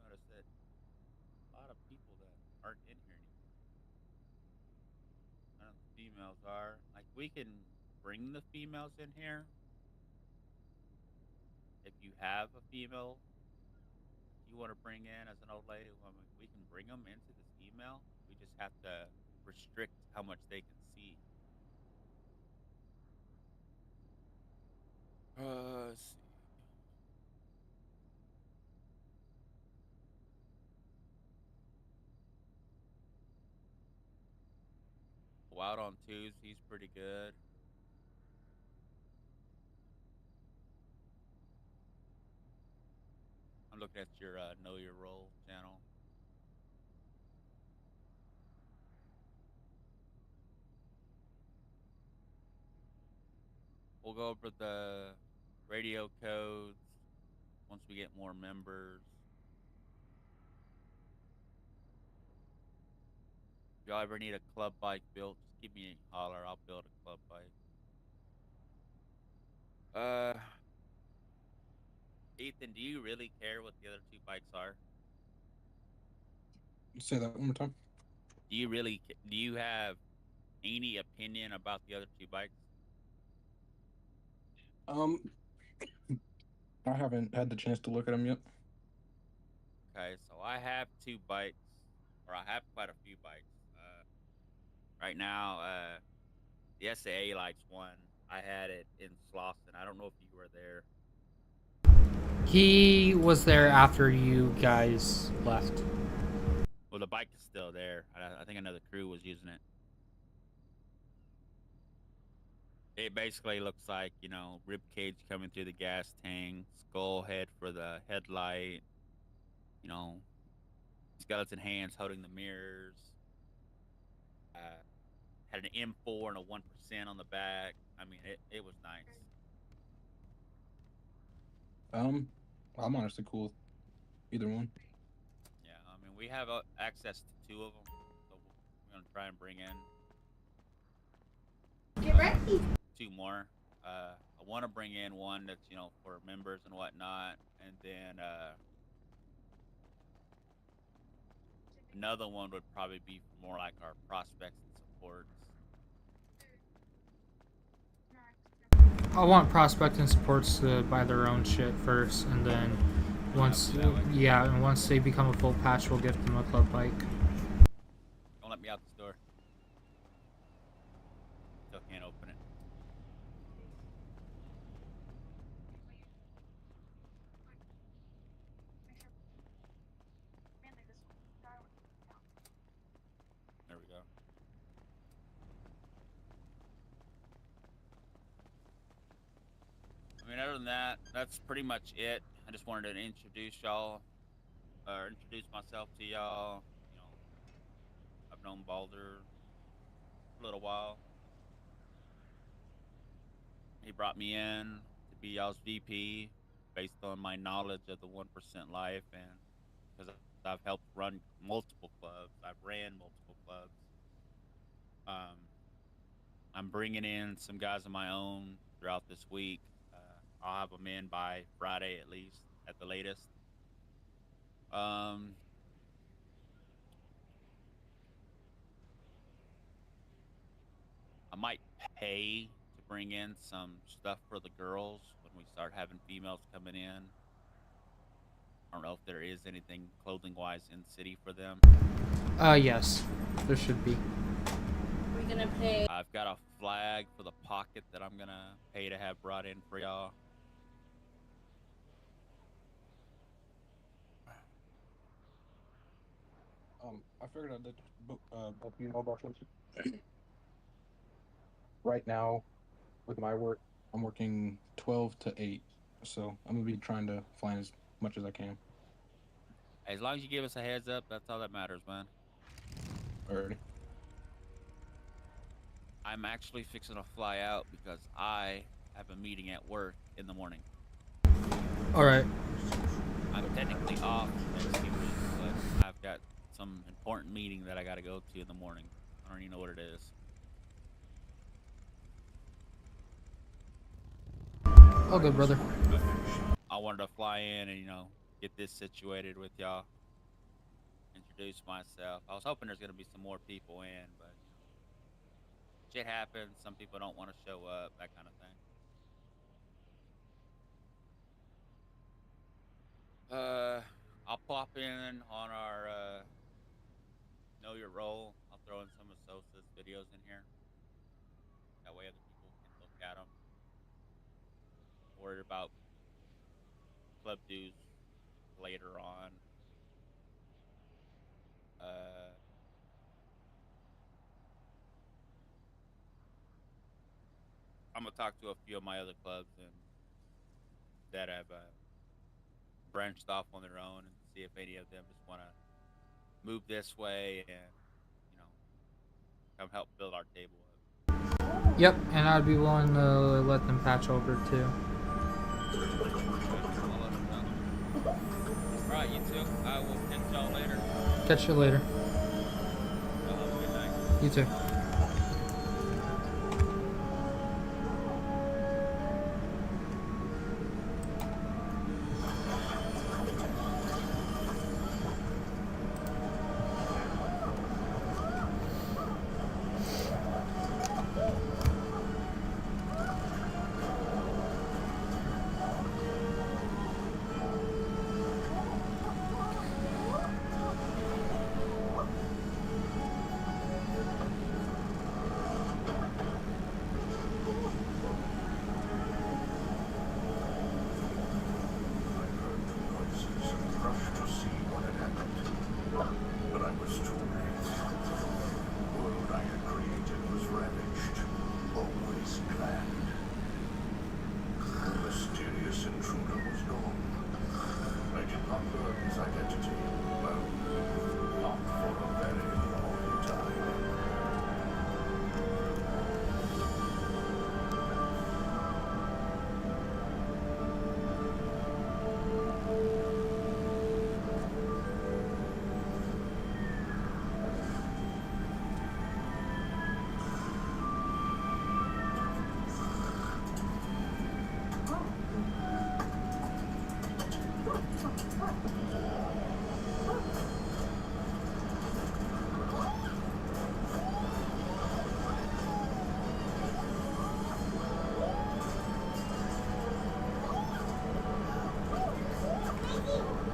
Notice that a lot of people that aren't in here anymore. None of the females are. Like, we can bring the females in here. If you have a female you want to bring in as an old lady, we can bring them into this email. We just have to restrict how much they can see. Let's see. Wild on twos, he's pretty good. looking at your Know Your Role channel. We'll go over the radio codes once we get more members. If y'all ever need a club bike built, just give me a holler. I'll build a club bike. Ethan, do you really care what the other two bikes are? Say that one more time. Do you have any opinion about the other two bikes? I haven't had the chance to look at them yet. Okay, so I have two bikes, or I have quite a few bikes. Right now, the SAA likes one. I had it in Slauson. I don't know if you were there. He was there after you guys left. Well, the bike is still there. I think another crew was using it. It basically looks like, you know, rib cage coming through the gas tank, skull head for the headlight, you know, skeleton hands holding the mirrors. Had an M4 and a 1% on the back. I mean, it was nice. I'm honestly cool with either one. Yeah, I mean, we have access to two of them, so we're gonna try and bring in Get ready. two more. I want to bring in one that's, you know, for members and whatnot, and then another one would probably be for more like our prospects and supports. I want prospect and supports to buy their own shit first, and then once they become a full patch, we'll gift them a club bike. Don't let me out this door. Still can't open it. There we go. I mean, other than that, that's pretty much it. I just wanted to introduce y'all, or introduce myself to y'all. You know, I've known Balder for a little while. He brought me in to be y'all's VP based on my knowledge of the 1% life, and because I've helped run multiple clubs, I've ran multiple clubs. I'm bringing in some guys of my own throughout this week. I'll have them in by Friday at least, at the latest. I might pay to bring in some stuff for the girls when we start having females coming in. I don't know if there is anything clothing-wise in city for them. Yes, there should be. We're gonna pay. I've got a flag for the pocket that I'm gonna pay to have brought in for y'all. I figured I'd let you know about something. Right now, with my work, I'm working 12 to 8, so I'm gonna be trying to fly in as much as I can. As long as you give us a heads up, that's all that matters, man. Alrighty. I'm actually fixing to fly out because I have a meeting at work in the morning. Alright. I'm technically off next few weeks, but I've got some important meeting that I gotta go to in the morning. I don't even know what it is. All good, brother. But I wanted to fly in and, you know, get this situated with y'all. Introduce myself. I was hoping there's gonna be some more people in, but shit happens. Some people don't want to show up, that kind of thing. I'll pop in on our Know Your Role. I'll throw in some of Sosa's videos in here. That way other people can look at them. Worried about club dues later on. I'm gonna talk to a few of my other clubs and that have branched off on their own and see if any of them just want to move this way and come help build our table up. Yep, and I'd be willing to let them patch over too. I'll let them know. All right, you two. I will catch y'all later. Catch you later. Y'all have a good night. You too.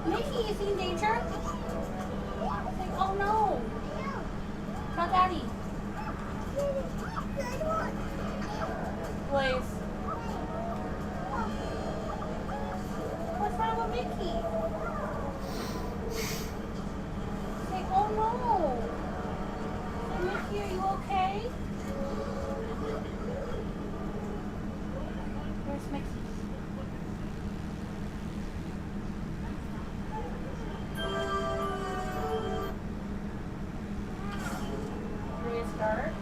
Mickey, is he in danger? Like, oh no. Not Daddy. Please. What's wrong with Mickey? Like, oh no. Hey, Mickey, are you okay? Where's Mickey? Restart.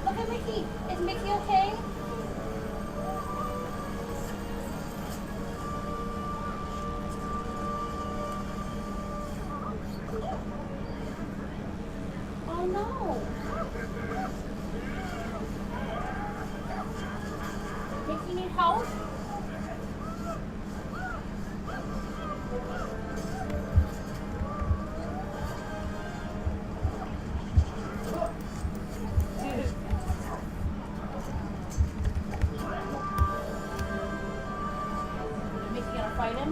Look at Mickey. Is Mickey okay? Oh no. Mickey need help? Mickey gonna fight him?